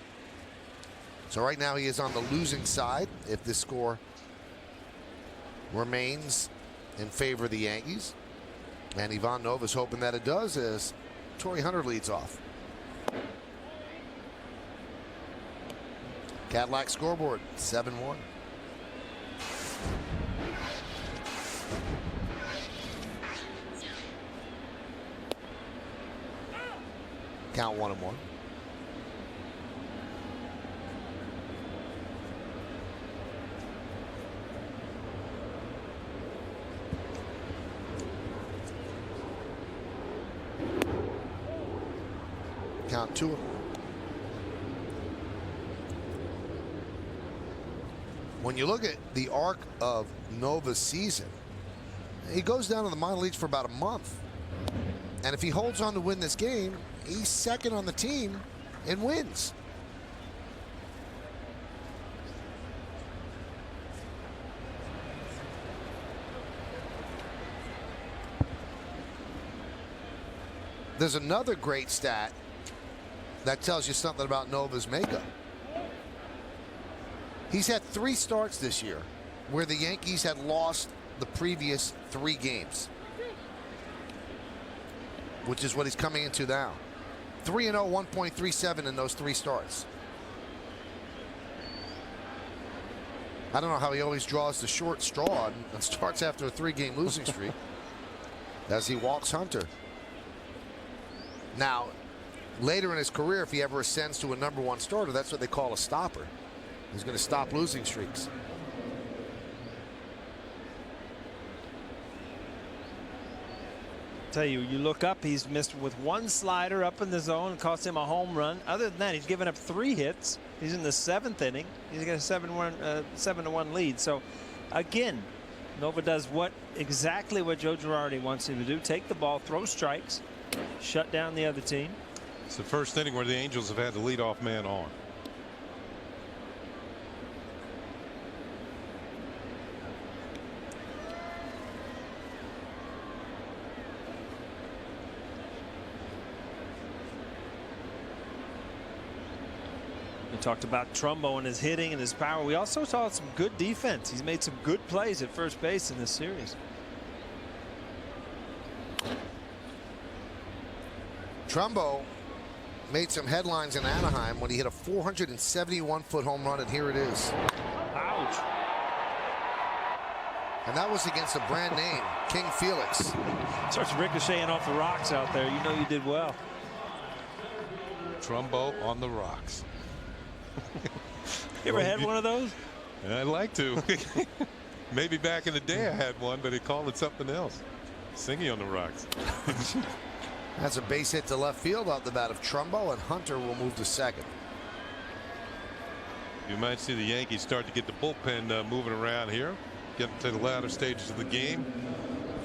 So right now he is on the losing side if this score remains in favor of the Yankees. And Ivan Nova's hoping that it does as Torrey Hunter leads off. Cadillac scoreboard, 7-1. Count 1-1. Count 2. When you look at the arc of Nova's season, he goes down to the minor leagues for about a month. And if he holds on to win this game, he's second on the team in wins. There's another great stat that tells you something about Nova's makeup. He's had 3 starts this year where the Yankees had lost the previous 3 games, which is what he's coming into now. 3-0, 1.37 in those 3 starts. I don't know how he always draws the short straw and starts after a 3-game losing streak as he walks Hunter. Now, later in his career, if he ever ascends to a #1 starter, that's what they call a stopper. He's going to stop losing streaks. Tell you, you look up, he's missed with 1 slider up in the zone, cost him a home run. Other than that, he's given up 3 hits. He's in the 7th inning. He's got a 7-1 lead. So, again, Nova does exactly what Joe Girardi wants him to do: take the ball, throw strikes, shut down the other team. It's the first inning where the Angels have had the leadoff man on. We talked about Trumbo and his hitting and his power. We also saw some good defense. He's made some good plays at first base in this series. Trumbo made some headlines in Anaheim when he hit a 471-foot home run, and here it is. Ouch. And that was against a brand name, King Felix. Starts ricocheting off the rocks out there. You know you did well. Trumbo on the rocks. You ever had one of those? I'd like to. Maybe back in the day I had one, but they called it something else. Singing on the rocks. That's a base hit to left field out the bat of Trumbo, and Hunter will move to second. You might see the Yankees start to get the bullpen moving around here, getting to the latter stages of the game.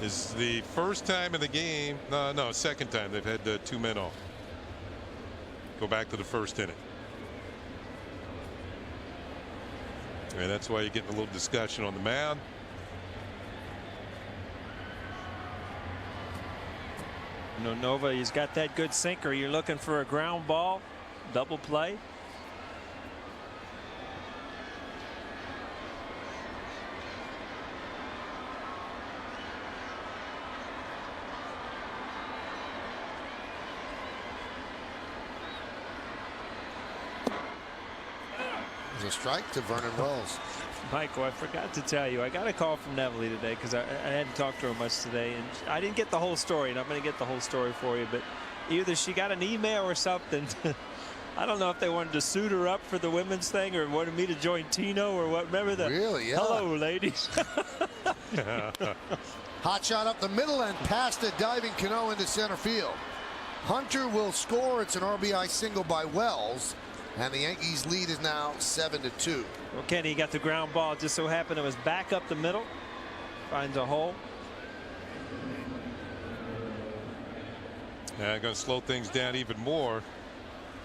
This is the first time in the game, no, second time they've had 2 men off. Go back to the first inning. And that's why you're getting a little discussion on the mound. You know, Nova, he's got that good sinker. You're looking for a ground ball, double play. There's a strike to Vernon Wells. Michael, I forgot to tell you, I got a call from Neville today because I hadn't talked to her much today, and I didn't get the whole story, and I'm going to get the whole story for you, but either she got an email or something. I don't know if they wanted to suit her up for the women's thing or wanted me to join Tino or what. Remember the really? Yeah. Hello, ladies. Hot shot up the middle and past a diving Cano into center field. Hunter will score. It's an RBI single by Wells, and the Yankees lead is now 7-2. Well, Kenny got the ground ball. Just so happened it was back up the middle. Finds a hole. Yeah, going to slow things down even more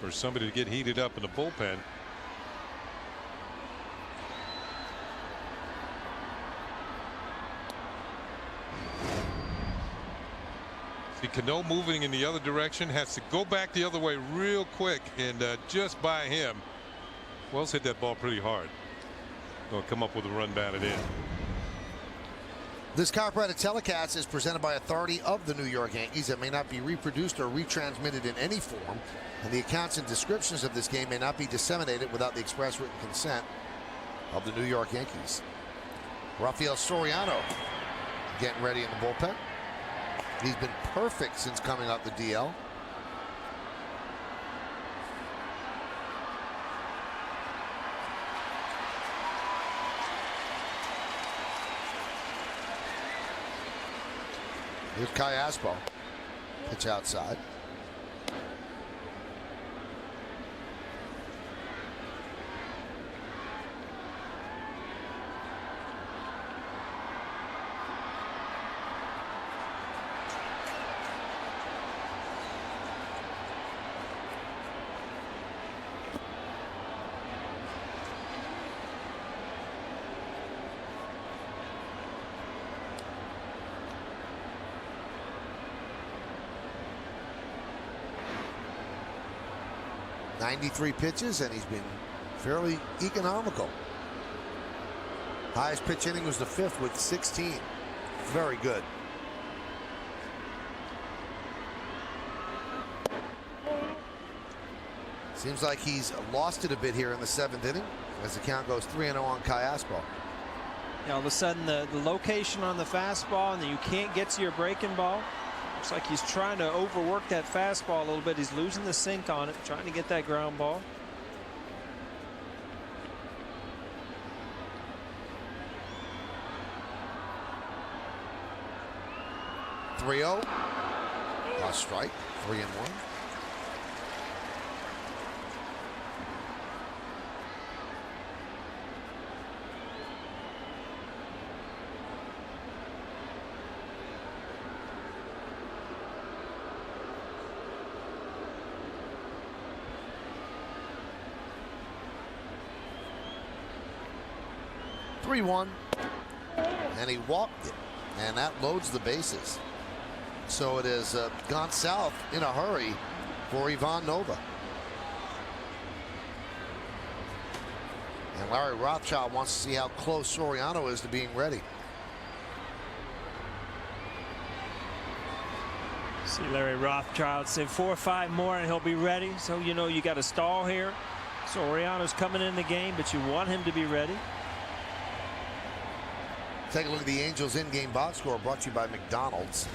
for somebody to get heated up in the bullpen. See, Cano moving in the other direction, has to go back the other way real quick, and just by him, Wells hit that ball pretty hard. Going to come up with a run batted in. This copyrighted telecast is presented by authority of the New York Yankees. It may not be reproduced or retransmitted in any form, and the accounts and descriptions of this game may not be disseminated without the express written consent of the New York Yankees. Rafael Soriano getting ready in the bullpen. He's been perfect since coming off the DL. Here's Kai Aspo. Pitch outside. .93 pitches, and he's been fairly economical. Highest pitch inning was the 5th with 16. Very good. Seems like he's lost it a bit here in the 7th inning as the count goes 3-0 on Kai Aspo. All of a sudden the location on the fastball, and then you can't get to your breaking ball. Looks like he's trying to overwork that fastball a little bit. He's losing the sink on it, trying to get that ground ball. .30. Last strike. 3-1. And he walked it, and that loads the bases. So it has gone south in a hurry for Ivan Nova. And Larry Rothschild wants to see how close Soriano is to being ready. See Larry Rothschild say 4 or 5 more and he'll be ready. So you know you got a stall here. Soriano's coming in the game, but you want him to be ready. Take a look at the Angels in-game box score brought to you by McDonald's.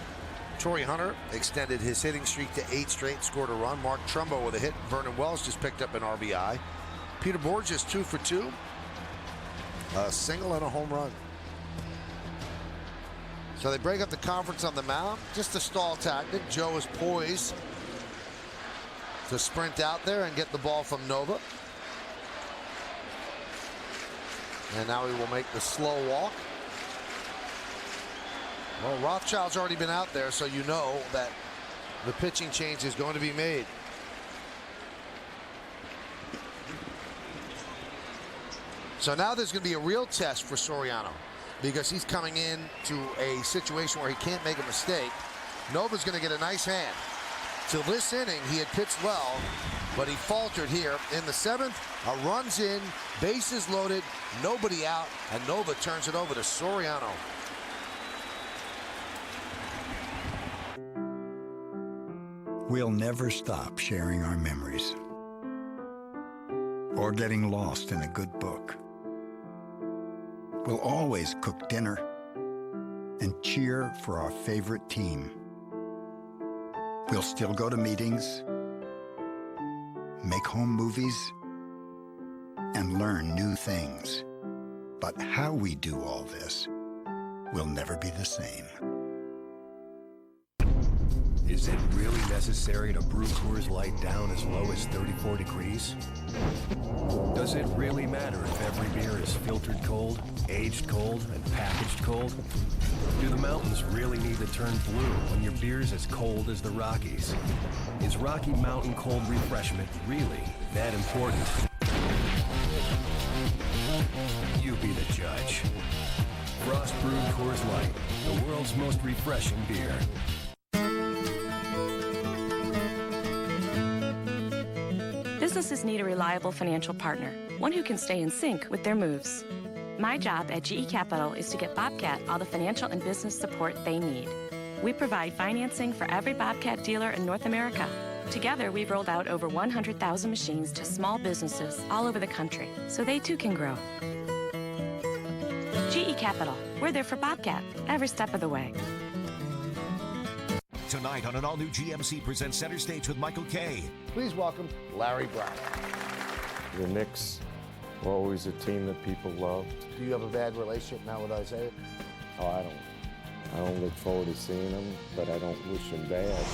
Torrey Hunter extended his hitting streak to 8 straight, scored a run. Mark Trumbo with a hit. Vernon Wells just picked up an RBI. Peter Borges 2 for 2. A single and a home run. So they break up the conference on the mound. Just a stall tactic. Joe is poised to sprint out there and get the ball from Nova. And now he will make the slow walk. Well, Rothschild's already been out there, so you know that the pitching change is going to be made. So now there's going to be a real test for Soriano because he's coming in to a situation where he can't make a mistake. Nova's going to get a nice hand. Till this inning, he had pitched well, but he faltered here. In the 7th, a run's in, bases loaded, nobody out, and Nova turns it over to Soriano. We'll never stop sharing our memories. or getting lost in a good book. We'll always cook dinner and cheer for our favorite team. We'll still go to meetings, make home movies, and learn new things. But how we do all this will never be the same. Is it really necessary to brew Coors Light down as low as 34 degrees? Does it really matter if every beer is filtered cold, aged cold, and packaged cold? Do the mountains really need to turn blue when your beer's as cold as the Rockies? Is Rocky Mountain cold refreshment really that important? You be the judge. Frost brewed Coors Light, the world's most refreshing beer. Businesses need a reliable financial partner, one who can stay in sync with their moves. My job at GE Capital is to get Bobcat all the financial and business support they need. We provide financing for every Bobcat dealer in North America. Together, we've rolled out over 100,000 machines to small businesses all over the country, so they too can grow. GE Capital, we're there for Bobcat every step of the way. Tonight on an all-new GMC presents Center Stage with Michael Kay. Please welcome Larry Brown. The Knicks were always a team that people loved. Do you have a bad relationship now with Isaiah? Oh, I don't look forward to seeing him, but I don't wish him bad.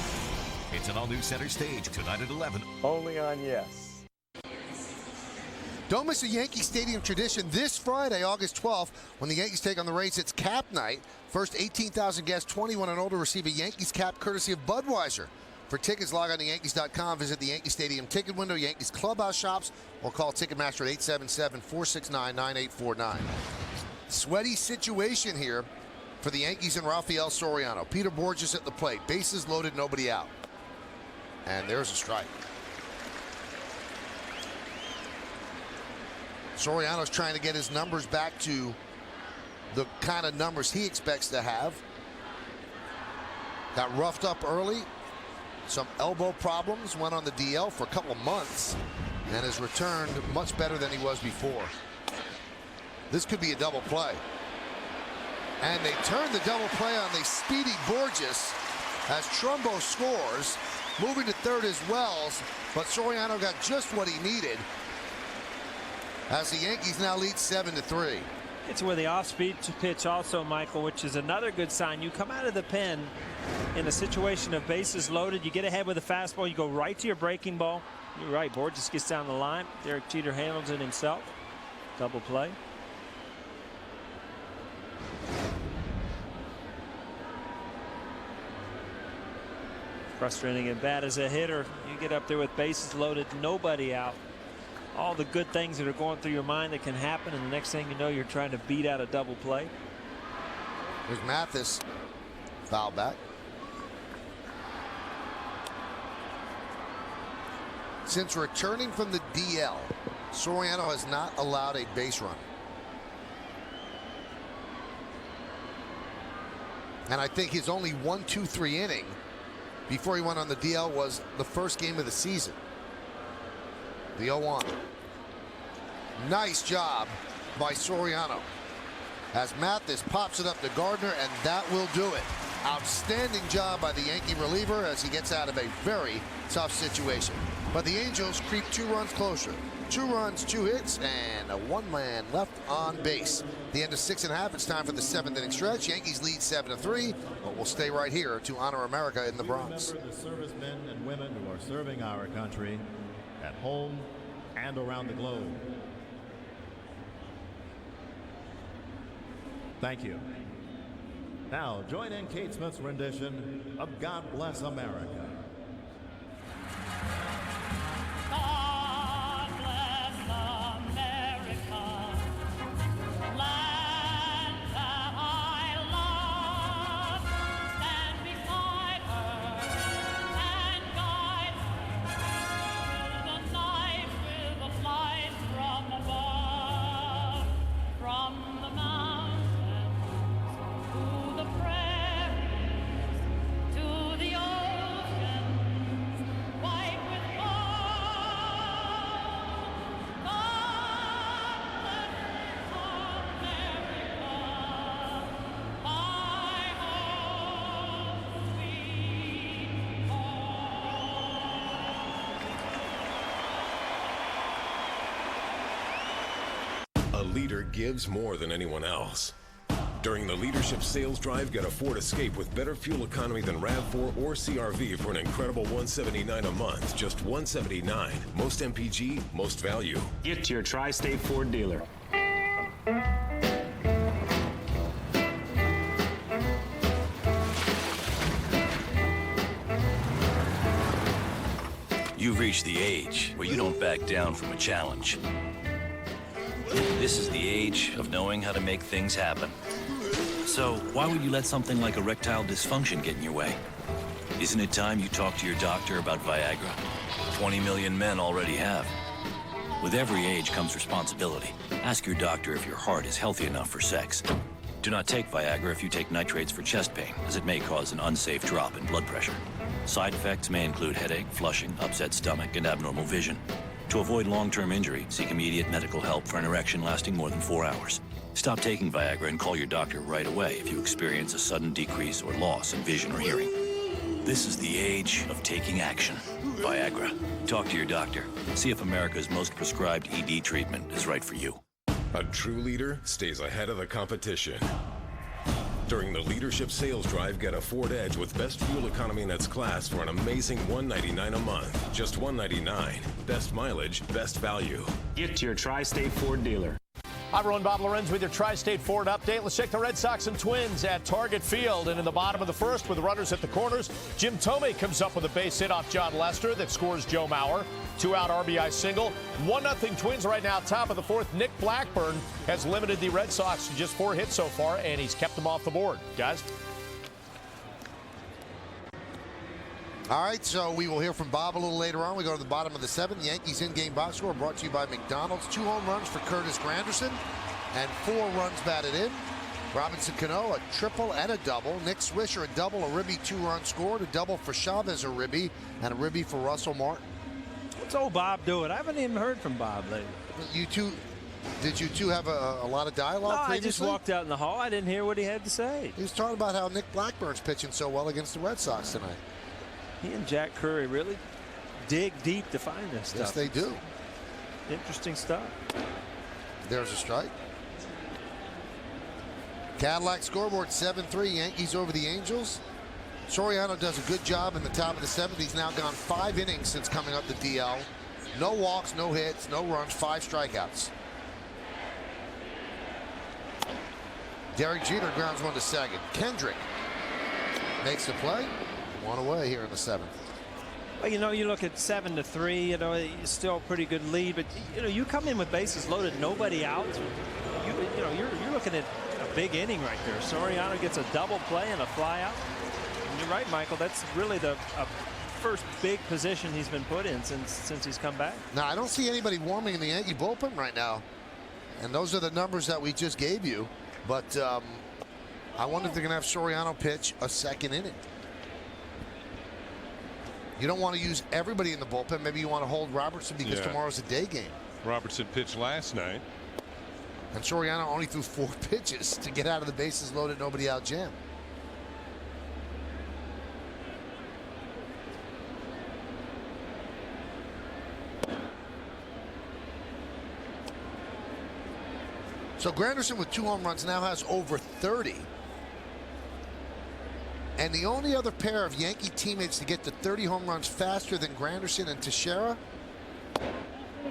It's an all-new Center Stage tonight at 11. Only on Yes. Don't miss a Yankee Stadium tradition this Friday, August 12th, when the Yankees take on the Rays. It's Cap Night. First 18,000 guests 21 and older receive a Yankees cap courtesy of Budweiser. For tickets, log on to Yankees.com, visit the Yankee Stadium ticket window, Yankees clubhouse shops, or call Ticketmaster at 877-469-9849. Sweaty situation here for the Yankees and Rafael Soriano. Peter Borges at the plate. Bases loaded, nobody out. And there's a strike. Soriano's trying to get his numbers back to the kind of numbers he expects to have. Got roughed up early. Some elbow problems. Went on the DL for a couple of months and has returned much better than he was before. This could be a double play. And they turn the double play on the speedy Borges as Trumbo scores. Moving to third as Wells, but Soriano got just what he needed as the Yankees now lead 7-3. It's with the off-speed pitch also, Michael, which is another good sign. You come out of the pen in a situation of bases loaded. You get ahead with a fastball. You go right to your breaking ball. You're right. Borges gets down the line. Derek Jeter handles it himself. Double play. Frustrating at bat as a hitter. You get up there with bases loaded, nobody out. All the good things that are going through your mind that can happen, and the next thing you know, you're trying to beat out a double play. There's Mathis. Foul back. Since returning from the DL, Soriano has not allowed a base run. And I think his only 1-2-3 inning before he went on the DL was the first game of the season. The 0-1. Nice job by Soriano as Mathis pops it up to Gardner, and that will do it. Outstanding job by the Yankee reliever as he gets out of a very tough situation. But the Angels creep 2 runs closer. 2 runs, 2 hits, and a 1-man left on base. The end of 6.5. It's time for the 7th inning stretch. Yankees lead 7-3, but we'll stay right here to honor America in the Bronx. Remember the servicemen and women who are serving our country at home and around the globe. Thank you. Now join in Kate Smith's rendition of God Bless America. God bless America, land that I love. Stand beside her and guide her through the night with the light from above, from the mountains to the prairies, to the ocean. A leader gives more than anyone else. During the Leadership Sales Drive, get a Ford Escape with better fuel economy than RAV4 or CR-V for an incredible $179 a month. Just $179. Most MPG, most value. Get to your Tri-State Ford dealer. You've reached the age where you don't back down from a challenge. This is the age of knowing how to make things happen. So why would you let something like erectile dysfunction get in your way? Isn't it time you talk to your doctor about Viagra? 20 million men already have. With every age comes responsibility. Ask your doctor if your heart is healthy enough for sex. Do not take Viagra if you take nitrates for chest pain, as it may cause an unsafe drop in blood pressure. Side effects may include headache, flushing, upset stomach, and abnormal vision. To avoid long-term injury, seek immediate medical help for an erection lasting more than 4 hours. Stop taking Viagra and call your doctor right away if you experience a sudden decrease or loss in vision or hearing. This is the age of taking action. Viagra. Talk to your doctor. See if America's most prescribed ED treatment is right for you. A true leader stays ahead of the competition. During the Leadership Sales Drive, get a Ford Edge with best fuel economy in its class for an amazing $199 a month. Just $199. Best mileage, best value. Get to your Tri-State Ford dealer. I'm everyone, Bob Lorenz with your Tri-State Ford update. Let's check the Red Sox and Twins at Target Field. And in the bottom of the first, with the runners at the corners, Jim Thome comes up with a base hit off John Lester that scores Joe Mauer. 2-out RBI single. 1-0 Twins right now, top of the fourth. Nick Blackburn has limited the Red Sox to just 4 hits so far, and he's kept them off the board. Guys? All right, so we will hear from Bob a little later on. We go to the bottom of the 7th. Yankees in-game box score brought to you by McDonald's. 2 home runs for Curtis Granderson and 4 runs batted in. Robinson Cano, a triple and a double. Nick Swisher, a double, a ribby 2-run scored, a double for Chavez, a ribby, and a ribby for Russell Martin. What's old Bob doing? I haven't even heard from Bob lately. Did you two have a lot of dialogue previously? I just walked out in the hall. I didn't hear what he had to say. He was talking about how Nick Blackburn's pitching so well against the Red Sox tonight. He and Jack Curry really dig deep to find this stuff. Yes, they do. Interesting stuff. There's a strike. Cadillac scoreboard 7-3. Yankees over the Angels. Soriano does a good job in the top of the 7th. He's now gone 5 innings since coming up the DL. No walks, no hits, no runs, 5 strikeouts. Derek Jeter grounds 1 to second. Kendrick makes the play. 1 away here in the 7th. Well, you know, you look at 7-3, you know, it's still a pretty good lead, but you know, you come in with bases loaded, nobody out. You know, you're looking at a big inning right there. Soriano gets a double play and a fly out. And you're right, Michael, that's really the first big position he's been put in since he's come back. Now, I don't see anybody warming in the Yankee bullpen right now. And those are the numbers that we just gave you. But I wonder if they're going to have Soriano pitch a 2nd inning. You don't want to use everybody in the bullpen. Maybe you want to hold Robertson because tomorrow's a day game. Robertson pitched last night. And Soriano only threw 4 pitches to get out of the bases loaded, nobody out jam. So Granderson with 2 home runs now has over 30. And the only other pair of Yankee teammates to get to 30 home runs faster than Granderson and Teixeira,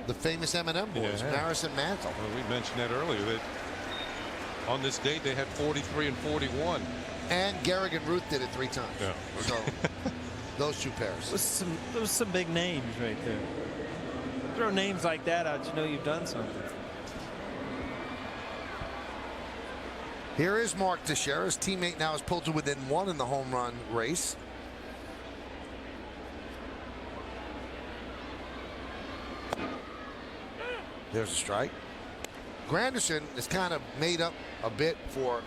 the famous M&M boys, Maris and Mantle. Well, we mentioned that earlier, that on this date they had 43 and 41. And Gehrig and Ruth did it 3 times. Yeah. So those 2 pairs. Those some big names right there. Throw names like that out, you know you've done something. Here is Mark Teixeira. His teammate now is pulled to within 1 in the home run race. There's a strike. Granderson is kind of made up a bit for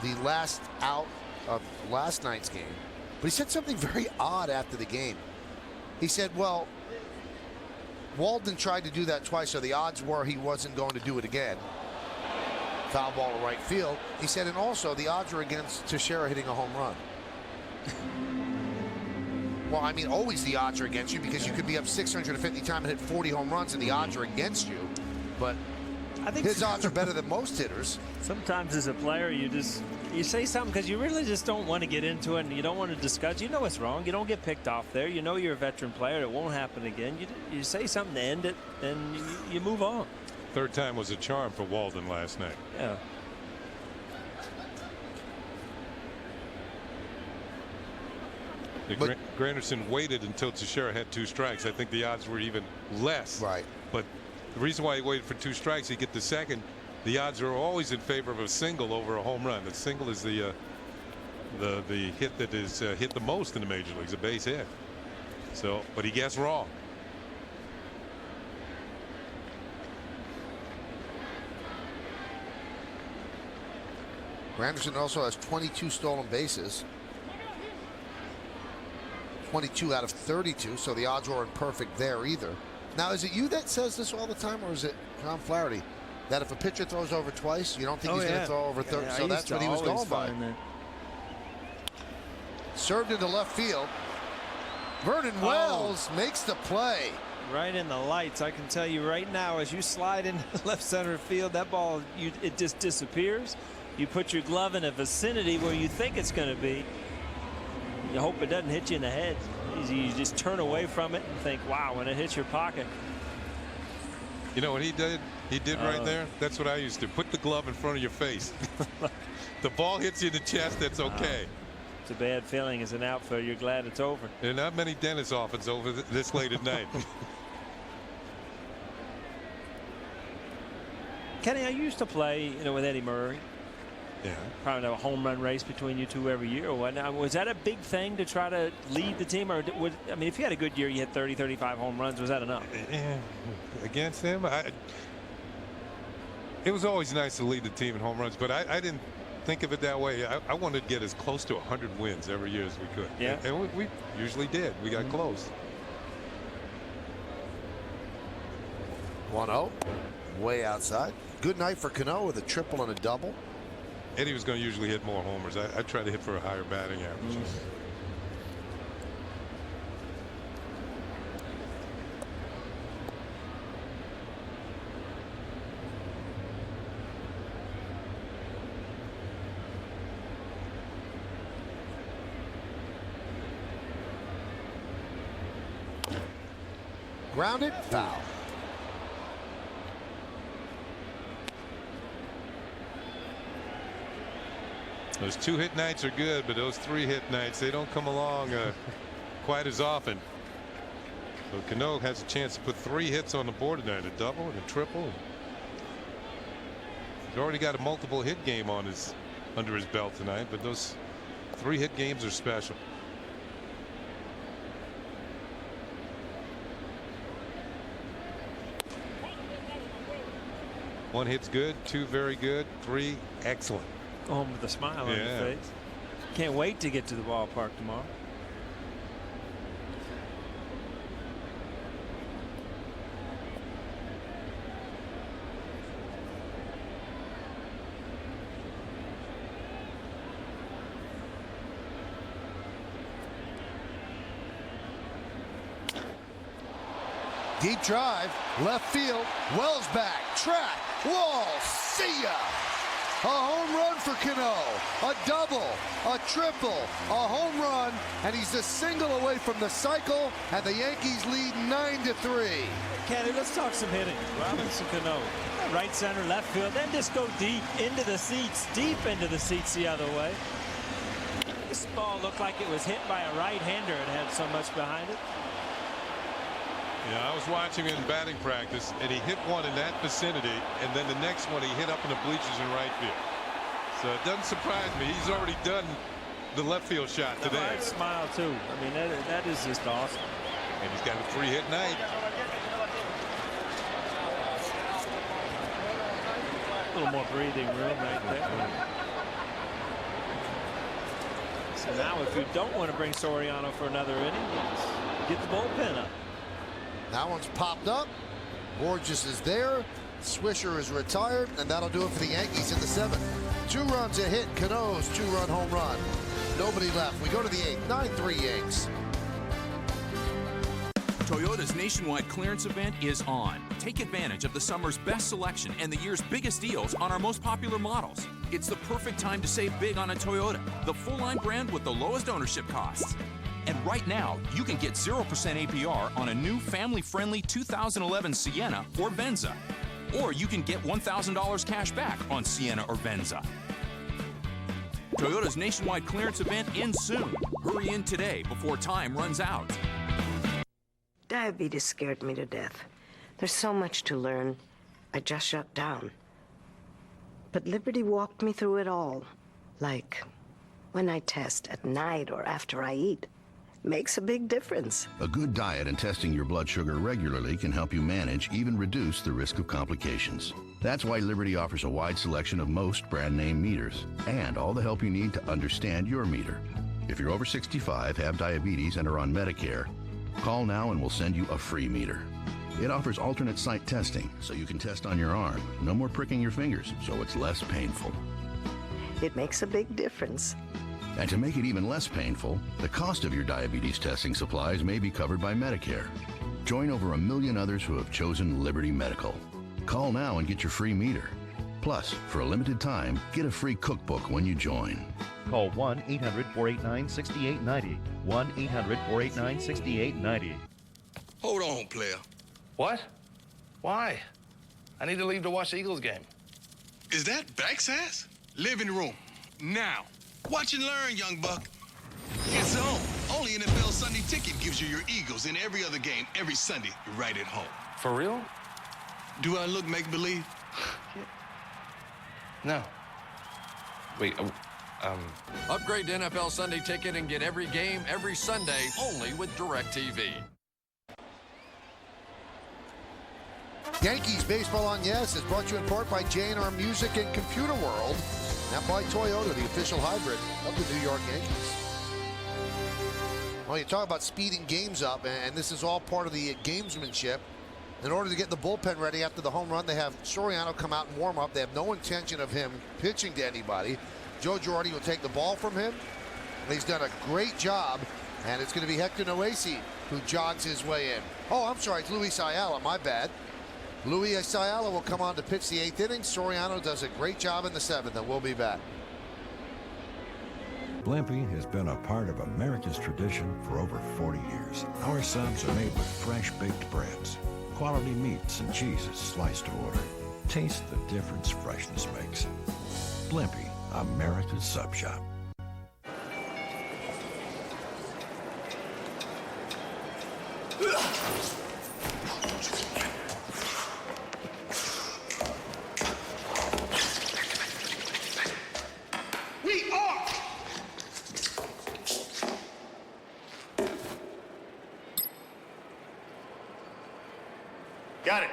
the last out of last night's game. But he said something very odd after the game. He said, well, Walden tried to do that twice, so the odds were he wasn't going to do it again. Foul ball to right field. He said, and also the odds are against Teixeira hitting a home run. Well, I mean, always the odds are against you because you could be up 650 times and hit 40 home runs and the odds are against you. But I think his odds are better than most hitters. Sometimes as a player, you say something because you really just don't want to get into it and you don't want to discuss. You know it's wrong. You don't get picked off there. You know you're a veteran player. It won't happen again. You say something to end it, and you move on. Third time was a charm for Walden last night. Yeah. Granderson waited until Teixeira had 2 strikes. I think the odds were even less. Right. But the reason why he waited for 2 strikes, he get the second. The odds are always in favor of a single over a home run. The single is the hit that is hit the most in the major leagues, a base hit. So, but he guessed wrong. Granderson also has 22 stolen bases. 22 out of 32, so the odds weren't perfect there either. Now, is it you that says this all the time, or is it Tom Flaherty? That if a pitcher throws over twice, you don't think he's going to throw over 30. So that's what he was going by. Served into left field. Vernon Wells makes the play. Right in the lights. I can tell you right now, as you slide into left center field, that ball, it just disappears. You put your glove in a vicinity where you think it's going to be. You hope it doesn't hit you in the head. You just turn away from it and think, wow, when it hits your pocket. You know what he did? He did right there. That's what I used to. Put the glove in front of your face. The ball hits you in the chest, that's okay. It's a bad feeling as an outfielder. You're glad it's over. There are not many dentist offices over this late at night. Kenny, I used to play, with Eddie Murray. Yeah. Probably have a home run race between you two every year or whatnot. Was that a big thing to try to lead the team? Or I mean, if you had a good year, you had 30, 35 home runs. Was that enough? Against him? It was always nice to lead the team in home runs, but I didn't think of it that way. I wanted to get as close to 100 wins every year as we could. Yeah. And we usually did. We got close. 1-0. Way outside. Good night for Cano with a triple and a double. Eddie was going to usually hit more homers. I tried to hit for a higher batting average. Grounded, foul. Those 2-hit nights are good, but those 3-hit nights, they don't come along quite as often. So Cano has a chance to put 3 hits on the board tonight, a double and a triple. He's already got a multiple hit game under his belt tonight, but those 3-hit games are special. One hit's good, 2 very good, 3 excellent. Go home with a smile on your face. Can't wait to get to the ballpark tomorrow. Deep drive, left field, Wells back, track, wall, see ya! A home run for Cano, a double, a triple, a home run, and he's a single away from the cycle, and the Yankees lead 9-3. Kenny, let's talk some hitting. Robinson Cano, right center, left field, then just go deep into the seats the other way. This ball looked like it was hit by a right-hander. It had so much behind it. Yeah, I was watching him in batting practice, and he hit one in that vicinity, and then the next one he hit up in the bleachers in right field. So it doesn't surprise me. He's already done the left field shot today. I'd smile too. I mean, that is just awesome. And he's got a 3-hit night. A little more breathing room right there. So now, if you don't want to bring Soriano for another inning, get the bullpen up. That one's popped up. Borges is there. Swisher is retired, and that'll do it for the Yankees in the 7th. 2 runs a hit. Cano's 2-run home run. Nobody left. We go to the 8th. 9-3 Yanks. Toyota's nationwide clearance event is on. Take advantage of the summer's best selection and the year's biggest deals on our most popular models. It's the perfect time to save big on a Toyota, the full-line brand with the lowest ownership costs. And right now, you can get 0% APR on a new family-friendly 2011 Sienna or Venza. Or you can get $1,000 cash back on Sienna or Venza. Toyota's nationwide clearance event ends soon. Hurry in today before time runs out. Diabetes scared me to death. There's so much to learn. I just shut down. But Liberty walked me through it all. Like when I test at night or after I eat. Makes a big difference. A good diet and testing your blood sugar regularly can help you manage, even reduce the risk of complications. That's why Liberty offers a wide selection of most brand name meters and all the help you need to understand your meter. If you're over 65, have diabetes, and are on Medicare, call now and we'll send you a free meter. It offers alternate site testing, so you can test on your arm. No more pricking your fingers, so it's less painful. It makes a big difference. And to make it even less painful, the cost of your diabetes testing supplies may be covered by Medicare. Join over 1 million others who have chosen Liberty Medical. Call now and get your free meter. Plus, for a limited time, get a free cookbook when you join. Call 1-800-489-6890. 1-800-489-6890. Hold on, player. What? Why? I need to leave to watch the Eagles game. Is that backsass? Living room. Now. Watch and learn, young buck. It's on. Only NFL Sunday Ticket gives you your Eagles in every other game every Sunday right at home. For real? Do I look make-believe? No. Wait, Upgrade to NFL Sunday Ticket and get every game every Sunday only with DirecTV. Yankees Baseball on Yes is brought to you in part by J&R Music and Computer World. Now by Toyota, the official hybrid of the New York Yankees. Well, you talk about speeding games up, and this is all part of the gamesmanship. In order to get the bullpen ready after the home run, they have Soriano come out and warm up. They have no intention of him pitching to anybody. Joe Girardi will take the ball from him, and he's done a great job. And it's going to be Hector Noesi who jogs his way in. Oh, I'm sorry, it's Luis Ayala, my bad. Luis Ayala will come on to pitch the 8th inning. Soriano does a great job in the 7th, and we'll be back. Blimpie has been a part of America's tradition for over 40 years. Our subs are made with fresh baked breads, quality meats and cheeses sliced to order. Taste the difference freshness makes. Blimpie, America's sub shop. Got it.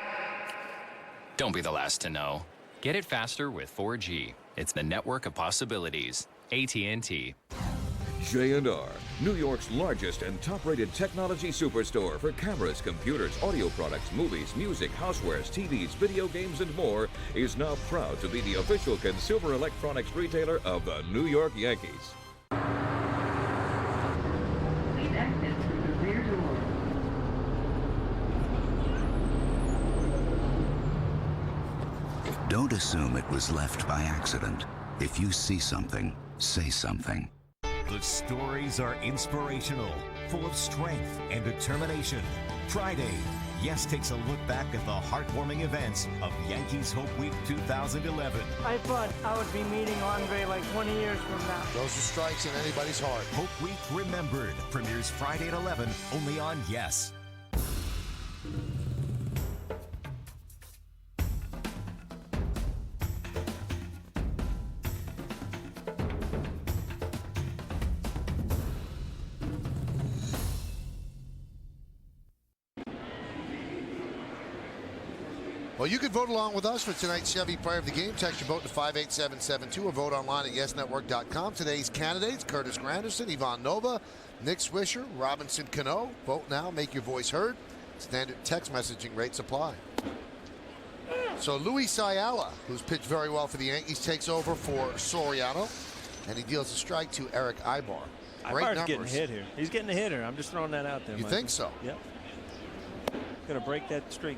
Don't be the last to know. Get it faster with 4G. It's the network of possibilities. AT&T. J&R, New York's largest and top-rated technology superstore for cameras, computers, audio products, movies, music, housewares, TVs, video games, and more, is now proud to be the official consumer electronics retailer of the New York Yankees. Please exit through the rear door. Don't assume it was left by accident. If you see something, say something. The stories are inspirational, full of strength and determination. Friday, Yes takes a look back at the heartwarming events of Yankees Hope Week 2011. I thought I would be meeting Andre like 20 years from now. Those are strikes in anybody's heart. Hope Week Remembered premieres Friday at 11, only on Yes. Well, you can vote along with us for tonight's Chevy Player of the Game. Text your vote to 58772 or vote online at yesnetwork.com. Today's candidates: Curtis Granderson, Ivan Nova, Nick Swisher, Robinson Cano. Vote now, make your voice heard. Standard text messaging rates apply. So Luis Ayala, who's pitched very well for the Yankees, takes over for Soriano, and he deals a strike to Eric Ibar. Great Ibar's numbers. getting hit here. He's getting a hitter. I'm just throwing that out there. You Michael. think so? Yep. going to break that streak.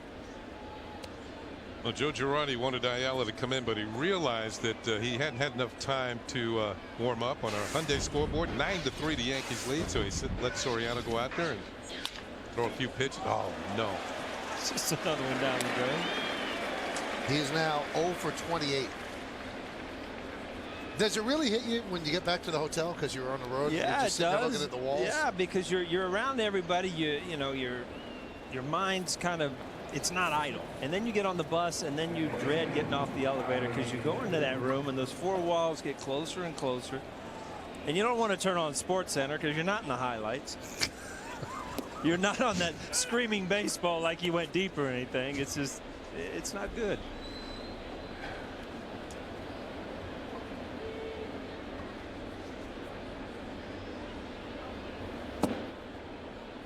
Well, Joe Girardi wanted Ayala to come in, but he realized that he hadn't had enough time to warm up on our Hyundai scoreboard. 9-3 the Yankees lead, so he said let Soriano go out there and throw a few pitches. Oh, no. It's just another one down the drain. He is now 0 for 28. Does it really hit you when you get back to the hotel because you're on the road? Yeah, and you're just it sitting there does. looking at the walls? Yeah, because you're around everybody. You know your mind's kind of, it's not idle. And then you get on the bus and then you dread getting off the elevator because you go into that room and those four walls get closer and closer. And you don't want to turn on Sports Center because you're not in the highlights. You're not on that screaming baseball like you went deep or anything. It's just, it's not good.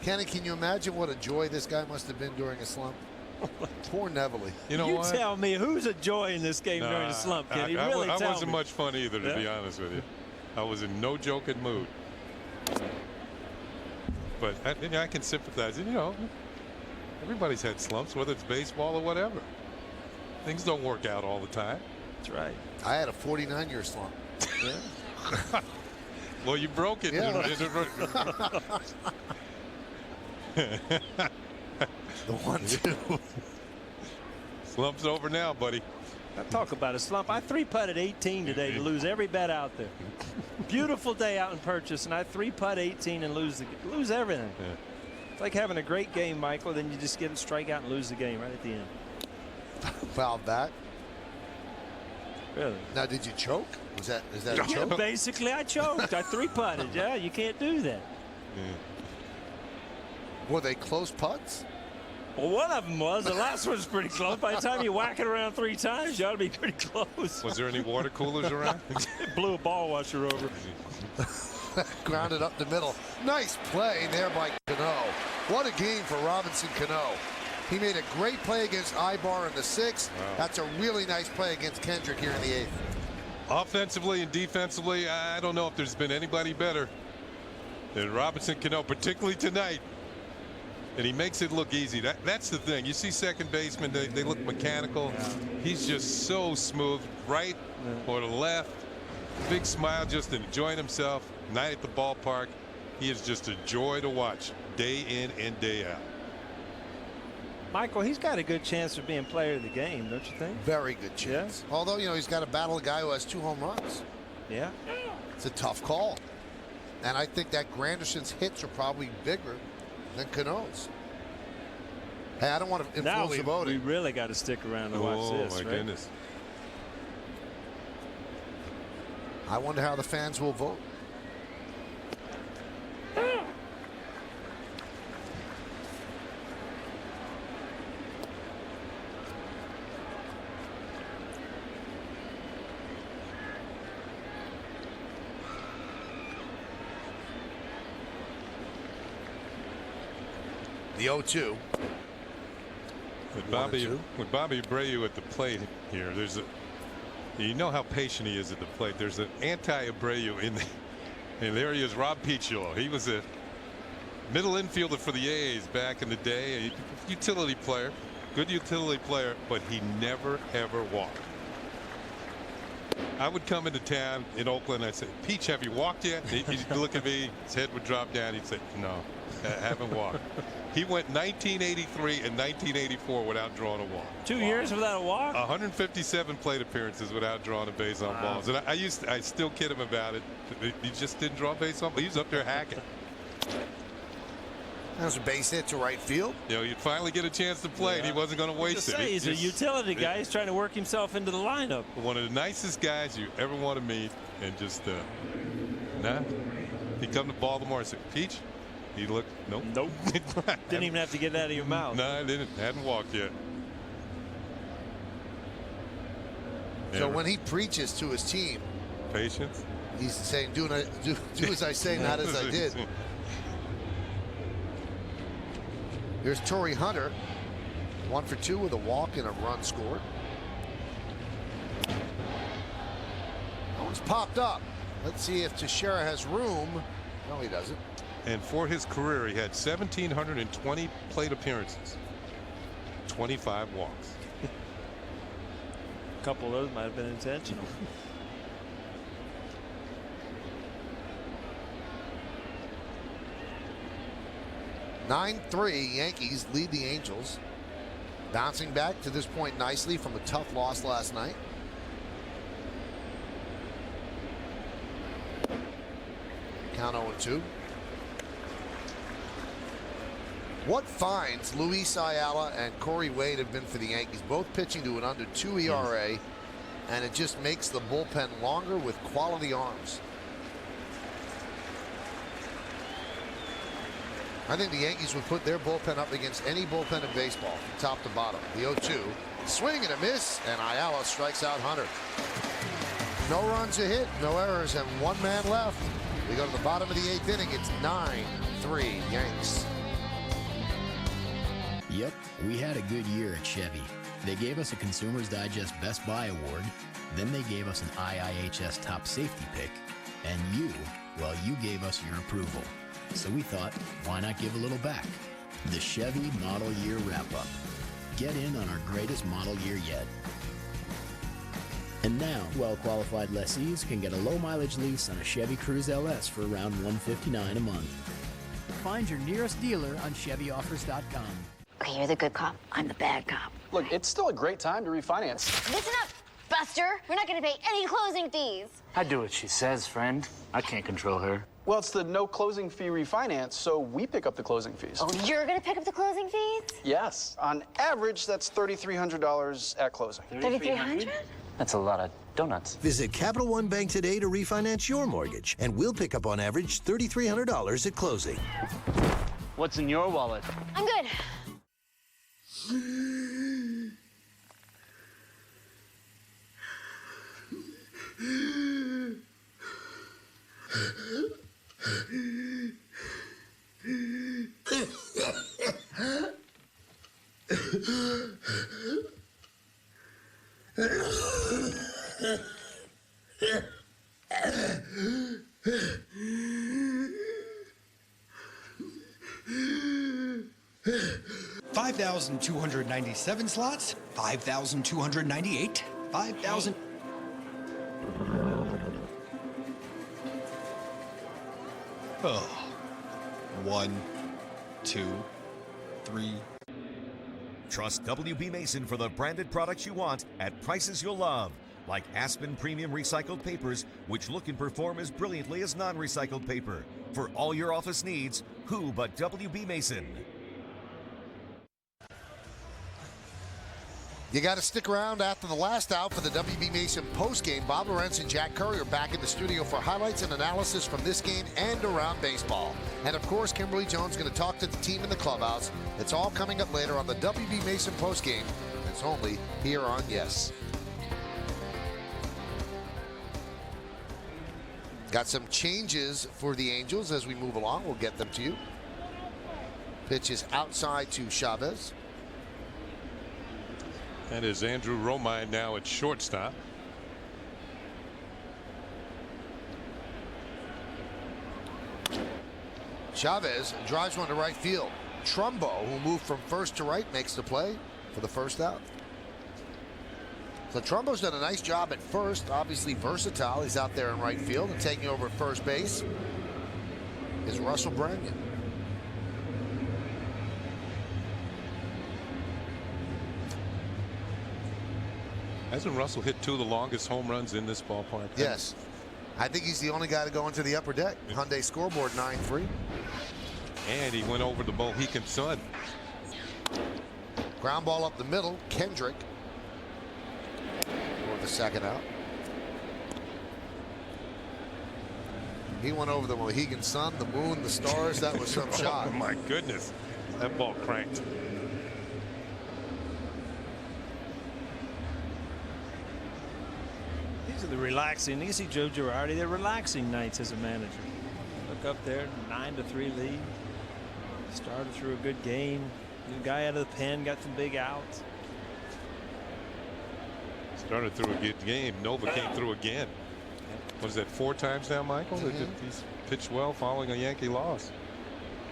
Kenny, can you imagine what a joy this guy must have been during a slump? Poor Neville. You know what? Tell me who's a joy in this game during a slump, Kenny. Really I tell wasn't me. much fun either, to be honest with you. I was in no joking mood. But I can sympathize. You know, everybody's had slumps, whether it's baseball or whatever. Things don't work out all the time. That's right. I had a 49-year slump. Yeah. Well, you broke it. Yeah. The 1-2. Slump's over now, buddy. Talk about a slump. I 3-putted 18 today to lose every bet out there. Beautiful day out in Purchase, and I 3-putt 18 and lose everything. Yeah. It's like having a great game, Michael, then you just get a strikeout and lose the game right at the end. Fouled back. Really? Now, did you choke? Is that a choke? Basically, I choked. I 3-putted. Yeah, you can't do that. Yeah. Were they close putts? Well, one of them was. The last one was pretty close. By the time you whack it around 3 times, you ought to be pretty close. Was there any water coolers around? Blew a ball washer over. Grounded up the middle. Nice play there by Cano. What a game for Robinson Cano. He made a great play against Ibar in the 6th. Wow. That's a really nice play against Kendrick here in the 8th. Offensively and defensively, I don't know if there's been anybody better than Robinson Cano, particularly tonight. And he makes it look easy. That's the thing. You see second baseman, they look mechanical. Yeah. He's just so smooth, right or to left. Big smile, just enjoying himself. Night at the ballpark. He is just a joy to watch day in and day out. Michael, he's got a good chance of being player of the game, don't you think? Very good chance. Yeah. Although, you know, he's got to battle a guy who has 2 home runs. Yeah. It's a tough call. And I think that Granderson's hits are probably bigger than Cano's. Hey, I don't want to influence the voting. We really got to stick around to watch this. Oh, my goodness. I wonder how the fans will vote. The 0-2. With Bobby Abreu at the plate here, you know how patient he is at the plate. There's an anti-Abreu and there he is, Rob Pichot. He was a middle infielder for the A's back in the day, a utility player, good utility player, but he never ever walked. I would come into town in Oakland, I'd say, Peach, have you walked yet? He'd look at me, his head would drop down, he'd say, no, I haven't walked. He went 1983 and 1984 without drawing a walk. 2 years without a walk? 157 plate appearances without drawing a base on balls. And I still kid him about it. He just didn't draw a base on balls. He was up there hacking. That was a base hit to right field. You know, you'd finally get a chance to play, and he wasn't going to waste it. He's a utility guy. He's trying to work himself into the lineup. One of the nicest guys you ever want to meet, and just, he'd come to Baltimore and say, Peach, he looked, nope. Didn't even have to get it out of your mouth. No, I didn't. Hadn't walked yet. So when he preaches to his team, patience, he's saying, do as I say, not as I did. Here's Torrey Hunter, 1 for 2 with a walk and a run scored. That one's popped up. Let's see if Teixeira has room. No, he doesn't. And for his career, he had 1,720 plate appearances. 25 walks. A couple of those might have been intentional. 9-3, Yankees lead the Angels. Bouncing back to this point nicely from a tough loss last night. Count 0-2. What finds Luis Ayala and Corey Wade have been for the Yankees, both pitching to an under 2 ERA, and it just makes the bullpen longer with quality arms. I think the Yankees would put their bullpen up against any bullpen in baseball from top to bottom. The 0-2, swing and a miss, and Ayala strikes out Hunter. No runs a hit, no errors, and one man left. We go to the bottom of the 8th inning. It's 9-3 Yanks. Yep, we had a good year at Chevy. They gave us a Consumer's Digest Best Buy Award, then they gave us an IIHS Top Safety Pick, and you gave us your approval. So we thought, why not give a little back? The Chevy Model Year Wrap-Up. Get in on our greatest model year yet. And now, well-qualified lessees can get a low-mileage lease on a Chevy Cruze LS for around $159 a month. Find your nearest dealer on ChevyOffers.com. Okay, you're the good cop. I'm the bad cop. Look, it's still a great time to refinance. Listen up, Buster. We're not going to pay any closing fees. I do what she says, friend. I can't control her. Well, it's the no closing fee refinance, so we pick up the closing fees. Oh, you're going to pick up the closing fees? Yes. On average, that's $3,300 at closing. $3,300? That's a lot of donuts. Visit Capital One Bank today to refinance your mortgage, and we'll pick up on average $3,300 at closing. What's in your wallet? I'm good. $5,297 slots, $5,298, $5,000. Oh. 1, 2, 3. Trust WB Mason for the branded products you want at prices you'll love, like Aspen Premium Recycled Papers, which look and perform as brilliantly as non-recycled paper. For all your office needs, who but WB Mason? You got to stick around after the last out for the WB Mason postgame. Bob Lorenz and Jack Curry are back in the studio for highlights and analysis from this game and around baseball. And, of course, Kimberly Jones going to talk to the team in the clubhouse. It's all coming up later on the WB Mason postgame. It's only here on Yes. Got some changes for the Angels as we move along. We'll get them to you. Pitch is outside to Chavez. That is Andrew Romine now at shortstop. Chavez drives one to right field. Trumbo, who moved from first to right, makes the play for the first out. So Trumbo's done a nice job at first. Obviously versatile. He's out there in right field, and taking over at first base is Russell Branyan. Hasn't Russell hit 2 of the longest home runs in this ballpark? Yes. I think he's the only guy to go into the upper deck. Hyundai scoreboard 9-3. And he went over the Mohican Sun. Ground ball up the middle. Kendrick for the second out. He went over the Mohegan Sun, the moon, the stars. That was some shot. Oh, my goodness. That ball cranked. These are the relaxing. You see Joe Girardi. They're relaxing nights as a manager. Look up there, 9-3 lead. Started through a good game. New guy out of the pen, got some big outs. Started through a good game. Nova came through again. What is that, 4 times now, Michael? He's pitched well following a Yankee loss.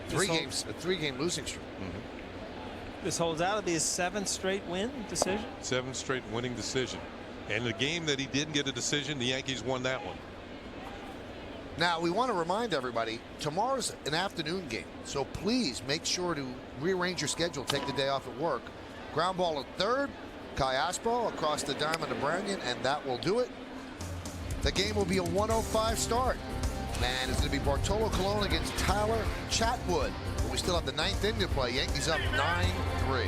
A 3-game losing streak. This holds out to be his 7th straight win decision. 7th straight winning decision. And the game that he didn't get a decision, the Yankees won that one. Now, we want to remind everybody, tomorrow's an afternoon game, so please make sure to rearrange your schedule, take the day off at work. Ground ball at third, Kai Aspo across the diamond to Branyan, and that will do it. The game will be a 1:05 start. And it's going to be Bartolo Colon against Tyler Chatwood. But we still have the 9th inning to play. Yankees up 9-3.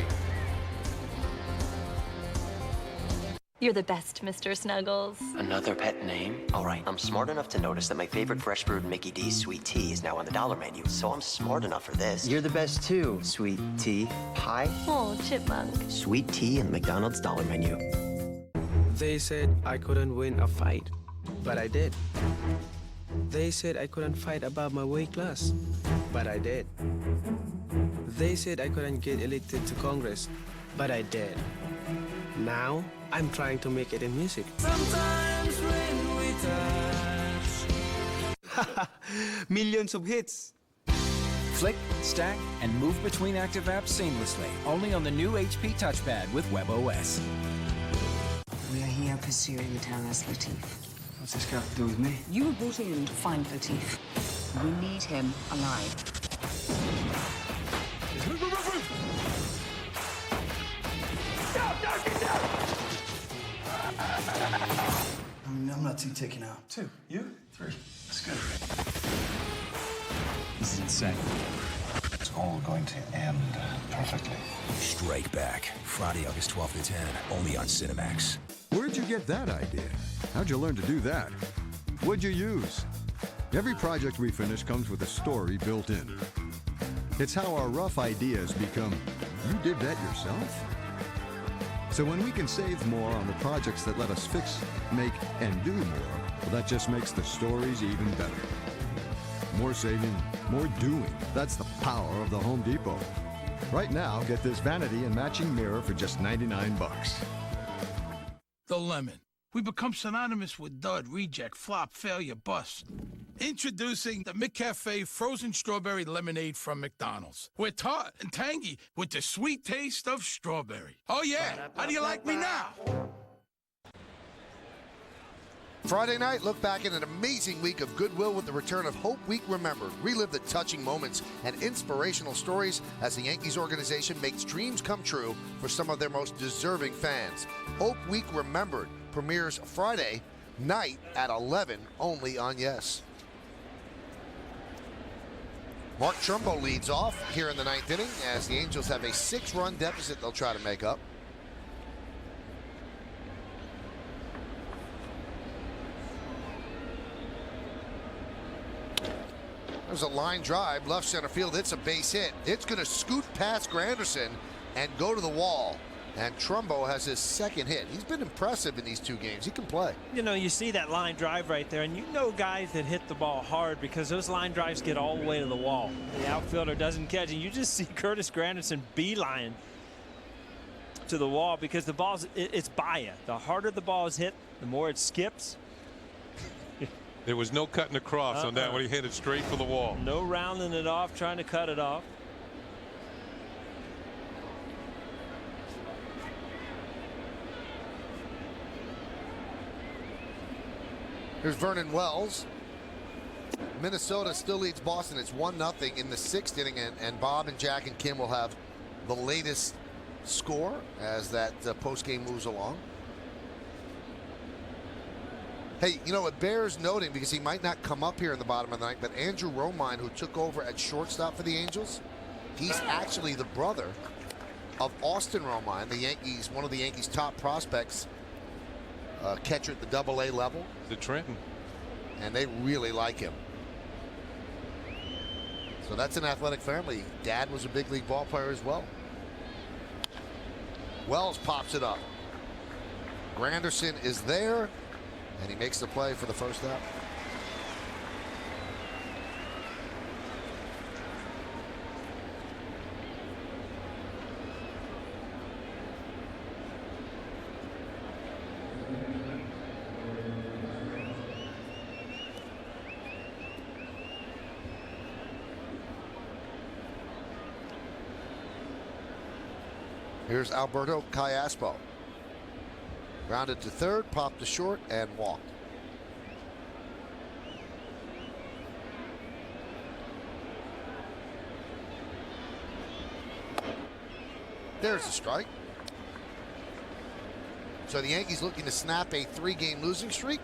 You're the best, Mr. Snuggles. Another pet name? All right, I'm smart enough to notice that my favorite fresh brewed Mickey D's sweet tea is now on the dollar menu, so I'm smart enough for this. You're the best too, sweet tea pie. Oh, chipmunk. Sweet tea and McDonald's dollar menu. They said I couldn't win a fight, but I did. They said I couldn't fight above my weight class, but I did. They said I couldn't get elected to Congress, but I did. Now, I'm trying to make it in music. Sometimes when we touch. Millions of hits. Flick, stack, and move between active apps seamlessly. Only on the new HP touchpad with WebOS. We are here pursuing the terrorist Latif. What's this got to do with me? You were brought in to find Latif. We need him alive. I'm not too taken out. 2. You? 3. That's good. This is insane. It's all going to end perfectly. Strike Back, Friday, August 12th at 10, only on Cinemax. Where'd you get that idea? How'd you learn to do that? What'd you use? Every project we finish comes with a story built in. It's how our rough ideas become, you did that yourself? So when we can save more on the projects that let us fix, make, and do more, well, that just makes the stories even better. More saving, more doing. That's the power of the Home Depot. Right now, get this vanity and matching mirror for just $99. The lemon. We become synonymous with dud, reject, flop, failure, bust. Introducing the McCafe frozen strawberry lemonade from McDonald's. We're tart and tangy with the sweet taste of strawberry. Oh yeah, how do you like me now? Friday night, look back at an amazing week of goodwill with the return of Hope Week Remembered. Relive the touching moments and inspirational stories as the Yankees organization makes dreams come true for some of their most deserving fans. Hope Week Remembered premieres Friday night at 11, only on Yes. Mark Trumbo leads off here in the 9th inning as the Angels have a 6-run deficit they'll try to make up. There's a line drive, left center field. It's a base hit. It's going to scoot past Granderson and go to the wall. And Trumbo has his 2nd hit. He's been impressive in these 2 games. He can play. You know, you see that line drive right there, and you know guys that hit the ball hard because those line drives get all the way to the wall. The outfielder doesn't catch, and you just see Curtis Granderson beeline to the wall because the ball's, it's by you. The harder the ball is hit, the more it skips. There was no cutting across on that when he hit it straight for the wall. No rounding it off, trying to cut it off. Here's Vernon Wells. Minnesota still leads Boston. It's 1-0 in the 6th inning, and Bob and Jack and Kim will have the latest score as that postgame moves along. Hey, you know, it bears noting because he might not come up here in the bottom of the ninth, but Andrew Romine, who took over at shortstop for the Angels, he's actually the brother of Austin Romine, the Yankees, one of the Yankees' top prospects, catcher at the AA level. The Trenton. And they really like him. So that's an athletic family. Dad was a big league ball player as well. Wells pops it up. Granderson is there, and he makes the play for the first out. Here's Alberto Callaspo. Grounded to third, popped to short, and walked. There's a strike. So the Yankees looking to snap a 3-game losing streak.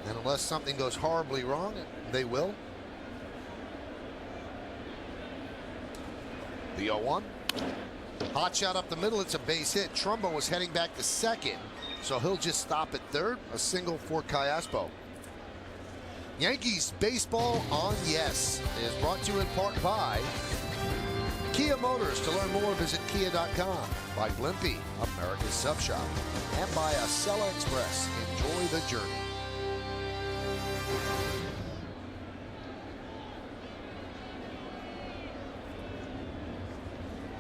And unless something goes horribly wrong, they will. The 0-1. Hot shot up the middle. It's a base hit. Trumbo was heading back to second, so he'll just stop at third. A single for Callaspo. Yankees Baseball on Yes is brought to you in part by Kia Motors. To learn more, visit kia.com. By Blimpie, America's Sub Shop. And by Acela Express. Enjoy the journey.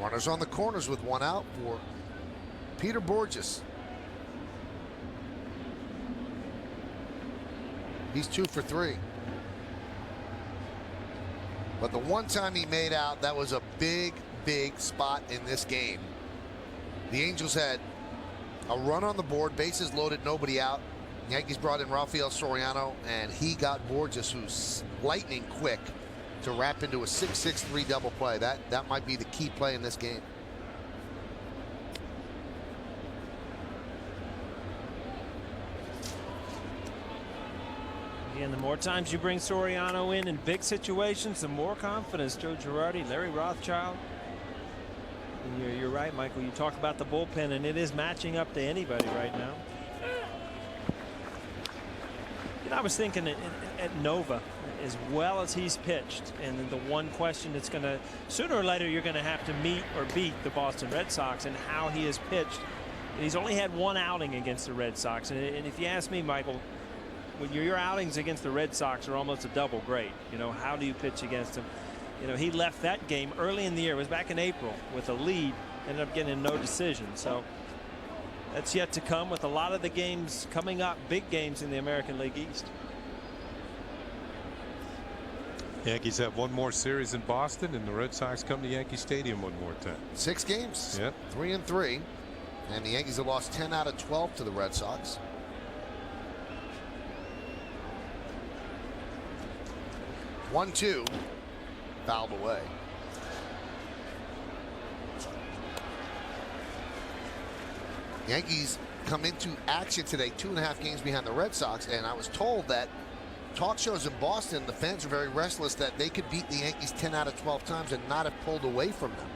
Runners on the corners with one out for Peter Borges. He's 2 for 3. But the one time he made out, that was a big, big spot in this game. The Angels had a run on the board, bases loaded, nobody out. Yankees brought in Rafael Soriano, and he got Borges, who's lightning quick, to wrap into a 6-6-3 double play. That might be the key play in this game. Again, the more times you bring Soriano in big situations, the more confidence. Joe Girardi, Larry Rothschild. And you're right, Michael. You talk about the bullpen, and it is matching up to anybody right now. And I was thinking at Nova, as well as he's pitched, and the one question that's going to, sooner or later, you're going to have to meet or beat the Boston Red Sox, and how he has pitched. And he's only had one outing against the Red Sox. And if you ask me, Michael, when your outings against the Red Sox are almost a double great, you know, how do you pitch against him? You know, he left that game early in the year. It was back in April with a lead, ended up getting no decision. So that's yet to come with a lot of the games coming up, big games in the American League East. Yankees have one more series in Boston, and the Red Sox come to Yankee Stadium one more time. 6 games. Yep. 3-3. And the Yankees have lost 10 out of 12 to the Red Sox. One-two, fouled away. Yankees come into action today 2.5 games behind the Red Sox, and I was told that talk shows in Boston, the fans are very restless that they could beat the Yankees 10 out of 12 times and not have pulled away from them.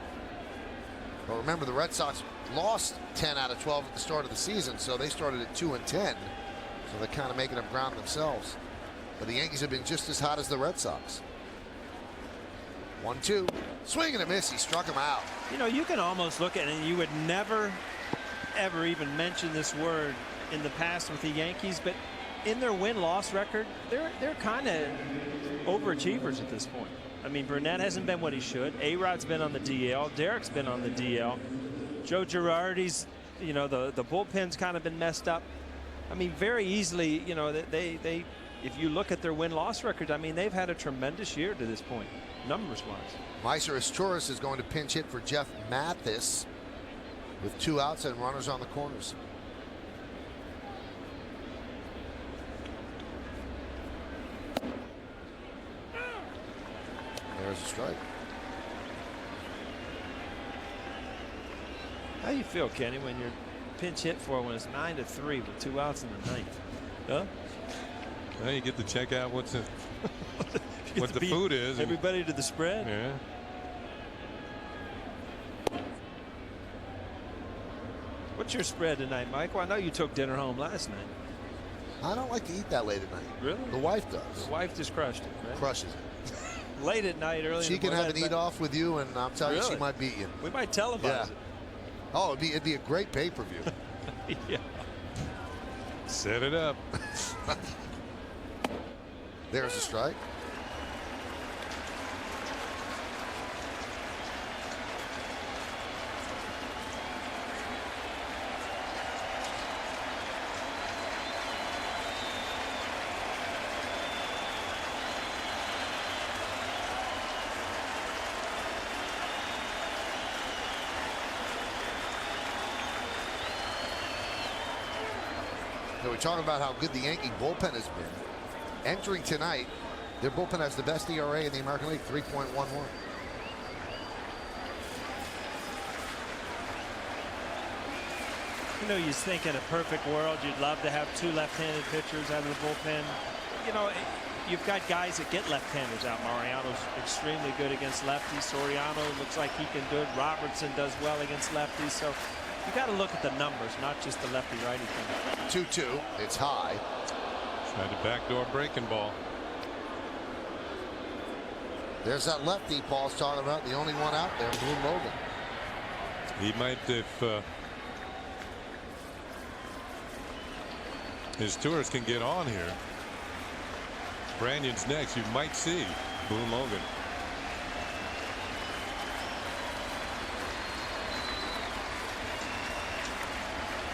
But remember, the Red Sox lost 10 out of 12 at the start of the season, so they started at 2-10. So they're kind of making up ground themselves. But the Yankees have been just as hot as the Red Sox. 1-2, swing and a miss. He struck him out. You know, you can almost look at it and you would never, ever even mention this word in the past with the Yankees, but in their win-loss record, they're kind of overachievers at this point. I mean, Burnett hasn't been what he should. A-Rod's been on the DL. Derek's been on the DL. Joe Girardi's, you know, the bullpen's kind of been messed up. I mean, very easily, you know, they if you look at their win-loss record, I mean, they've had a tremendous year to this point, numbers-wise. Meiser Torres is going to pinch hit for Jeff Mathis with 2 outs and runners on the corners. There's a strike. How do you feel, Kenny, when you're pinch hit for when it's 9-3 with 2 outs in the 9th? Huh? Well, you get to check out what the beat food is. Everybody to the spread. Yeah. What's your spread tonight, Mike? Well, I know you took dinner home last night. I don't like to eat that late at night. Really? The wife does. The wife just crushed it, right? Crushes it. Late at night, early. She can have an eat off with you, and I'm telling you, she might beat you. We might televise it. Oh, it'd be a great pay-per-view. Yeah. Set it up. There's a strike. So we're talking about how good the Yankee bullpen has been. Entering tonight, their bullpen has the best ERA in the American League, 3.11. You know, you think in a perfect world, you'd love to have two left-handed pitchers out of the bullpen. You know, you've got guys that get left-handers out. Mariano's extremely good against lefties. Soriano looks like he can do it. Robertson does well against lefties. So you got to look at the numbers, not just the lefty-righty thing. 2-2. It's high. Tried to backdoor breaking ball. There's that lefty Paul's talking about, the only one out there, Blue Logan. He might, if his tours can get on here. Brannion's next. You might see Boone Logan.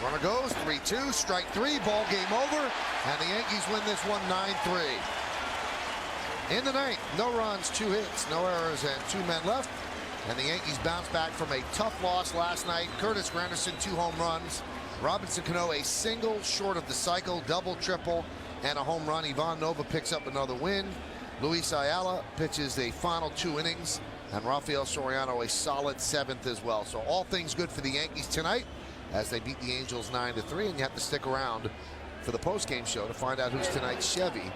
Runner goes 3-2, strike three, ball game over, and the Yankees win this one 9-3. In the ninth, no runs, 2 hits, no errors, and 2 men left. And the Yankees bounce back from a tough loss last night. Curtis Granderson, 2 home runs. Robinson Cano, a single short of the cycle, double, triple, and a home run. Ivan Nova picks up another win. Luis Ayala pitches the final 2 innings. And Rafael Soriano, a solid 7th as well. So all things good for the Yankees tonight as they beat the Angels 9-3. And you have to stick around for the postgame show to find out who's tonight's Chevy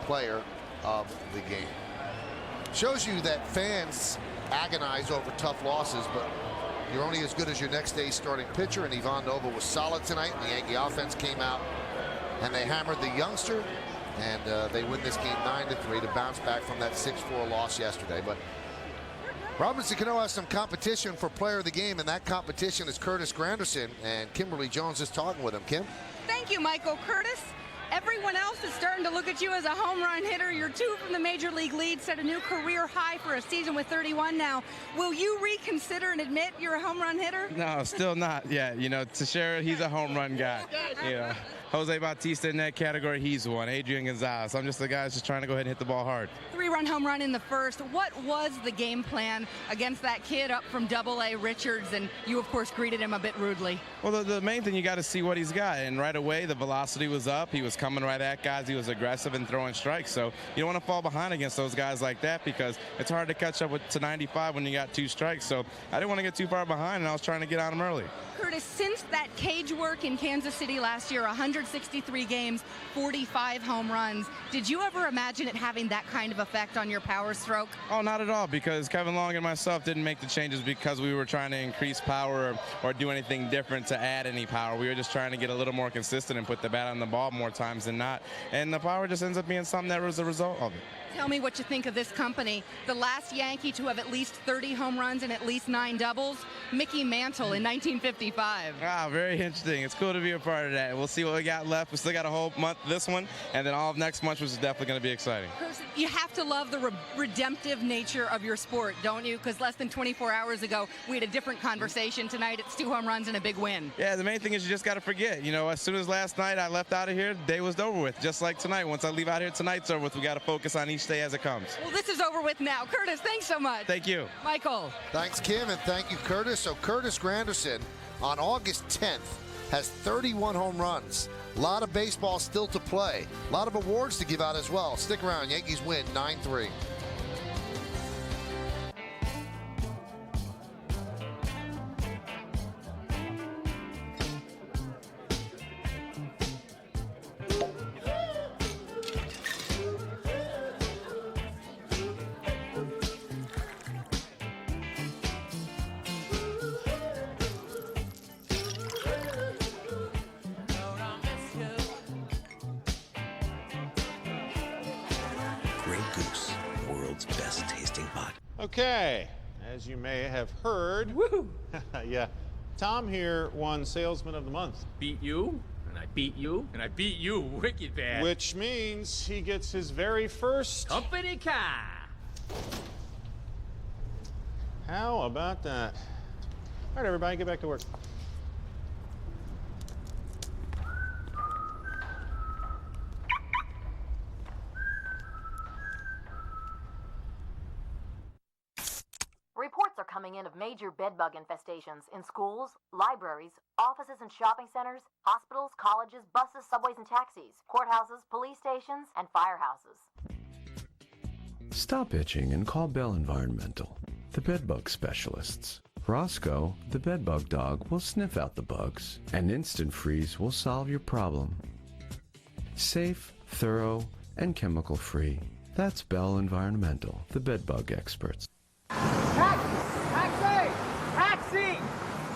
player of the game. Shows you that fans agonize over tough losses, but you're only as good as your next day's starting pitcher, and Ivan Nova was solid tonight. The Yankee offense came out and they hammered the youngster, and they win this game 9-3 to bounce back from that 6-4 loss yesterday. But Robinson Cano has some competition for player of the game, and that competition is Curtis Granderson, and Kimberly Jones is talking with him. Kim? Thank you, Michael. Curtis, everyone else is starting to look at you as a home run hitter. You're 2 from the major league lead, set a new career high for a season with 31 now. Will you reconsider and admit you're a home run hitter? No, still not yet. You know, Teixeira, he's a home run guy. You know, Jose Bautista in that category, he's one. Adrian Gonzalez. I'm just the guy that's just trying to go ahead and hit the ball hard. 3-run home run in the first. What was the game plan against that kid up from Double-A Richards? And you, of course, greeted him a bit rudely. Well, the main thing, you got to see what he's got. And right away, the velocity was up. He was coming right at guys. He was aggressive and throwing strikes. So you don't want to fall behind against those guys like that, because it's hard to catch up to 95 when you got 2 strikes. So I didn't want to get too far behind, and I was trying to get on him early. Curtis, since that cage work in Kansas City last year, 163 games, 45 home runs, did you ever imagine it having that kind of effect on your power stroke? Oh, not at all, because Kevin Long and myself didn't make the changes because we were trying to increase power or do anything different to add any power. We were just trying to get a little more consistent and put the bat on the ball more times than not. And the power just ends up being something that was the result of it. Tell me what you think of this company. The last Yankee to have at least 30 home runs and at least 9 doubles, Mickey Mantle in 1955. Ah, very interesting. It's cool to be a part of that. We'll see what we got left. We still got a whole month this one, and then all of next month, which is definitely going to be exciting. You have to love the redemptive nature of your sport, don't you? Because less than 24 hours ago, we had a different conversation. Tonight, it's 2 home runs and a big win. Yeah, the main thing is you just got to forget. You know, as soon as last night I left out of here, the day was over with. Just like tonight. Once I leave out here, tonight's over with. We got to focus on each day as it comes. Well, this is over with now. Curtis, thanks so much. Thank you. Michael. Thanks, Kim, and thank you, Curtis. So Curtis Granderson on August 10th has 31 home runs. A lot of baseball still to play. A lot of awards to give out as well. Stick around. Yankees win 9-3. Okay, as you may have heard, yeah, Tom here won Salesman of the Month. Beat you, and I beat you, and I beat you wicked bad. Which means he gets his very first company car. How about that? All right, everybody, get back to work. Reports are coming in of major bedbug infestations in schools, libraries, offices and shopping centers, hospitals, colleges, buses, subways and taxis, courthouses, police stations, and firehouses. Stop itching and call Bell Environmental, the bedbug specialists. Roscoe, the bedbug dog, will sniff out the bugs, and Instant Freeze will solve your problem. Safe, thorough, and chemical-free. That's Bell Environmental, the bedbug experts. Taxi! Taxi!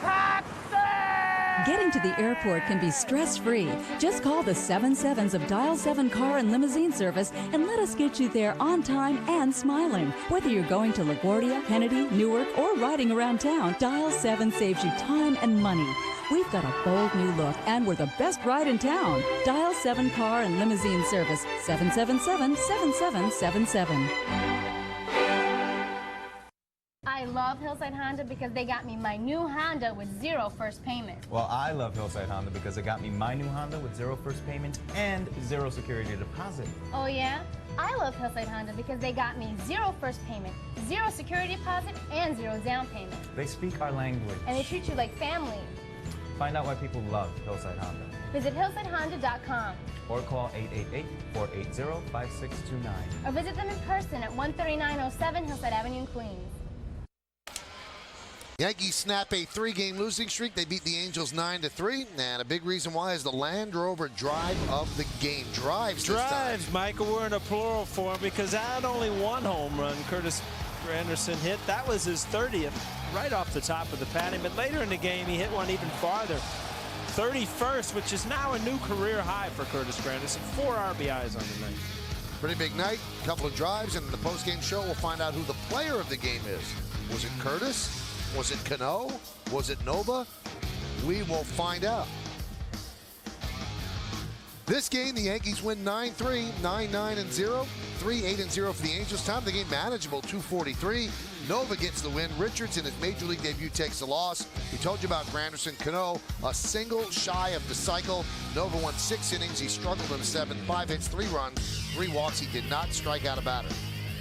Taxi! Getting to the airport can be stress-free. Just call the 77s of Dial 7 Car and Limousine Service and let us get you there on time and smiling. Whether you're going to LaGuardia, Kennedy, Newark, or riding around town, Dial 7 saves you time and money. We've got a bold new look, and we're the best ride in town. Dial 7 Car and Limousine Service, 777-7777. I love Hillside Honda because they got me my new Honda with zero first payment. Well, I love Hillside Honda because they got me my new Honda with zero first payment and zero security deposit. Oh yeah? I love Hillside Honda because they got me zero first payment, zero security deposit, and zero down payment. They speak our language. And they treat you like family. Find out why people love Hillside Honda. Visit hillsidehonda.com. Or call 888-480-5629. Or visit them in person at 13907 Hillside Avenue in Queens. Yankees snap a 3-game losing streak. They beat the Angels 9-3, and a big reason why is the Land Rover drive of the game. Drives, Michael. We're in a plural form because not only one home run Curtis Granderson hit, that was his 30th, right off the top of the padding. But later in the game, he hit one even farther, 31st, which is now a new career high for Curtis Granderson. 4 RBIs on the night. Pretty big night. A couple of drives, and in the post-game show, we'll find out who the player of the game is. Was it Curtis? Was it Cano? Was it Nova? We will find out. This game, the Yankees win 9-3, 9-9-0, 3-8-0 for the Angels. Time of the game manageable, 2:43. Nova gets the win. Richards in his major league debut takes the loss. We told you about Granderson. Cano, a single shy of the cycle. Nova won 6 innings. He struggled in the 7th, 5 hits, 3 runs, 3 walks. He did not strike out a batter.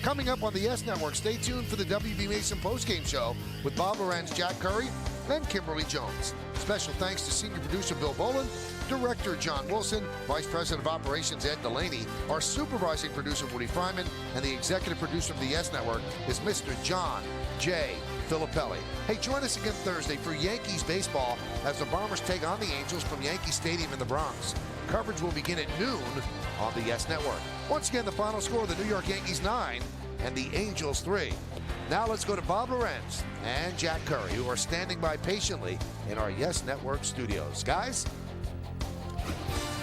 Coming up on the YES Network, stay tuned for the WB Mason postgame show with Bob Lorenz, Jack Curry, and Kimberly Jones. Special thanks to senior producer Bill Boland, director John Wilson, vice president of operations Ed Delaney, our supervising producer Woody Fryman, and the executive producer of the YES Network is Mr. John J. Filippelli. Hey, join us again Thursday for Yankees baseball as the Bombers take on the Angels from Yankee Stadium in the Bronx. Coverage will begin at noon on the YES Network. Once again, the final score, the New York Yankees 9 and the Angels 3. Now let's go to Bob Lorenz and Jack Curry, who are standing by patiently in our YES Network studios. Guys?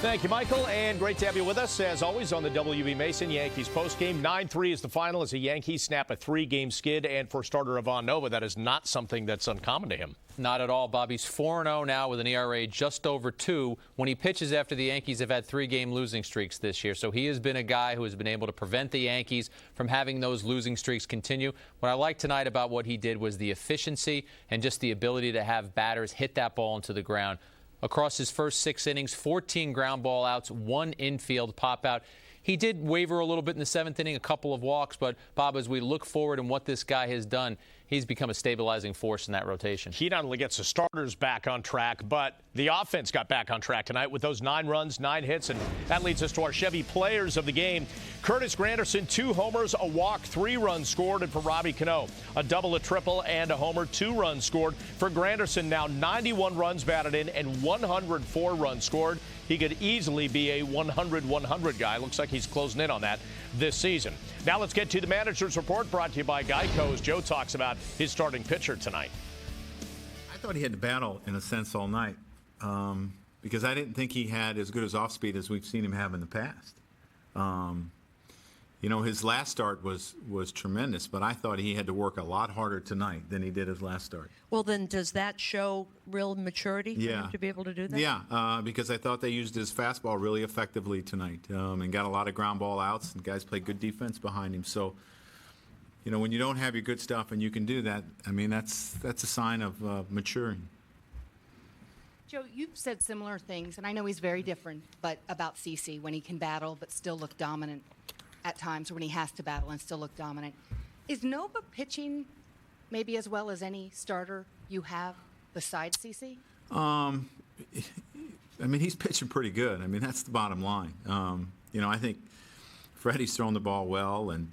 Thank you, Michael, and great to have you with us, as always, on the WB Mason Yankees postgame. 9-3 is the final as the Yankees snap a 3-game skid, and for starter Ivan Nova, that is not something that's uncommon to him. Not at all, Bob. He's 4-0 now with an ERA just over 2 when he pitches after the Yankees have had 3-game losing streaks this year. So he has been a guy who has been able to prevent the Yankees from having those losing streaks continue. What I like tonight about what he did was the efficiency and just the ability to have batters hit that ball into the ground. Across his first 6 innings, 14 ground ball outs, 1 infield pop out. He did waver a little bit in the 7th inning, a couple of walks, but, Bob, as we look forward and what this guy has done, he's become a stabilizing force in that rotation. He not only gets the starters back on track, but the offense got back on track tonight with those 9 runs, 9 hits, and that leads us to our Chevy players of the game. Curtis Granderson, 2 homers, a walk, 3 runs scored, and for Robbie Cano, a double, a triple, and a homer, 2 runs scored. For Granderson, now 91 runs batted in and 104 runs scored. He could easily be a 100-100 guy. Looks like he's closing in on that this season. Now let's get to the manager's report, brought to you by Geico, as Joe talks about his starting pitcher tonight. I thought he had to battle, in a sense, all night because I didn't think he had as good as off-speed as we've seen him have in the past. You know, his last start was tremendous, but I thought he had to work a lot harder tonight than he did his last start. Well, then does that show real maturity for him to be able to do that? Yeah, because I thought they used his fastball really effectively tonight and got a lot of ground ball outs, and guys played good defense behind him. So, you know, when you don't have your good stuff and you can do that, I mean, that's a sign of maturing. Joe, you've said similar things, and I know he's very different, but about CeCe, when he can battle but still look dominant at times, or when he has to battle and still look dominant. Is Nova pitching maybe as well as any starter you have besides CC? I mean, he's pitching pretty good. I mean, that's the bottom line. I think Freddie's thrown the ball well, and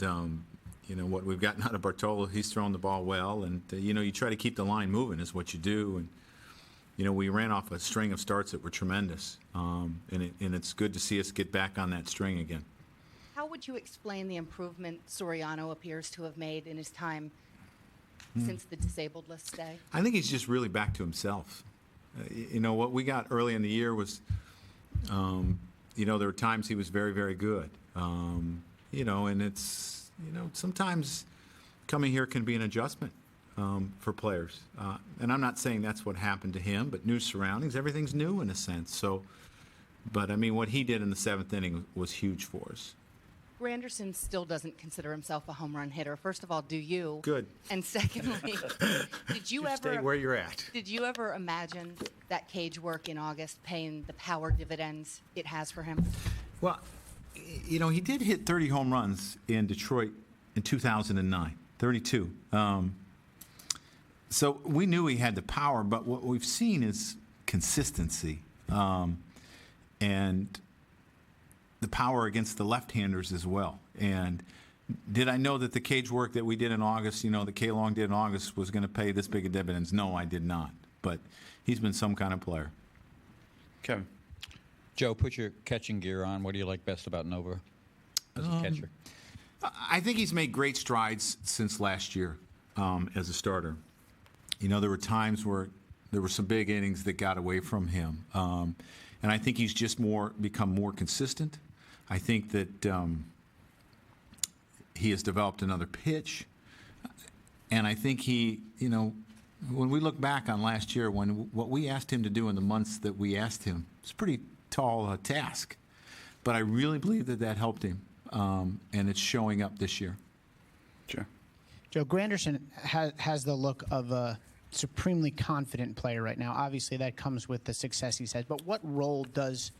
what we've gotten out of Bartolo, he's thrown the ball well, and you try to keep the line moving is what you do, and we ran off a string of starts that were tremendous, and it's good to see us get back on that string again. How would you explain the improvement Soriano appears to have made in his time since the disabled list day? I think he's just really back to himself. What we got early in the year was, there were times he was very, very good. And it's, sometimes coming here can be an adjustment for players. And I'm not saying that's what happened to him, but new surroundings, everything's new in a sense. But I mean, what he did in the 7th inning was huge for us. Granderson still doesn't consider himself a home run hitter. First of all, do you? Good. And secondly, did you ever stay where you're at? Did you ever imagine that cage work in August paying the power dividends it has for him? Well, he did hit 30 home runs in Detroit in 2009, 32. So we knew he had the power, but what we've seen is consistency. And the power against the left-handers as well. And did I know that the cage work that we did in August, that K-Long did in August, was going to pay this big of dividends? No, I did not. But he's been some kind of player. Kevin. Joe, put your catching gear on. What do you like best about Nova as a catcher? I think he's made great strides since last year as a starter. There were times where there were some big innings that got away from him. And I think he's just become more consistent. I think that he has developed another pitch. And I think he, when we look back on last year, what we asked him to do in the months that we asked him, it's a pretty tall task. But I really believe that helped him. And it's showing up this year. Sure. Joe, Granderson has the look of a supremely confident player right now. Obviously, that comes with the success he's had. But what role does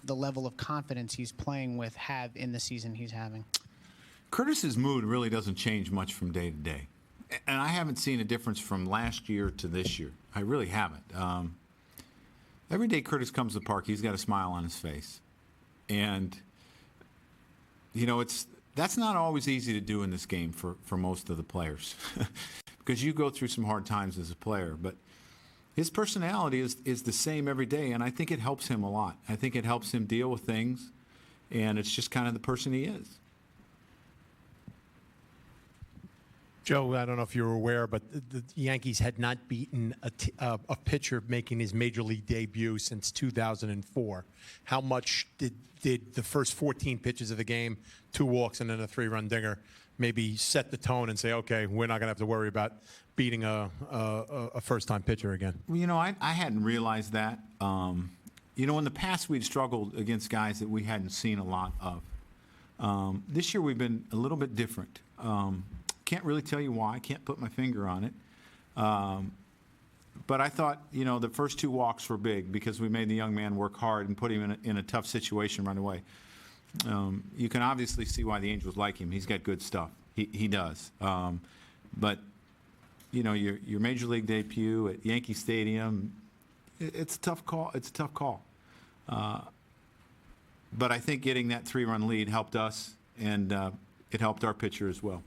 the level of confidence he's playing with have in the season he's having? Curtis's mood really doesn't change much from day to day. And I haven't seen a difference from last year to this year. I really haven't. Every day Curtis comes to the park, he's got a smile on his face. And, that's not always easy to do in this game for most of the players. Because you go through some hard times as a player. But his personality is the same every day, and I think it helps him a lot. I think it helps him deal with things, and it's just kind of the person he is. Joe, I don't know if you're aware, but the Yankees had not beaten a pitcher making his major league debut since 2004. How much did the first 14 pitches of the game, 2 walks and then a 3-run dinger, maybe set the tone and say, okay, we're not going to have to worry about beating a first-time pitcher again? Well, I hadn't realized that. In the past we'd struggled against guys that we hadn't seen a lot of. This year we've been a little bit different. Can't really tell you why. Can't put my finger on it. But I thought, the first 2 walks were big because we made the young man work hard and put him in a tough situation right away. You can obviously see why the Angels like him. He's got good stuff. He does. But, your major league debut at Yankee Stadium, it's a tough call. It's a tough call. But I think getting that 3-run lead helped us, and it helped our pitcher as well.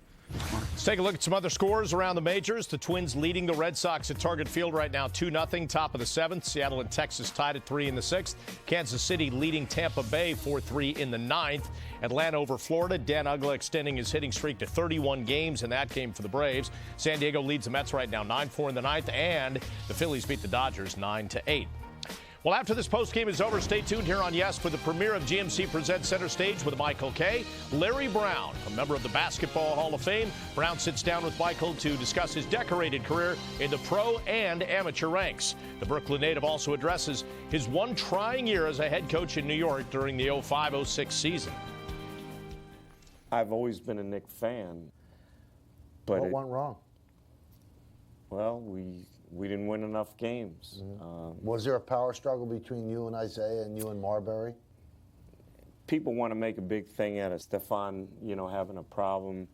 Let's take a look at some other scores around the majors. The Twins leading the Red Sox at Target Field right now 2-0, top of the 7th. Seattle and Texas tied at 3 in the 6th. Kansas City leading Tampa Bay 4-3 in the 9th. Atlanta over Florida. Dan Uggla extending his hitting streak to 31 games in that game for the Braves. San Diego leads the Mets right now 9-4 in the 9th. And the Phillies beat the Dodgers 9-8. Well, after this postgame is over, stay tuned here on Yes for the premiere of GMC Presents Center Stage with Michael Kay. Larry Brown, a member of the Basketball Hall of Fame. Brown sits down with Michael to discuss his decorated career in the pro and amateur ranks. The Brooklyn native also addresses his one trying year as a head coach in New York during the 05-06 season. I've always been a Knick fan. But what went wrong? Well, we didn't win enough games. Mm-hmm. Was there a power struggle between you and Isaiah and you and Marbury? People want to make a big thing out of Stefan, having a problem.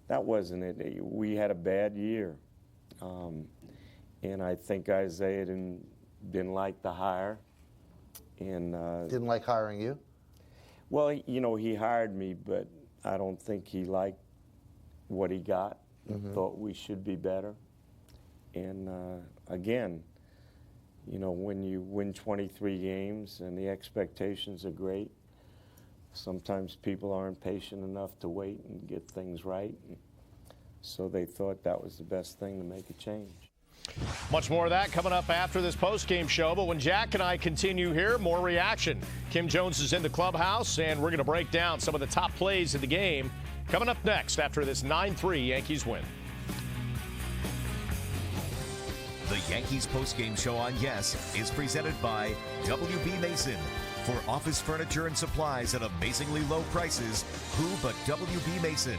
That wasn't it. We had a bad year. And I think Isaiah didn't like the hire. And didn't like hiring you? Well, you know, he hired me, but I don't think he liked what he got. Mm-hmm. Thought we should be better. And again, you know, when you win 23 games and the expectations are great, sometimes people aren't patient enough to wait and get things right. So they thought that was the best thing to make a change. Much more of that coming up after this post-game show. But when Jack and I continue here, more reaction. Kim Jones is in the clubhouse, and we're going to break down some of the top plays of the game coming up next after this 9-3 Yankees win. The Yankees post-game show on Yes is presented by WB Mason. For office furniture and supplies at amazingly low prices, who but WB Mason?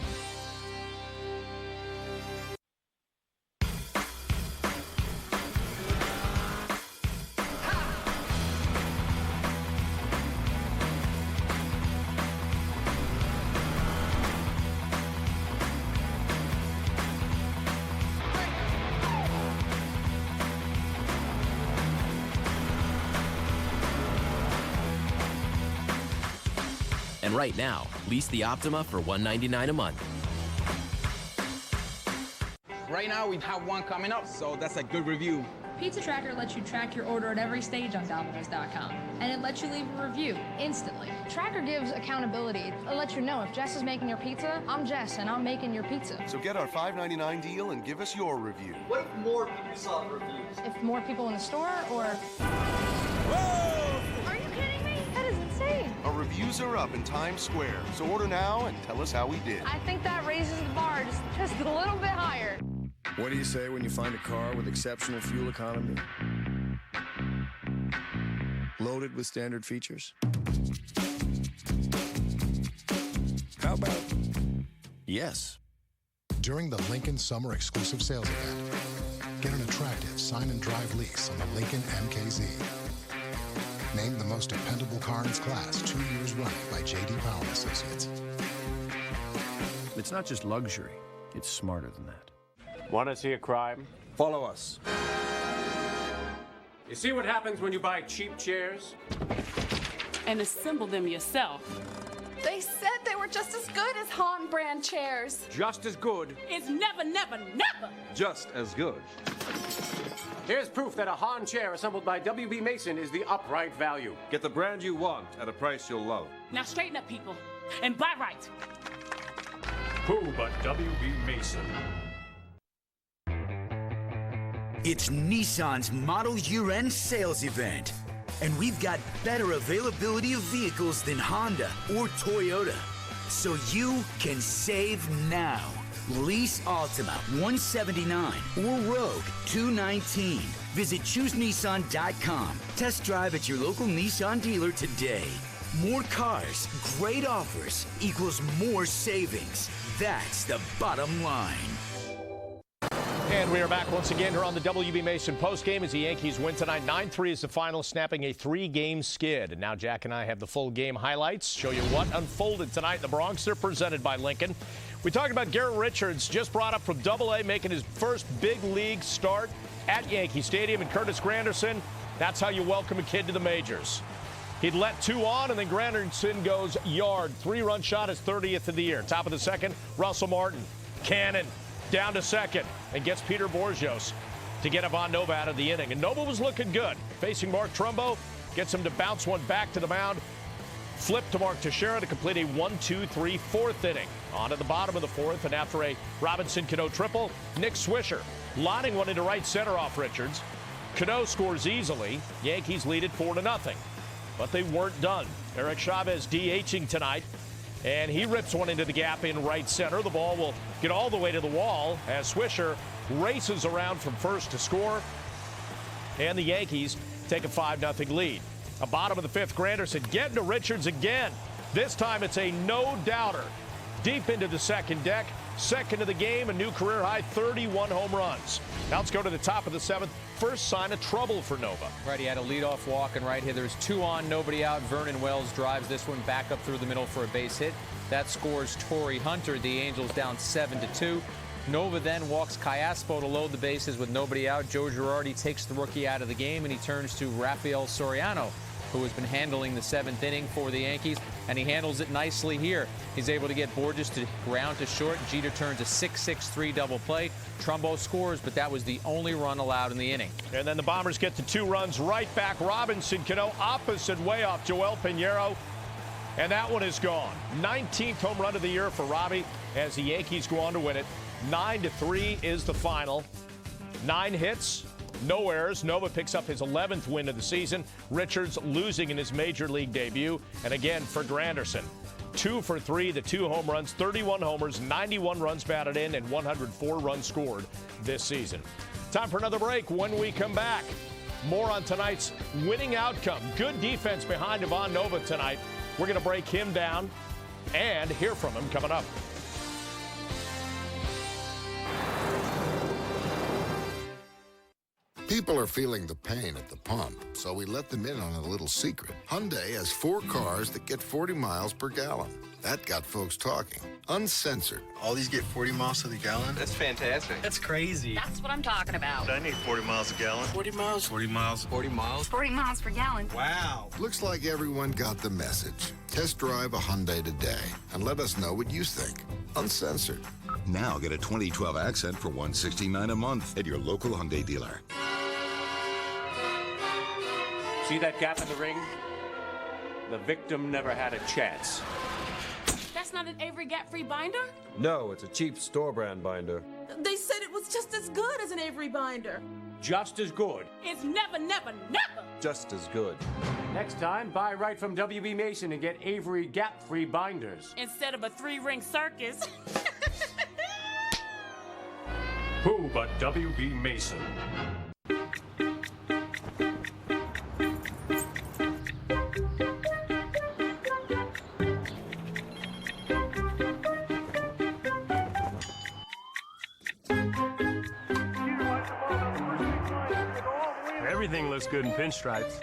And right now, lease the Optima for $199 a month. Right now, we have one coming up, so that's a good review. Pizza Tracker lets you track your order at every stage on Domino's.com, and it lets you leave a review instantly. Tracker gives accountability. It lets you know if Jess is making your pizza, I'm Jess, and I'm making your pizza. So get our $5.99 deal and give us your review. What if more people saw the reviews? If more people in the store, or... Whoa! Are you kidding me? That is insane. Our reviews are up in Times Square, so order now and tell us how we did. I think that raises the bar just a little bit higher. What do you say when you find a car with exceptional fuel economy? Loaded with standard features? How about yes? During the Lincoln Summer Exclusive Sales Event, get an attractive sign and drive lease on the Lincoln MKZ. Named the most dependable car in its class 2 years running by J.D. Power Associates. It's not just luxury, it's smarter than that. Want to see a crime? Follow us. You see what happens when you buy cheap chairs? And assemble them yourself. They said they were just as good as Hahn brand chairs. Just as good. It's never, never, never Just as good. Here's proof that a Hahn chair assembled by WB Mason is the upright value. Get the brand you want at a price you'll love. Now straighten up, people, and buy right. Who but WB Mason? It's Nissan's Model Year-End Sales Event. And we've got better availability of vehicles than Honda or Toyota. So you can save now. Lease Altima $179 or Rogue $219. Visit ChooseNissan.com. Test drive at your local Nissan dealer today. More cars, great offers equals more savings. That's the bottom line. And we are back once again here on the WB Mason postgame as the Yankees win tonight. 9-3 is the final, snapping a 3-game skid. And now Jack and I have the full game highlights, show you what unfolded tonight in the Bronx. They're presented by Lincoln. We talked about Garrett Richards, just brought up from AA, making his first big league start at Yankee Stadium. And Curtis Granderson, that's how you welcome a kid to the majors. He'd let 2 on, and then Granderson goes yard. 3-run shot, his 30th of the year. Top of the second, Russell Martin. Cannon down to second and gets Peter Borgios to get Ivan Nova out of the inning. And Nova was looking good. Facing Mark Trumbo, gets him to bounce one back to the mound. Flip to Mark Teixeira to complete a 1-2-3 fourth inning. On to the bottom of the fourth, and after a Robinson-Cano triple, Nick Swisher lining one into right center off Richards. Cano scores easily. Yankees lead it 4-0. But they weren't done. Eric Chavez DHing tonight, and he rips one into the gap in right center. The ball will get all the way to the wall as Swisher races around from first to score. And the Yankees take a 5-0 lead. A bottom of the fifth, Granderson getting to Richards again. This time it's a no-doubter. Deep into the second deck, Second of the game, a new career-high 31 home runs. Now let's go to the top of the 7th. First sign of trouble for Nova. Right, he had a leadoff walk, and right here, there's 2 on, nobody out. Vernon Wells drives this one back up through the middle for a base hit. That scores Torrey Hunter. The Angels down 7-2. Nova then walks Callaspo to load the bases with nobody out. Joe Girardi takes the rookie out of the game, and he turns to Rafael Soriano, who has been handling the 7th inning for the Yankees, and he handles it nicely here. He's able to get Borges to ground to short. Jeter turns a 6-6-3 double play. Trumbo scores, but that was the only run allowed in the inning. And then the Bombers get to 2 runs right back. Robinson Cano opposite way off Joel Pinheiro, and that one is gone. 19th home run of the year for Robbie as the Yankees go on to win it. 9-3 is the final. 9 hits. No errors. Nova picks up his 11th win of the season. Richards losing in his major league debut. And again for Granderson. 2 for 3, the 2 home runs, 31 homers, 91 runs batted in, and 104 runs scored this season. Time for another break. When we come back, more on tonight's winning outcome. Good defense behind Ivan Nova tonight. We're going to break him down and hear from him coming up. People are feeling the pain at the pump, so we let them in on a little secret. Hyundai has 4 cars that get 40 miles per gallon. That got folks talking. Uncensored. All these get 40 miles to the gallon? That's fantastic. That's crazy. That's what I'm talking about. I need 40 miles a gallon. 40 miles? 40 miles. 40 miles? 40 miles per gallon. Wow. Looks like everyone got the message. Test drive a Hyundai today and let us know what you think. Uncensored. Now get a 2012 Accent for $169 a month at your local Hyundai dealer. See that gap in the ring? The victim never had a chance. That's not an Avery Gap-free binder? No, it's a cheap store brand binder. They said it was just as good as an Avery binder. Just as good. It's never, never, never. Just as good. Next time, buy right from WB Mason and get Avery Gap-free binders. Instead of a 3-ring circus. Who but WB Mason? Everything looks good in pinstripes.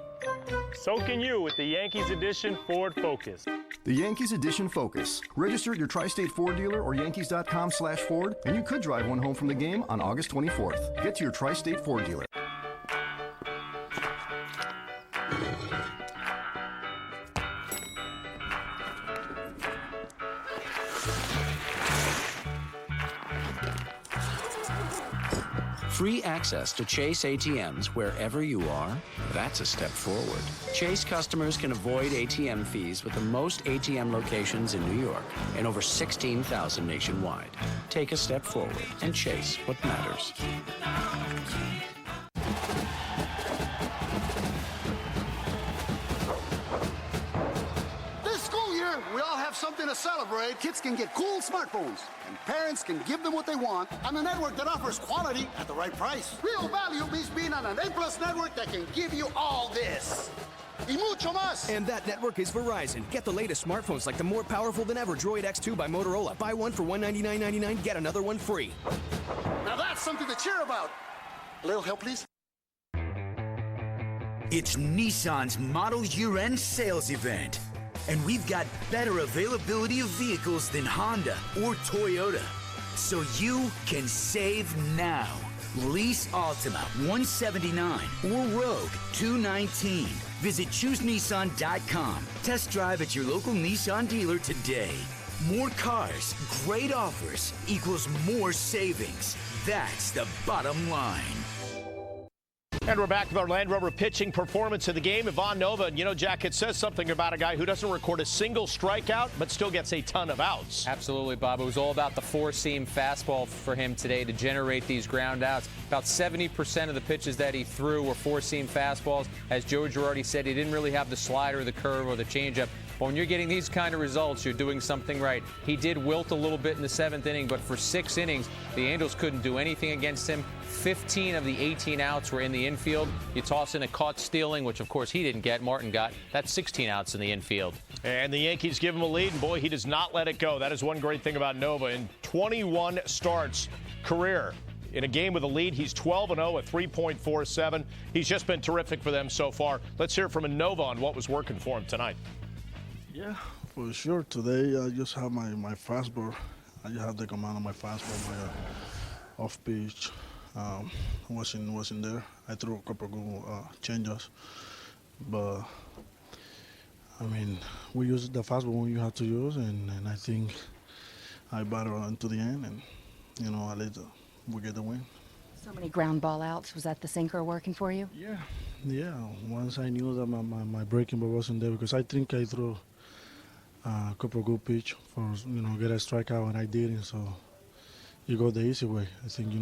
So can you with the Yankees Edition Ford Focus. The Yankees Edition Focus. Register at your Tri-State Ford dealer or Yankees.com/Ford, and you could drive one home from the game on August 24th. Get to your Tri-State Ford dealer. Free access to Chase ATMs wherever you are, that's a step forward. Chase customers can avoid ATM fees with the most ATM locations in New York and over 16,000 nationwide. Take a step forward and chase what matters. This school year, we all have something to celebrate. Kids can get cool smartphones, and parents can give them what they want on a network that offers quality at the right price. Real value means being on an A+ network that can give you all this. Y mucho más. And that network is Verizon. Get the latest smartphones like the more powerful than ever Droid X2 by Motorola. Buy one for $199.99, get another one free. Now that's something to cheer about. A little help, please. It's Nissan's Model Year-End Sales Event. And we've got better availability of vehicles than Honda or Toyota. So you can save now. Lease Altima $179 or Rogue $219. Visit ChooseNissan.com. Test drive at your local Nissan dealer today. More cars, great offers equals more savings. That's the bottom line. And we're back with our Land Rover pitching performance of the game. Ivan Nova, and you know, Jack, it says something about a guy who doesn't record a single strikeout, but still gets a ton of outs. Absolutely, Bob. It was all about the 4-seam fastball for him today to generate these ground outs. About 70% of the pitches that he threw were 4-seam fastballs. As Joe Girardi said, he didn't really have the slider, the curve, or the changeup. But when you're getting these kind of results, you're doing something right. He did wilt a little bit in the 7th inning, but for 6 innings, the Angels couldn't do anything against him. 15 of the 18 outs were in the infield. You toss in a caught stealing, which of course he didn't get, Martin got. That's 16 outs in the infield. And the Yankees give him a lead, and boy, he does not let it go. That is one great thing about Nova. In 21 starts career, in a game with a lead, he's 12-0 at 3.47. He's just been terrific for them so far. Let's hear from a Nova on what was working for him tonight. Yeah, for sure. Today I just have my fastball. I just have the command on my fastball, my off pitch. Wasn't there. I threw a couple of good changes, but I mean, we use the fastball when you have to use, and I think I battled until the end, and we get the win. So many ground ball outs. Was that the sinker working for you? Yeah. Once I knew that my breaking ball wasn't there, because I think I threw a couple of good pitch for get a strikeout, and I didn't. So you go the easy way. I think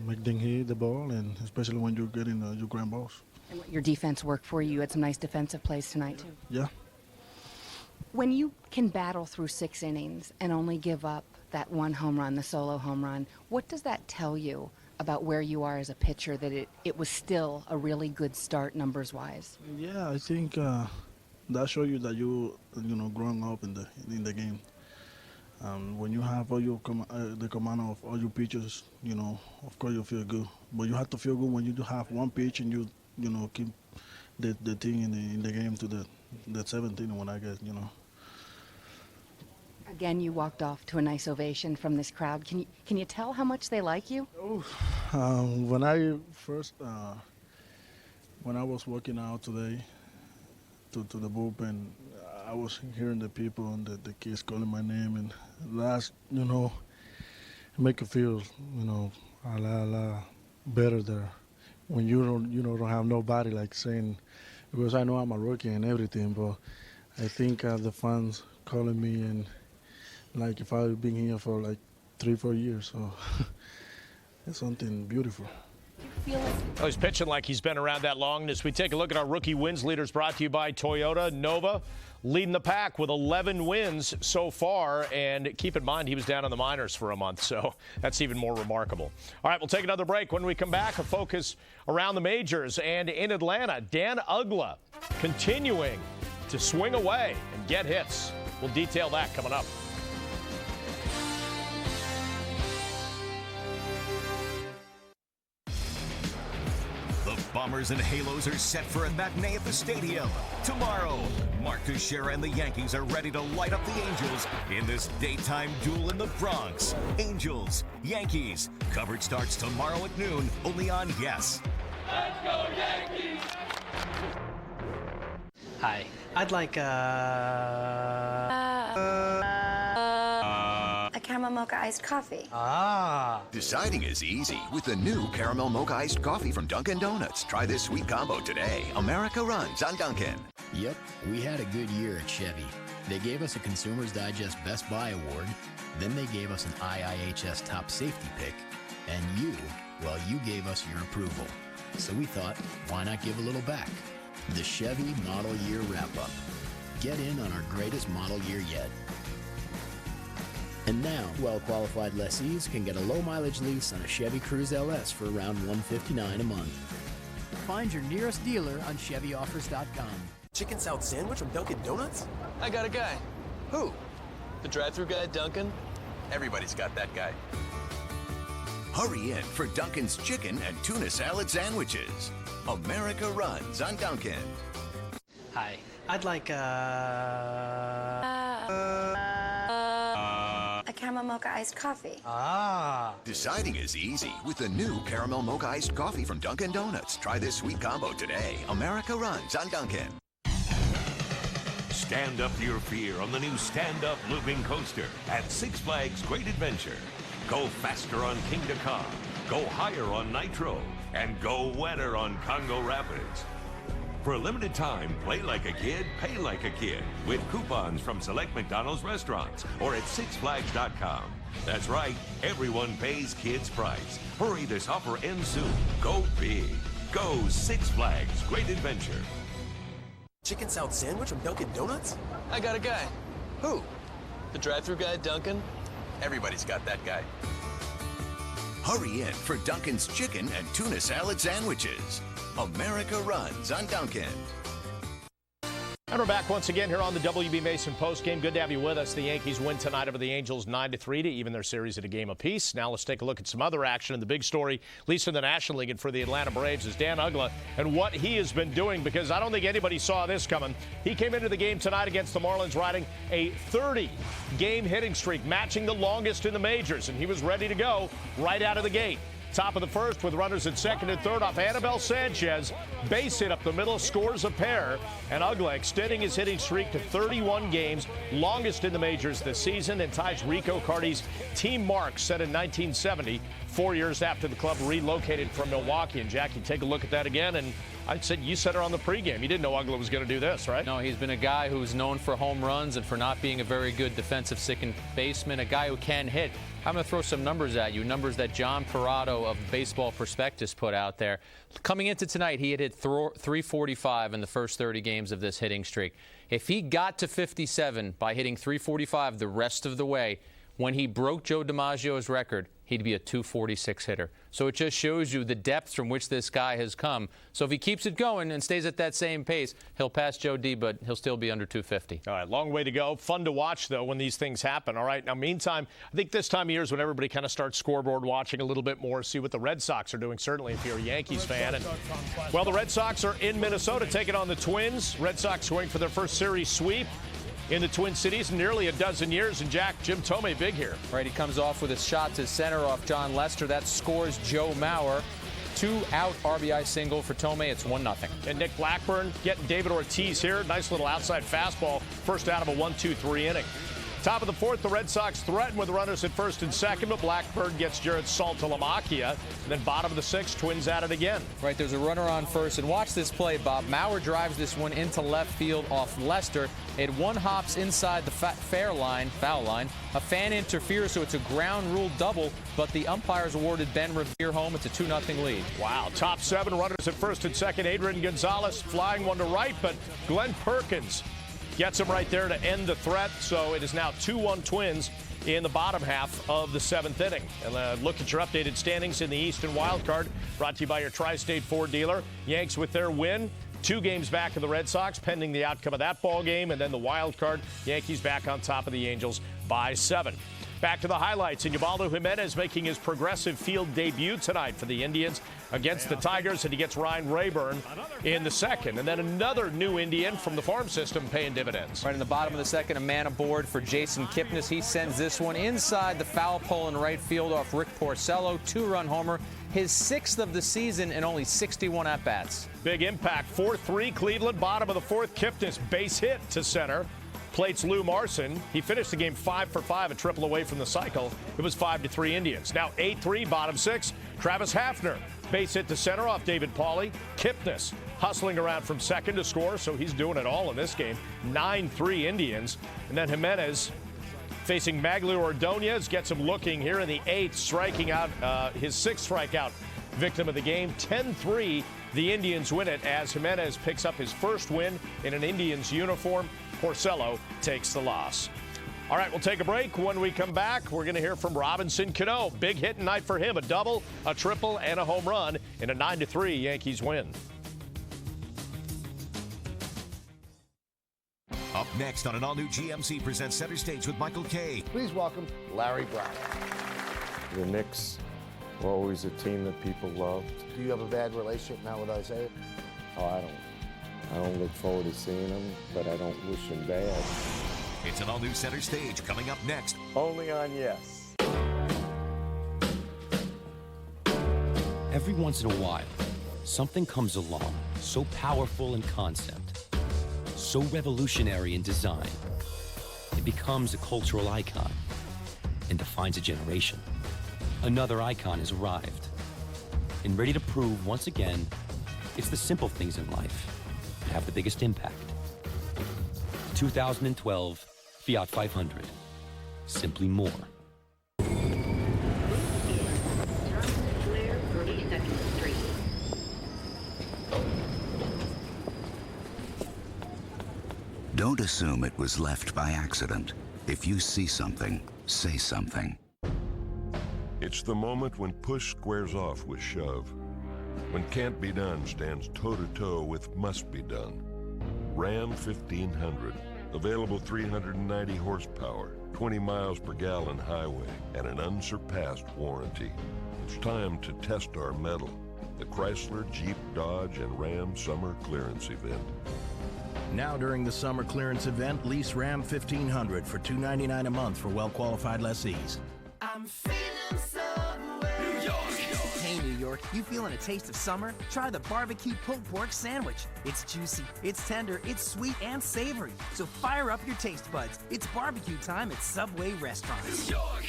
make them hit the ball, and especially when you're getting your ground balls. And your defense worked for you. You had some nice defensive plays tonight, too. Yeah. When you can battle through 6 innings and only give up that one home run, the solo home run, what does that tell you about where you are as a pitcher, that it was still a really good start numbers-wise? Yeah, I think that shows you that growing up in the game. When you have all your the command of all your pitches, of course you feel good. But you have to feel good when you do have one pitch and you keep the thing in the game to the 17th when I get. Again, you walked off to a nice ovation from this crowd. Can you tell how much they like you? When I first when I was walking out today to the bullpen, I was hearing the people and the kids calling my name, and that's make you feel a lot better there when you don't have nobody like saying, because I know I'm a rookie and everything, but I think the fans calling me, and like if I've been here for like 3-4 years, so it's something beautiful. Oh, he's pitching like he's been around that long. As we take a look at our rookie wins leaders, brought to you by Toyota, Nova leading the pack with 11 wins so far. And keep in mind, he was down in the minors for a month, so that's even more remarkable. All right, we'll take another break. When we come back, a focus around the majors. And in Atlanta, Dan Uggla continuing to swing away and get hits. We'll detail that coming up. Bombers and Halos are set for a matinee at the stadium. Tomorrow, Mark Teixeira and the Yankees are ready to light up the Angels in this daytime duel in the Bronx. Angels, Yankees. Coverage starts tomorrow at noon, only on Yes. Let's go Yankees! Hi, I'd like a caramel mocha iced coffee. Deciding is easy with the new caramel mocha iced coffee from Dunkin' Donuts. Try this sweet combo today. America runs on Dunkin'. Yep, we had a good year at Chevy. They gave us a Consumer's Digest Best Buy Award. Then they gave us an IIHS Top Safety Pick. And you gave us your approval. So we thought, why not give a little back? The Chevy Model Year Wrap-Up. Get in on our greatest model year yet. And now, well-qualified lessees can get a low-mileage lease on a Chevy Cruze LS for around $159 a month. Find your nearest dealer on ChevyOffers.com. Chicken salad sandwich from Dunkin' Donuts? I got a guy. Who? The drive-thru guy at Dunkin'. Everybody's got that guy. Hurry in for Dunkin's chicken and tuna salad sandwiches. America runs on Dunkin'. Hi, I'd like a caramel mocha iced coffee. Deciding is easy with the new caramel mocha iced coffee from Dunkin' Donuts. Try this sweet combo today. America runs on Dunkin'. Stand up to your fear on the new stand-up looping coaster at Six Flags Great Adventure. Go faster on Kingda Ka, go higher on Nitro, and go wetter on Congo Rapids. For a limited time, play like a kid, pay like a kid with coupons from select McDonald's restaurants or at sixflags.com. That's right, everyone pays kids' price. Hurry, this offer ends soon. Go big. Go Six Flags Great Adventure. Chicken salad sandwich from Dunkin' Donuts? I got a guy. Who? The drive-thru guy at Dunkin'. Everybody's got that guy. Hurry in for Dunkin's chicken and tuna salad sandwiches. America runs on Dunkin'. And we're back once again here on the WB Mason postgame. Good to have you with us. The Yankees win tonight over the Angels 9-3 to even their series at a game apiece. Now let's take a look at some other action in the big story, at least in the National League and for the Atlanta Braves, is Dan Uggla and what he has been doing, because I don't think anybody saw this coming. He came into the game tonight against the Marlins riding a 30-game hitting streak, matching the longest in the majors, and he was ready to go right out of the gate. Top of the first with runners at second and third off Anibal Sanchez. Base hit up the middle, scores a pair. And Uggla extending his hitting streak to 31 games, longest in the majors this season, and ties Rico Cardi's team mark set in 1970, 4 years after the club relocated from Milwaukee. And Jackie, take a look at that again. And I said, you said it on the pregame. You didn't know Uggla was going to do this, right? No, he's been a guy who's known for home runs and for not being a very good defensive second baseman, a guy who can hit. I'm going to throw some numbers at you, numbers that John Parado of Baseball Prospectus put out there. Coming into tonight, he had hit 345 in the first 30 games of this hitting streak. If he got to 57 by hitting 345 the rest of the way, when he broke Joe DiMaggio's record, he'd be a 246 hitter. So it just shows you the depth from which this guy has come. So if he keeps it going and stays at that same pace, he'll pass Joe D, but he'll still be under 250. All right, long way to go. Fun to watch, though, when these things happen. All right, now, meantime, I think this time of year is when everybody kind of starts scoreboard watching a little bit more, see what the Red Sox are doing, certainly if you're a Yankees fan. And, well, the Red Sox are in Minnesota taking on the Twins. Red Sox going for their first series sweep in the Twin Cities in nearly a dozen years. And, Jack, Jim Thome big here. Right, he comes off with his shot to center off John Lester. That scores Joe Mauer. 2-out RBI single for Thome. It's 1-0. And Nick Blackburn getting David Ortiz here. Nice little outside fastball. First out of a 1-2-3 inning. Top of the fourth, the Red Sox threaten with runners at first and second, but Blackburn gets Jared Saltalamacchia. And then bottom of the sixth, Twins at it again. Right, there's a runner on first. And watch this play, Bob. Mauer drives this one into left field off Lester. It one hops inside the foul line. A fan interferes, so it's a ground rule double, but the umpires awarded Ben Revere home. It's a 2-0 lead. Wow, top seven, runners at first and second. Adrian Gonzalez flying one to right, but Glenn Perkins gets him right there to end the threat. So it is now 2-1 Twins in the bottom half of the seventh inning. And look at your updated standings in the Eastern Wild Card, brought to you by your Tri-State Ford dealer. Yanks with their win, 2 games back of the Red Sox, pending the outcome of that ball game. And then the wild card, Yankees back on top of the Angels by 7. Back to the highlights. And Ubaldo Jimenez making his progressive field debut tonight for the Indians against the Tigers, and he gets Ryan Rayburn in the second. And then another new Indian from the farm system paying dividends. Right in the bottom of the second, a man aboard for Jason Kipnis. He sends this one inside the foul pole in right field off Rick Porcello. 2-run homer. His 6th of the season and only 61 at-bats. Big impact. 4-3 Cleveland. Bottom of the fourth, Kipnis base hit to center. Plates Lou Marson. He finished the game 5 for 5, a triple away from the cycle. It was 5-3 Indians. Now 8-3, bottom 6. Travis Hafner, base hit to center off David Pauly. Kipnis hustling around from second to score, so he's doing it all in this game. 9-3 Indians. And then Jimenez facing Maglio Ordonez gets him looking here in the 8th, striking out his 6th strikeout victim of the game. 10-3, the Indians win it as Jimenez picks up his first win in an Indians uniform. Porcello takes the loss. All right, we'll take a break. When we come back, we're going to hear from Robinson Cano. Big hit night for him, a double, a triple, and a home run in a 9-3 Yankees win. Up next on an all-new GMC presents Center Stage with Michael Kay. Please welcome Larry Brown. The Knicks were always a team that people loved. Do you have a bad relationship now with Isaiah? Oh, I don't look forward to seeing him, but I don't wish him bad. It's an all-new Center Stage coming up next. Only on Yes. Every once in a while, something comes along so powerful in concept, so revolutionary in design, it becomes a cultural icon and defines a generation. Another icon has arrived and ready to prove once again it's the simple things in life that have the biggest impact. 2012 Fiat 500. Simply more. Don't assume it was left by accident. If you see something, say something. It's the moment when push squares off with shove. When can't be done stands toe-to-toe with must be done. Ram 1500. Available 390 horsepower, 20 miles per gallon highway, and an unsurpassed warranty. It's time to test our mettle. The Chrysler, Jeep, Dodge, and Ram Summer Clearance Event. Now during the summer clearance event, lease Ram 1500 for $299 a month for well-qualified lessees. I'm feeling somewhere. New York. Hey, New York, you feeling a taste of summer? Try the barbecue pulled pork sandwich. It's juicy, it's tender, it's sweet and savory. So fire up your taste buds. It's barbecue time at Subway restaurants. New York.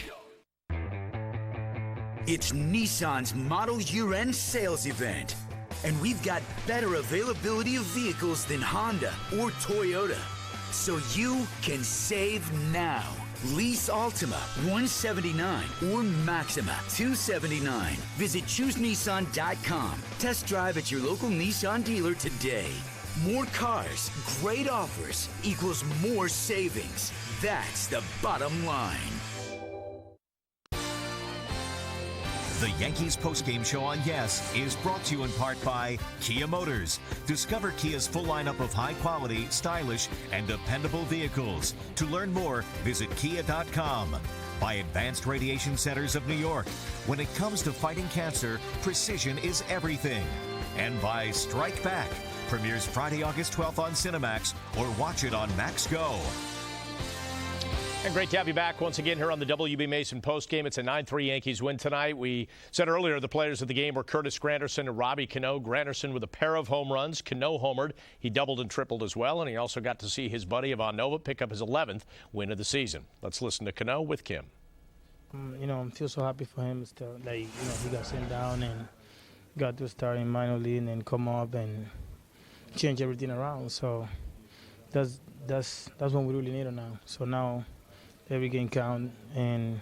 It's Nissan's Model Year-End Sales Event. And we've got better availability of vehicles than Honda or Toyota. So you can save now. Lease Altima $179 or Maxima $279. Visit ChooseNissan.com. Test drive at your local Nissan dealer today. More cars, great offers equals more savings. That's the bottom line. The Yankees postgame show on Yes is brought to you in part by Kia Motors. Discover Kia's full lineup of high-quality, stylish, and dependable vehicles. To learn more, visit kia.com. By Advanced Radiation Centers of New York. When it comes to fighting cancer, precision is everything. And by Strike Back. Premieres Friday, August 12th on Cinemax, or watch it on Max Go. And great to have you back once again here on the WB Mason postgame. It's a 9-3 Yankees win tonight. We said earlier the players of the game were Curtis Granderson and Robbie Cano. Granderson with a pair of home runs. Cano homered. He doubled and tripled as well, and he also got to see his buddy Ivan Nova pick up his 11th win of the season. Let's listen to Cano with Kim. I feel so happy for him. He got sent down and got to start in minor league and then come up and change everything around. So that's what we really need now. So now every game count, and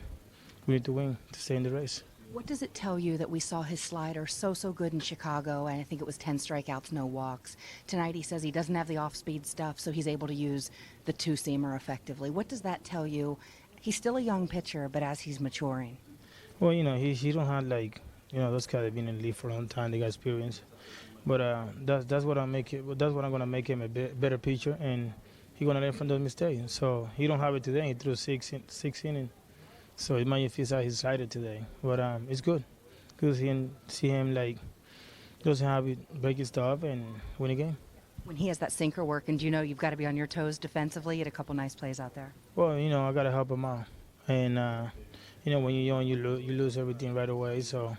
we need to win to stay in the race. What does it tell you that we saw his slider so good in Chicago, and I think it was 10 strikeouts, no walks. Tonight he says he doesn't have the off-speed stuff, so he's able to use the two-seamer effectively. What does that tell you? He's still a young pitcher, but as he's maturing. Well, he don't have those guys have been in the league for a long time. They got experience, but that's what I'm gonna make him a better pitcher, and he's going to learn from those mistakes. So he don't have it today. He threw six innings. So it might feel like he's excited today. But it's good because he see him doesn't have it, break his stuff and win a game. When he has that sinker working, do you know you've got to be on your toes defensively? He had a couple nice plays out there. Well, I got to help him out. And, when you're young, you lose everything right away. So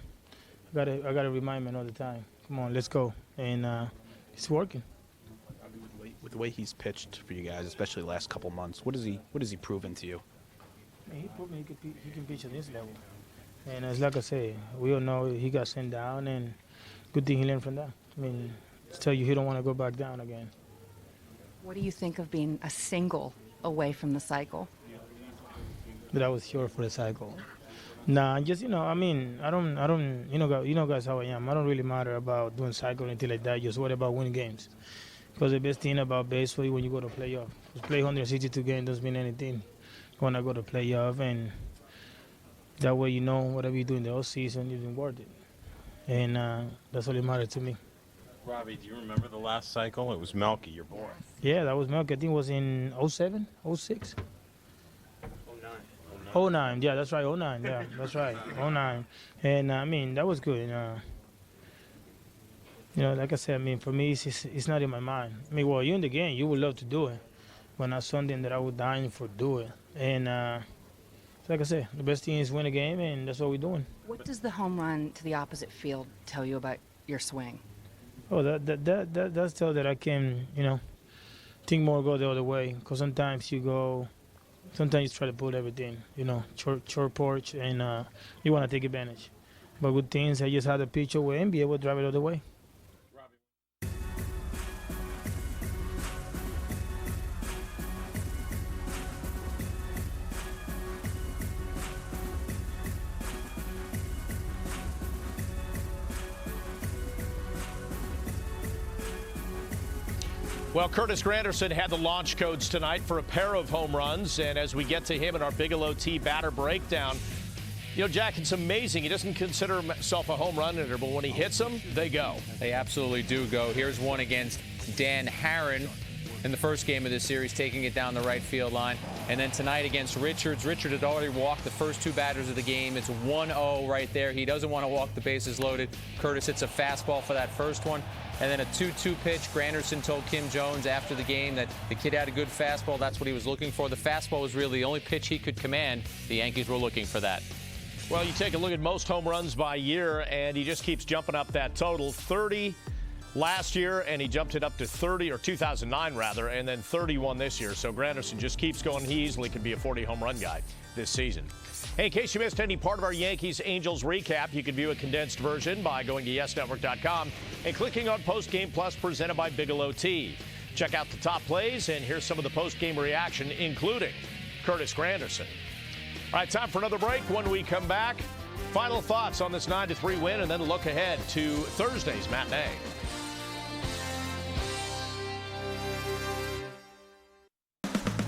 I got to remind him all the time, come on, let's go. And it's working. With the way he's pitched for you guys, especially the last couple months, what has he proven to you? He proved he can pitch at this level. And as like I say, we all know he got sent down, and good thing he learned from that. To tell you he don't want to go back down again. What do you think of being a single away from the cycle? That I was sure for the cycle. Nah, just I don't guys how I am. I don't really matter about doing cycle or anything like that. Just worry about winning games. Because the best thing about baseball when you go to playoff, play 162 games doesn't mean anything when I go to playoff, and that way whatever you do in the off season, you've been worth it, and that's all that matters to me. Robbie, do you remember the last cycle? It was Melky, your boy. Yeah, that was Melky. I think it was in 07, 06? 09. Yeah, that's right, 09. Yeah, that's right, 09. And that was good. Like I said, for me, it's not in my mind. While you're in the game, you would love to do it, but not something that I would die for do it. And like I said, the best thing is win a game, and that's what we're doing. What does the home run to the opposite field tell you about your swing? Oh, that's tell that I can, think more, go the other way. Because sometimes you try to pull everything, short porch, and you want to take advantage. But good things, I just had to pitch away and be able to drive it the other way. Well, Curtis Granderson had the launch codes tonight for a pair of home runs, and as we get to him in our Bigelow T batter breakdown, you know, Jack, it's amazing. He doesn't consider himself a home run hitter, but when he hits them, they go. They absolutely do go. Here's one against Dan Harron in the first game of this series, taking it down the right field line. And then tonight against Richards. Richard had already walked the first two batters of the game. It's 1-0 right there. He doesn't want to walk the bases loaded. Curtis hits a fastball for that first one. And then a 2-2 pitch. Granderson told Kim Jones after the game that the kid had a good fastball. That's what he was looking for. The fastball was really the only pitch he could command. The Yankees were looking for that. Well, you take a look at most home runs by year, and he just keeps jumping up that total. 30 last year, and he jumped it up to 30, or 2009 rather, and then 31 this year. So Granderson just keeps going. He easily could be a 40 home run guy this season. Hey, in case you missed any part of our Yankees-Angels recap, you can view a condensed version by going to YesNetwork.com and clicking on Post Game Plus presented by Bigelow Tea. Check out the top plays, and here's some of the post-game reaction, including Curtis Granderson. All right, time for another break. When we come back, final thoughts on this 9-3 win, and then a look ahead to Thursday's matinee.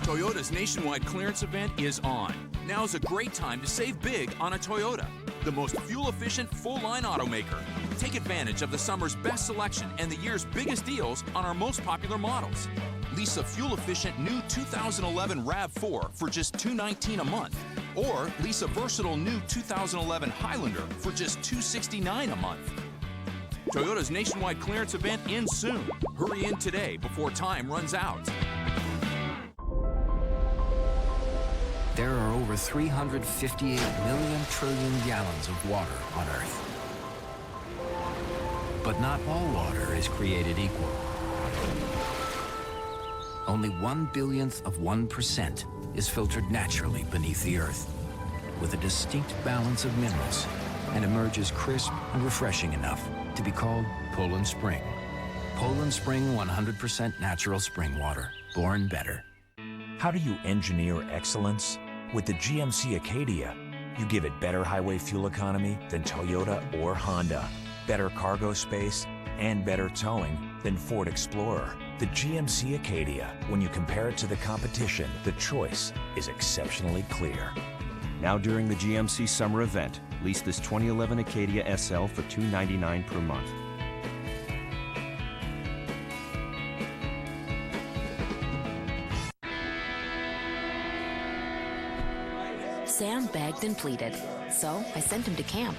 Toyota's nationwide clearance event is on. Now is a great time to save big on a Toyota, the most fuel-efficient full-line automaker. Take advantage of the summer's best selection and the year's biggest deals on our most popular models. Lease a fuel-efficient new 2011 RAV4 for just $219 a month. Or lease a versatile new 2011 Highlander for just $269 a month. Toyota's nationwide clearance event ends soon. Hurry in today before time runs out. There are over 358 million trillion gallons of water on Earth. But not all water is created equal. Only 1/1000th of 1% is filtered naturally beneath the Earth, with a distinct balance of minerals, and emerges crisp and refreshing enough to be called Poland Spring. Poland Spring 100% natural spring water, born better. How do you engineer excellence? With the GMC Acadia, you give it better highway fuel economy than Toyota or Honda, better cargo space, and better towing than Ford Explorer. The GMC Acadia, when you compare it to the competition, the choice is exceptionally clear. Now during the GMC summer event, lease this 2011 Acadia SL for $299 per month. Sam begged and pleaded, so I sent him to camp.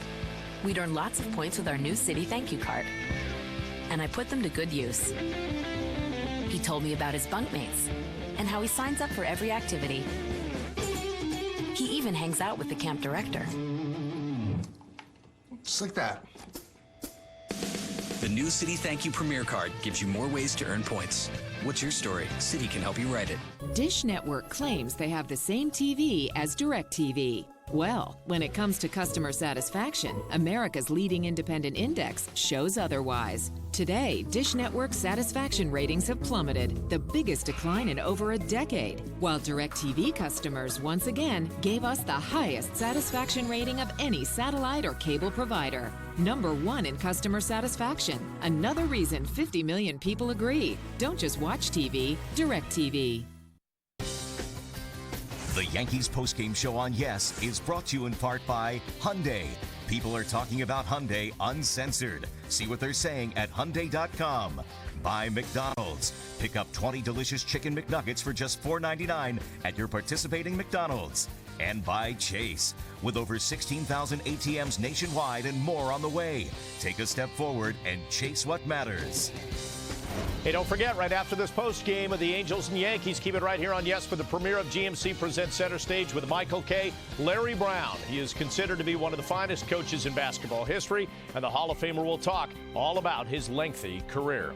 We'd earn lots of points with our new city thank you card, and I put them to good use. He told me about his bunkmates and how he signs up for every activity. He even hangs out with the camp director. Just like that. The new City Thank You Premier Card gives you more ways to earn points. What's your story? City can help you write it. Dish Network claims they have the same TV as DirecTV. Well, when it comes to customer satisfaction, America's leading independent index shows otherwise. Today, Dish Network's satisfaction ratings have plummeted, the biggest decline in over a decade, while DirecTV customers once again gave us the highest satisfaction rating of any satellite or cable provider. #1 in customer satisfaction. Another reason 50 million people agree. Don't just watch TV, DirecTV. The Yankees postgame show on Yes is brought to you in part by Hyundai. People are talking about Hyundai uncensored. See what they're saying at Hyundai.com. By McDonald's. Pick up 20 delicious chicken McNuggets for just $4.99 at your participating McDonald's. And by Chase. With over 16,000 ATMs nationwide and more on the way. Take a step forward and chase what matters. Hey, don't forget, right after this post game of the Angels and Yankees, keep it right here on Yes for the premiere of GMC Presents Center Stage with Michael K. Larry Brown. He is considered to be one of the finest coaches in basketball history, and the Hall of Famer will talk all about his lengthy career.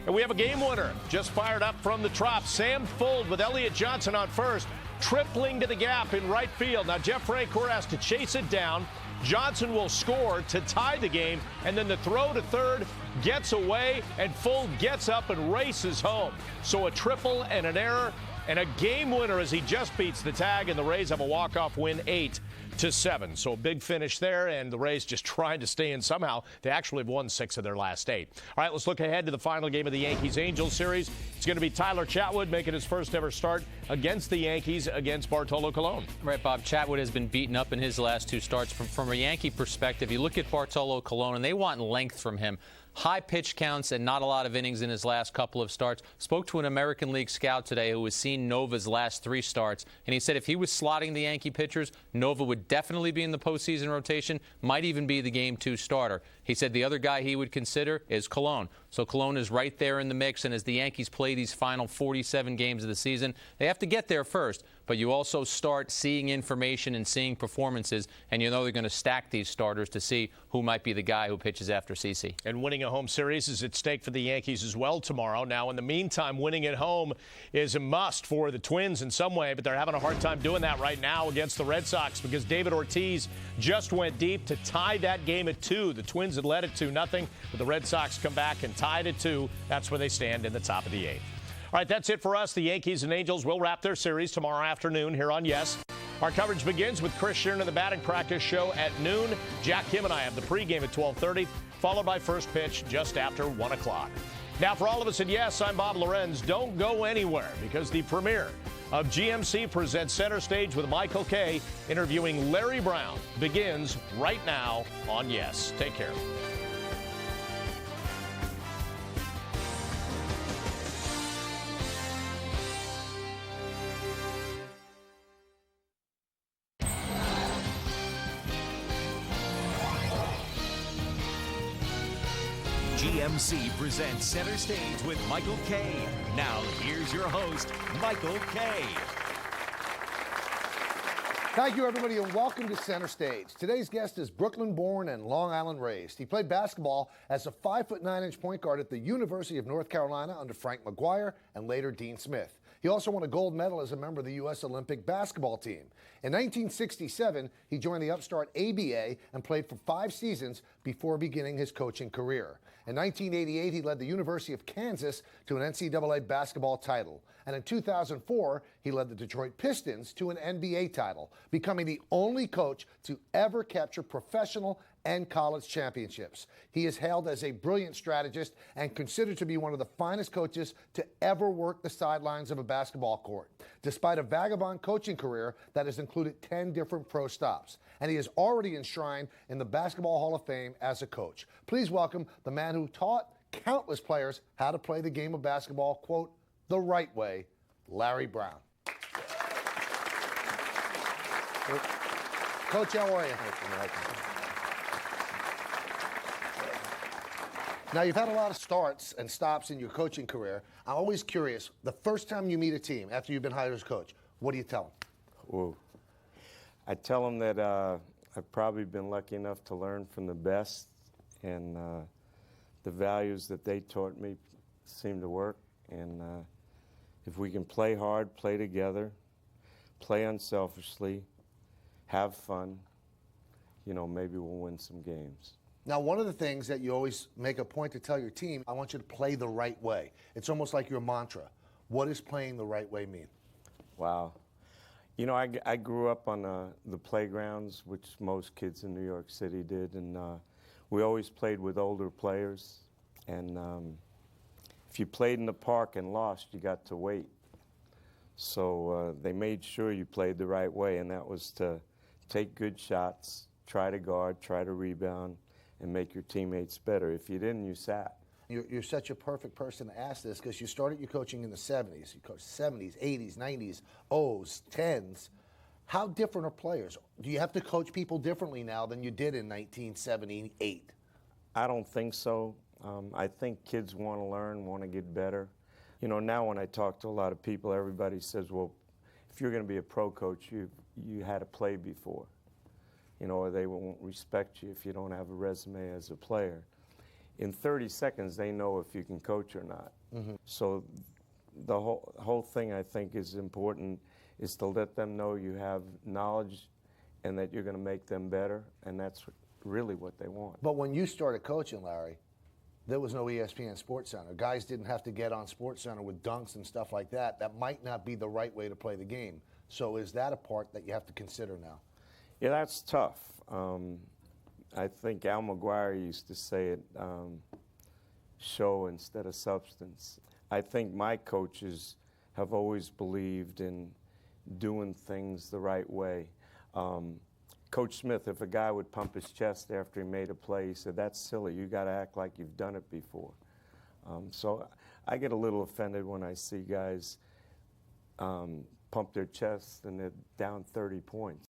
And we have a game winner just fired up from the Trop. Sam Fuld with Elliott Johnson on first, tripling to the gap in right field. Now Jeff Francoeur has to chase it down. Johnson will score to tie the game, and then the throw to third gets away, and Fuld gets up and races home. So a triple and an error and a game winner as he just beats the tag, and the Rays have a walk-off win 8 7. So a big finish there, and the Rays just trying to stay in somehow. They actually have won 6 of their last 8. All right, let's look ahead to the final game of the Yankees-Angels series. It's going to be Tyler Chatwood making his first ever start against the Yankees against Bartolo Colon. Right, Bob. Chatwood has been beaten up in his last 2 starts. From a Yankee perspective, you look at Bartolo Colon, and they want length from him. High pitch counts and not a lot of innings in his last couple of starts. Spoke to an American League scout today who has seen Nova's last 3 starts, and he said if he was slotting the Yankee pitchers, Nova would definitely be in the postseason rotation, might even be the Game 2 starter. He said the other guy he would consider is Colon. So Colon is right there in the mix, and as the Yankees play these final 47 games of the season, they have to get there first, but you also start seeing information and seeing performances, and you know they're going to stack these starters to see who might be the guy who pitches after CC. And winning a home series is at stake for the Yankees as well tomorrow. Now, in the meantime, winning at home is a must for the Twins in some way, but they're having a hard time doing that right now against the Red Sox because David Ortiz just went deep to tie that game at 2. The Twins had led it 2-0, but the Red Sox come back and tied at 2. That's where they stand in the top of the 8th. All right, that's it for us. The Yankees and Angels will wrap their series tomorrow afternoon here on Yes. Our coverage begins with Chris Sheeran and the batting practice show at noon. Jack Kim and I have the pregame at 12:30, followed by first pitch just after 1 o'clock. Now, for all of us at Yes, I'm Bob Lorenz. Don't go anywhere because the premiere of GMC presents Center Stage with Michael Kay interviewing Larry Brown begins right now on Yes. Take care. GMC presents Center Stage with Michael Kay. Now, here's your host, Michael Kay. Thank you, everybody, and welcome to Center Stage. Today's guest is Brooklyn-born and Long Island raised. He played basketball as a 5'9" point guard at the University of North Carolina under Frank McGuire and later Dean Smith. He also won a gold medal as a member of the U.S. Olympic basketball team. In 1967, he joined the upstart ABA and played for 5 seasons before beginning his coaching career. In 1988, he led the University of Kansas to an NCAA basketball title. And in 2004, he led the Detroit Pistons to an NBA title, becoming the only coach to ever capture professional and college championships. He is hailed as a brilliant strategist and considered to be one of the finest coaches to ever work the sidelines of a basketball court, despite a vagabond coaching career that has included 10 different pro stops. And he is already enshrined in the Basketball Hall of Fame as a coach. Please welcome the man who taught countless players how to play the game of basketball, quote, the right way, Larry Brown. Coach, how are you? Now, you've had a lot of starts and stops in your coaching career. I'm always curious, the first time you meet a team after you've been hired as coach, what do you tell them? Ooh. I tell them that I've probably been lucky enough to learn from the best, and the values that they taught me seem to work. And if we can play hard, play together, play unselfishly, have fun, you know, maybe we'll win some games. Now, one of the things that you always make a point to tell your team, I want you to play the right way. It's almost like your mantra. What does playing the right way mean? Wow. You know, I grew up on the playgrounds, which most kids in New York City did, and we always played with older players. And if you played in the park and lost, you got to wait. So they made sure you played the right way, and that was to take good shots, try to guard, try to rebound, and make your teammates better. If you didn't, you sat. You're such a perfect person to ask this because you started your coaching in the 70s. You coached 70s, 80s, 90s, O's, 10s. How different are players? Do you have to coach people differently now than you did in 1978? I don't think so. I think kids want to learn, want to get better. You know, now when I talk to a lot of people, everybody says, well, if you're going to be a pro coach, you had to play before. You know, or they won't respect you if you don't have a resume as a player. In 30 seconds, they know if you can coach or not. Mm-hmm. So the whole thing I think is important is to let them know you have knowledge and that you're going to make them better, and that's really what they want. But when you started coaching, Larry, there was no ESPN SportsCenter. Guys didn't have to get on SportsCenter with dunks and stuff like that. That might not be the right way to play the game. So is that a part that you have to consider now? Yeah, that's tough. I think Al McGuire used to say it, show instead of substance. I think my coaches have always believed in doing things the right way. Coach Smith, if a guy would pump his chest after he made a play, he said, that's silly. You got to act like you've done it before. So I get a little offended when I see guys pump their chests and they're down 30 points.